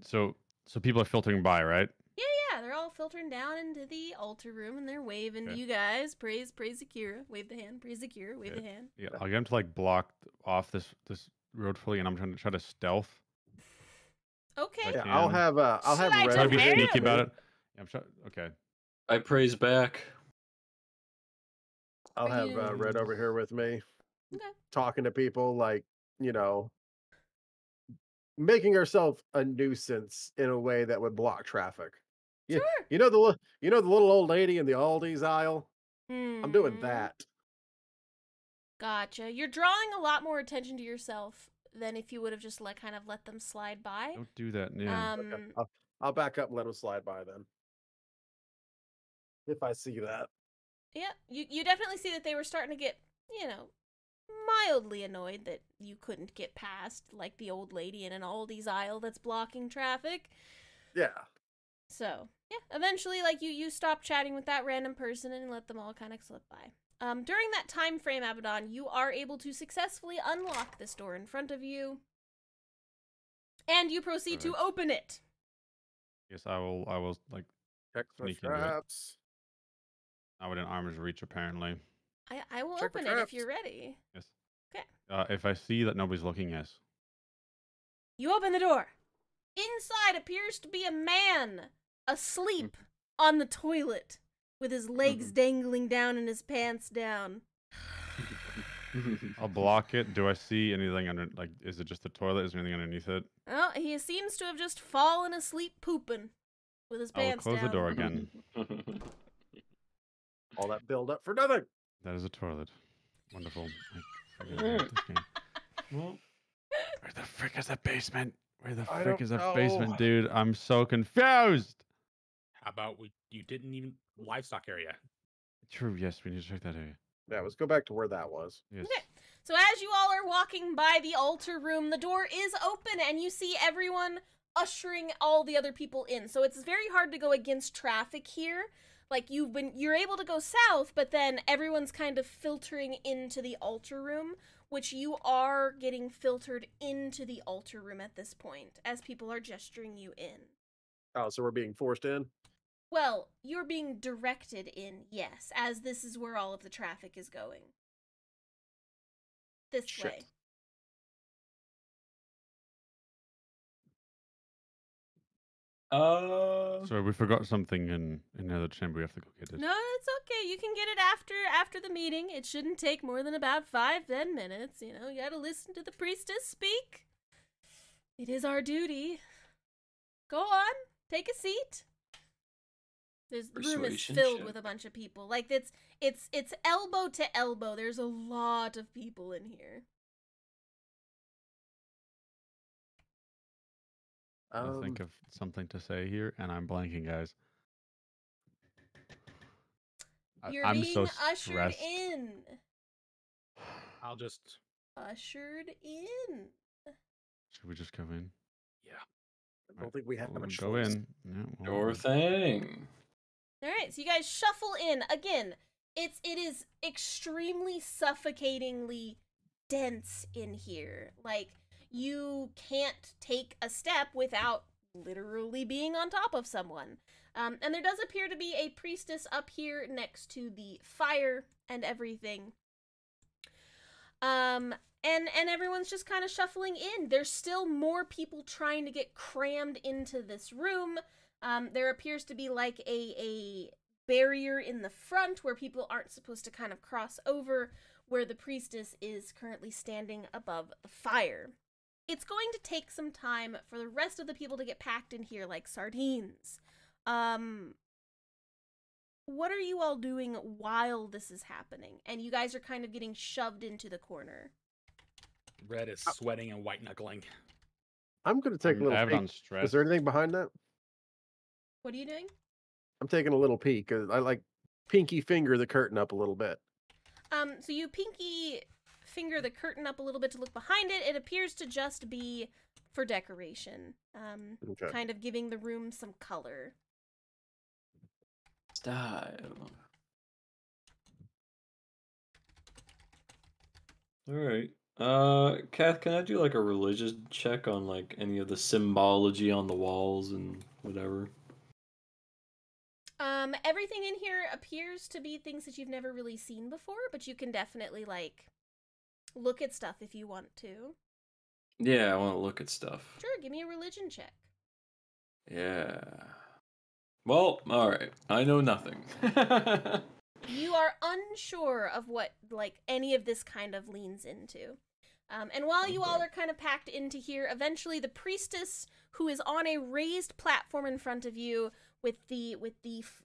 So people are filtering by, right? Yeah, they're all filtering down into the altar room and they're waving to Okay. you guys. Praise Akira. Wave the hand. Praise Akira. Wave Okay. the hand. Yeah, I'll get them to like block off this road fully, and I'm trying to stealth. Okay. Yeah, can. I'll have Should I Red Try to be prepare with sneaky me. about it. Yeah, I'm trying. Okay. I praise back. I'll Are have you- Red over here with me, Okay. talking to people, like, making herself a nuisance in a way that would block traffic. Yeah, Sure. you know the little old lady in the Aldi's aisle. I'm doing Hmm. that. Gotcha. You're drawing a lot more attention to yourself than if you would have just kind of let them slide by. Don't do that. Yeah. Okay, I'll back up and let him slide by then. If I see that. Yeah, you definitely see that they were starting to get, mildly annoyed that you couldn't get past, like the old lady in an Aldi's aisle that's blocking traffic. Yeah. So, yeah, eventually, you stop chatting with that random person and let them all kind of slip by. During that time frame, Abaddon, you are able to successfully unlock this door in front of you, and you proceed to open it. Yes, I will like Check the sneak into it. traps. Not within arm's reach, apparently. I will Check the open it if traps. you're ready. Yes. Okay. If I see that nobody's looking, yes. You open the door. Inside appears to be a man asleep on the toilet with his legs dangling down and his pants down. I'll block it. Do I see anything under? Like, is it just the toilet? Is there anything underneath it? Well, he seems to have just fallen asleep pooping with his I will pants close down. the door again. All that build up for nothing. That is a toilet. Wonderful. I fucking hate this game. Well, Where the frick is the basement? Where the I frick don't is the know. basement, dude? I'm so confused. How about you didn't even livestock area? True. Yes, we need to check that area. Yeah, let's go back to where that was. Yes. Okay. So as you all are walking by the altar room, the door is open and you see everyone ushering all the other people in. So it's very hard to go against traffic here. Like you're able to go south, but then everyone's kind of filtering into the altar room, which you are getting filtered into the altar room at this point as people are gesturing you in. Oh, so we're being forced in? Well, you're being directed in, yes, as this is where all of the traffic is going. This Shit. way. So we forgot something in another chamber. We have to go get it. No, it's okay. You can get it after the meeting. It shouldn't take more than about 5-10 minutes. You know, you gotta listen to the priestess speak. It is our duty. Go on, take a seat. The room is Persuasion filled check. with a bunch of people. Like it's elbow to elbow. There's a lot of people in here. I'll think of something to say here, and I'm blanking, guys. You're I'm being so ushered stressed. in. I'll just. Ushered in. Should we just go in? Yeah. I don't think we have We'll a go choice. in. Yeah, Sure thing. All right, so you guys shuffle in again. It is extremely suffocatingly dense in here. Like you can't take a step without literally being on top of someone. And there does appear to be a priestess up here next to the fire and everything. And everyone's just kind of shuffling in. There's still more people trying to get crammed into this room. There appears to be like a barrier in the front where people aren't supposed to kind of cross over, where the priestess is currently standing above the fire. It's going to take some time for the rest of the people to get packed in here like sardines. What are you all doing while this is happening? And you guys are kind of getting shoved into the corner. Red is sweating and white knuckling. I'm going to take a little peek. Abaddon's stressed. Is there anything behind that? What are you doing? I'm taking a little peek. I like pinky finger the curtain up a little bit. So you pinky finger the curtain up a little bit to look behind it. It appears to just be for decoration. Okay. Kind of giving the room some color. Style. All right. Kath, can I do like a religious check on like any of the symbology on the walls and whatever? Everything in here appears to be things that you've never really seen before, but you can definitely like look at stuff if you want to. Yeah, I want to look at stuff. Sure, give me a religion check. Yeah. Well, all right. I know nothing. You are unsure of what like any of this kind of leans into. And while you all are kind of packed into here, eventually the priestess, who is on a raised platform in front of you, with the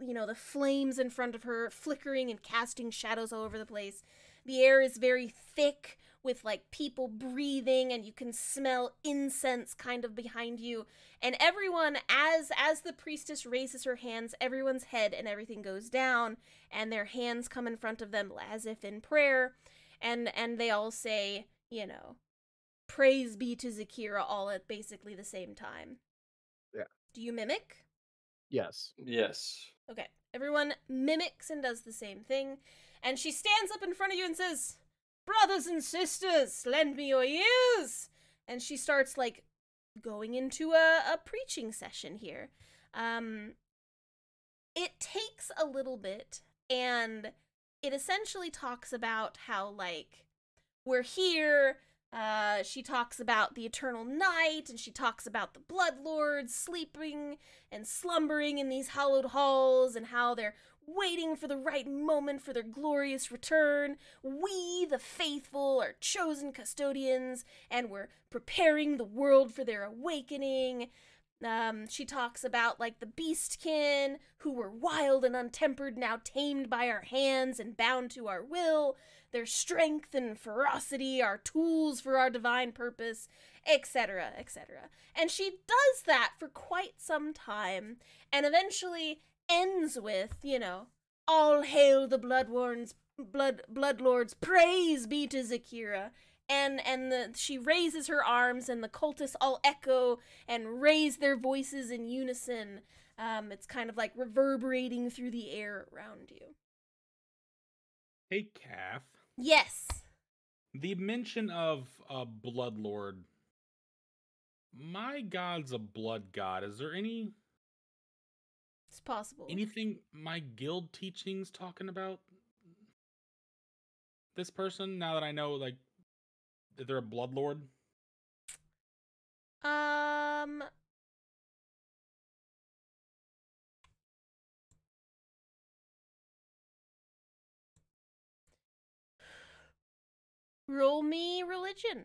you know, the flames in front of her flickering and casting shadows all over the place. The air is very thick with like people breathing, and you can smell incense kind of behind you. And everyone, as the priestess raises her hands, everyone's head and everything goes down, and their hands come in front of them as if in prayer, and they all say, you know, praise be to Zakira, all at basically the same time. Yeah. Do you mimic? Yes. Yes. Okay. Everyone mimics and does the same thing. And she stands up in front of you and says, "Brothers and sisters, lend me your ears." And she starts, like, going into a preaching session here. It takes a little bit, and it essentially talks about how, like, we're here. She talks about the eternal night, and she talks about the blood lords sleeping and slumbering in these hallowed halls, and how they're waiting for the right moment for their glorious return. We, the faithful, are chosen custodians, and we're preparing the world for their awakening. She talks about, like, the beastkin, who were wild and untempered, now tamed by our hands and bound to our will. Their strength and ferocity are tools for our divine purpose, etc., etc. And she does that for quite some time, and eventually ends with, you know, all hail the blood lords, praise be to Zakira. And she raises her arms, and the cultists all echo and raise their voices in unison. It's kind of like reverberating through the air around you. Hey, Calf. Yes. The mention of a blood lord. My god's a blood god. Is there anything It's possible. my guild teachings talking about this person? Now that I know, like, that they're a blood lord. Roll me religion.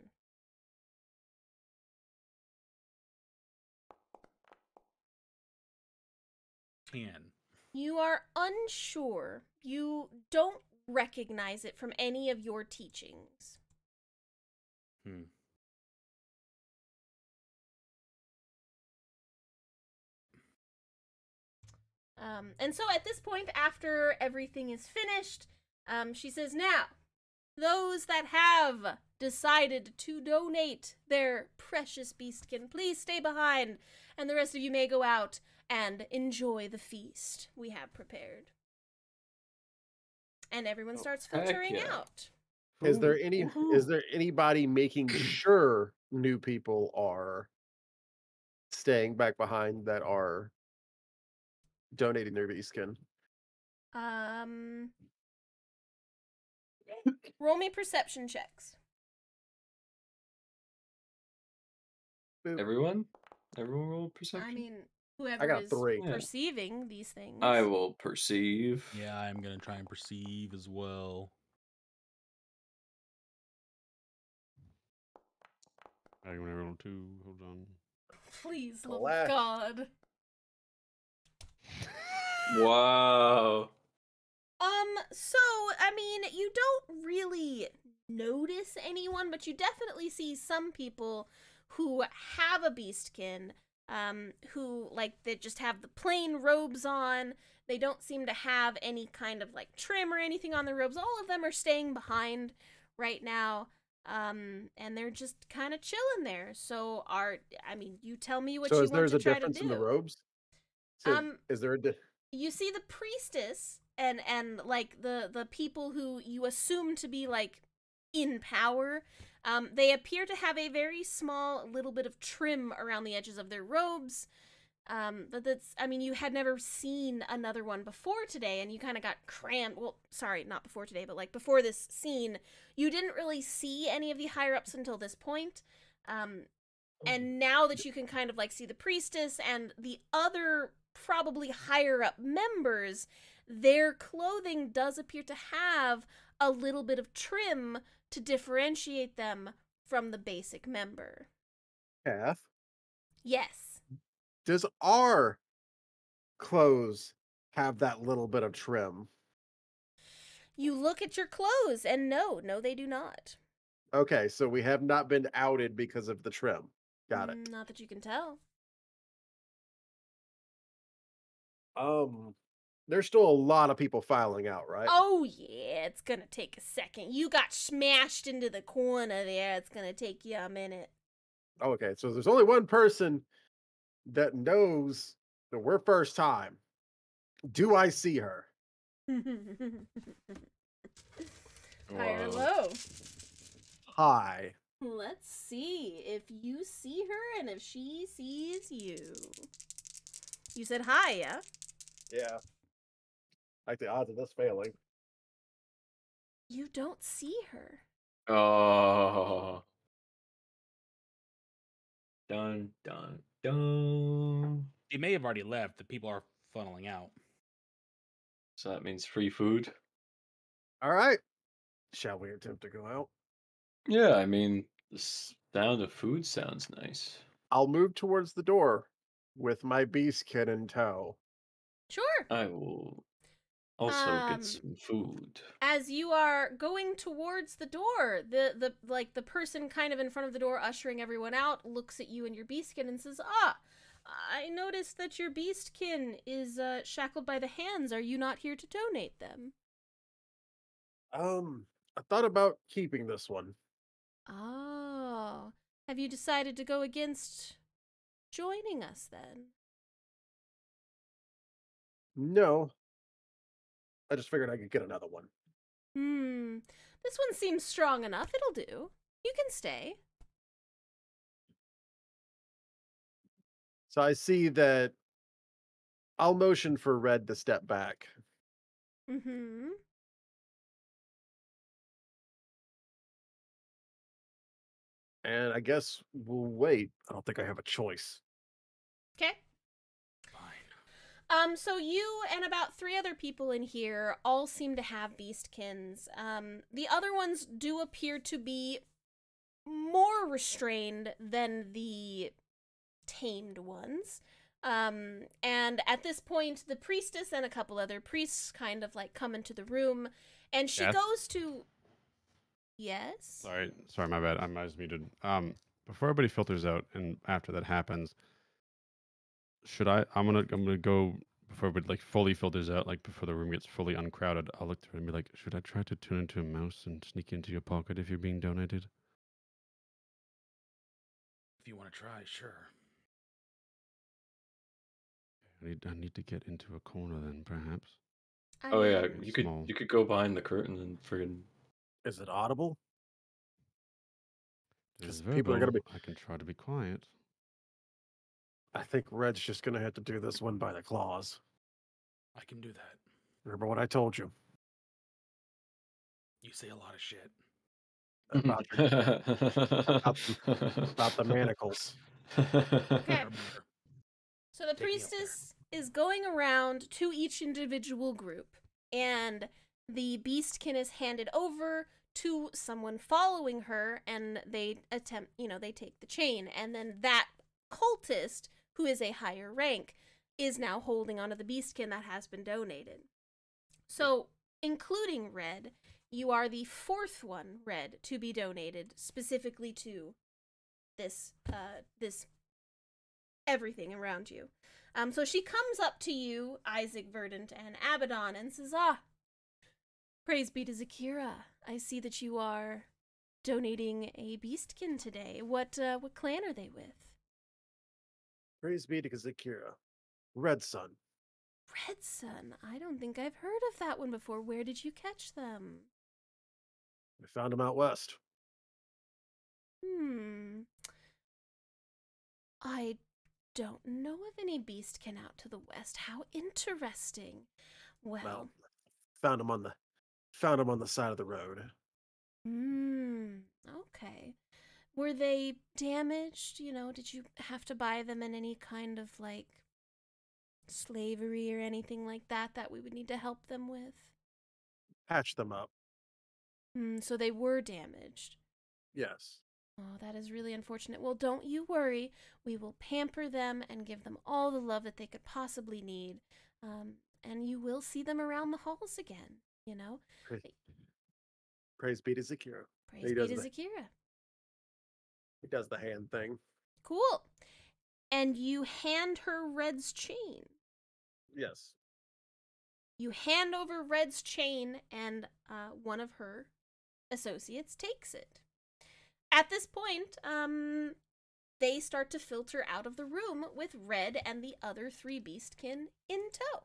You are unsure. You don't recognize it from any of your teachings. And so at this point, after everything is finished, she says, now, those that have decided to donate their precious beastkin, please stay behind, and the rest of you may go out and enjoy the feast we have prepared. And everyone starts filtering out. Is there anybody making sure new people are staying back behind that are donating their beastkin? Roll me perception checks. Everyone roll perception. I mean, whoever is 3. perceiving these things. I will perceive. Yeah, I'm gonna try and perceive as well. I'm gonna roll 2. Hold on. Please, love of God. Wow. So, I mean, you don't really notice anyone, but you definitely see some people who have a beastkin, who, like, they just have the plain robes on. They don't seem to have any kind of, like, trim or anything on their robes. All of them are staying behind right now, and they're just kind of chilling there. So, you tell me what you want to try to do. So is there a difference in the robes? Is there a you see the priestess and like the people who you assume to be like in power, they appear to have a very small little bit of trim around the edges of their robes, but that's, I mean, you had never seen another one before today, and you kind of got crammed. Well, sorry, not before today, but like before this scene, you didn't really see any of the higher ups until this point. And now that you can kind of like see the priestess and the other probably higher up members, their clothing does appear to have a little bit of trim to differentiate them from the basic member. Kath? Yes. Does our clothes have that little bit of trim? You look at your clothes and no, they do not. Okay, so we have not been outed because of the trim. Got it. Not that you can tell. There's still a lot of people filing out, right? Oh yeah, it's gonna take a second. You got smashed into the corner there. It's gonna take you a minute. Okay, so there's only one person that knows that we're first time. Do I see her? High or low? Hi. Let's see if you see her and if she sees you. You said hi, yeah? Yeah. Like the odds of this failing. You don't see her. Oh. Dun, dun, dun. They may have already left. The people are funneling out. So that means free food? All right. Shall we attempt to go out? Yeah, I mean, the sound of food sounds nice. I'll move towards the door with my beastkin in tow. Sure. I will also get some food. As you are going towards the door, the person kind of in front of the door ushering everyone out looks at you and your beastkin and says, I noticed that your beastkin is shackled by the hands. Are you not here to donate them? I thought about keeping this one. Oh. Have you decided to go against joining us then? No. I just figured I could get another one. This one seems strong enough. It'll do. You can stay. So I see that I'll motion for Red to step back. Mm-hmm. And I guess we'll wait. I don't think I have a choice. Okay. So you and about 3 other people in here all seem to have beastkins. The other ones do appear to be more restrained than the tamed ones. And at this point, the priestess and a couple other priests kind of like come into the room, and she Yes? goes to... Yes? Sorry, my bad. I was muted. Before everybody filters out, and after that happens, should I'm gonna go before everybody like fully filters out, like before the room gets fully uncrowded. I'll look through it and be like, should I try to turn into a mouse and sneak into your pocket if you're being donated? If you want to try, sure. I need to get into a corner then, perhaps. Oh yeah, mean, you could go behind the curtain and friggin'. Is it audible? It is 'Cause people are gonna verbal. be- I can try to be quiet. I think Red's just gonna have to do this one by the claws. I can do that. Remember what I told you You say a lot of shit. about, about the manacles. Okay. Or better. So the Take me up there. priestess is going around to each individual group, and the beastkin is handed over to someone following her, and they attempt, they take the chain, and then that cultist, who is a higher rank, is now holding onto the beastkin that has been donated. So, including Red, you are the 4th one, Red, to be donated specifically to this everything around you. So she comes up to you, Isaac, Verdant, and Abaddon, and says, praise be to Zakira. I see that you are donating a beastkin today. What clan are they with? Praise be to Zakira. Red Sun. Red Sun. I don't think I've heard of that one before. Where did you catch them? We found him out west. I don't know of any beastkin out to the west. How interesting. Well, Found him on the side of the road. Okay. Were they damaged? Did you have to buy them in any kind of, like, slavery or anything like that we would need to help them with? Patch them up. So they were damaged. Yes. Oh, that is really unfortunate. Well, don't you worry. We will pamper them and give them all the love that they could possibly need. And you will see them around the halls again, Praise be to Zakira. Praise He be does to the- Zakira. He does the hand thing. Cool. And you hand her Red's chain. Yes. You hand over Red's chain, and one of her associates takes it. At this point, they start to filter out of the room with Red and the other 3 beastkin in tow.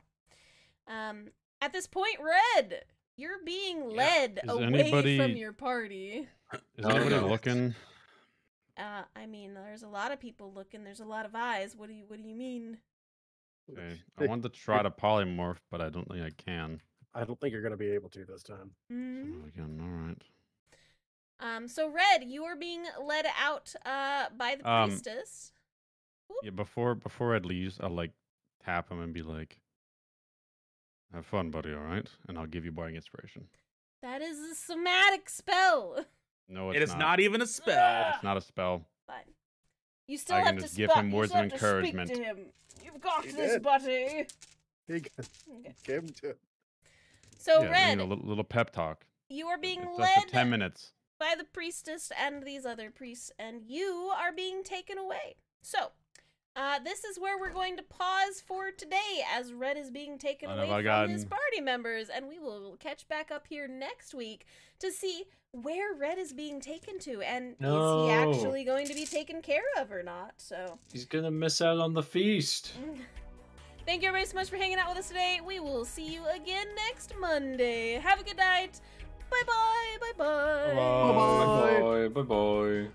At this point, Red, you're being led Is away anybody- from your party. Is anybody no. looking? I mean, there's a lot of people looking. There's a lot of eyes. What do you mean? Okay. I wanted to try to polymorph, but I don't think I can. I don't think you're gonna be able to this time. Oh, again, all right. So Red, you are being led out by the priestess. Yeah, before Ed leaves, I'll like tap him and be like, "Have fun, buddy. All right," and I'll give you bardic inspiration. That is a somatic spell. No, it's It is not even a spell. It's not a spell. Fine. You still I have can to just give spot- him you words still of have to speak encouragement. to him. You've got He this, did. buddy. He Okay. gave him to. So Yeah, Red, little pep talk. you are being It's led just 10 minutes. by the priestess and these other priests, and you are being taken away. So, this is where we're going to pause for today, as Red is being taken Son away of a from his gun. party members, and we will catch back up here next week to see where Red is being taken to, and is No. he actually going to be taken care of or not. So, He's gonna miss out on the feast. thank you everybody so much for hanging out with us today. We will see you again next Monday. Have a good night. Bye bye. Bye bye. Bye-bye. Bye bye. Bye bye.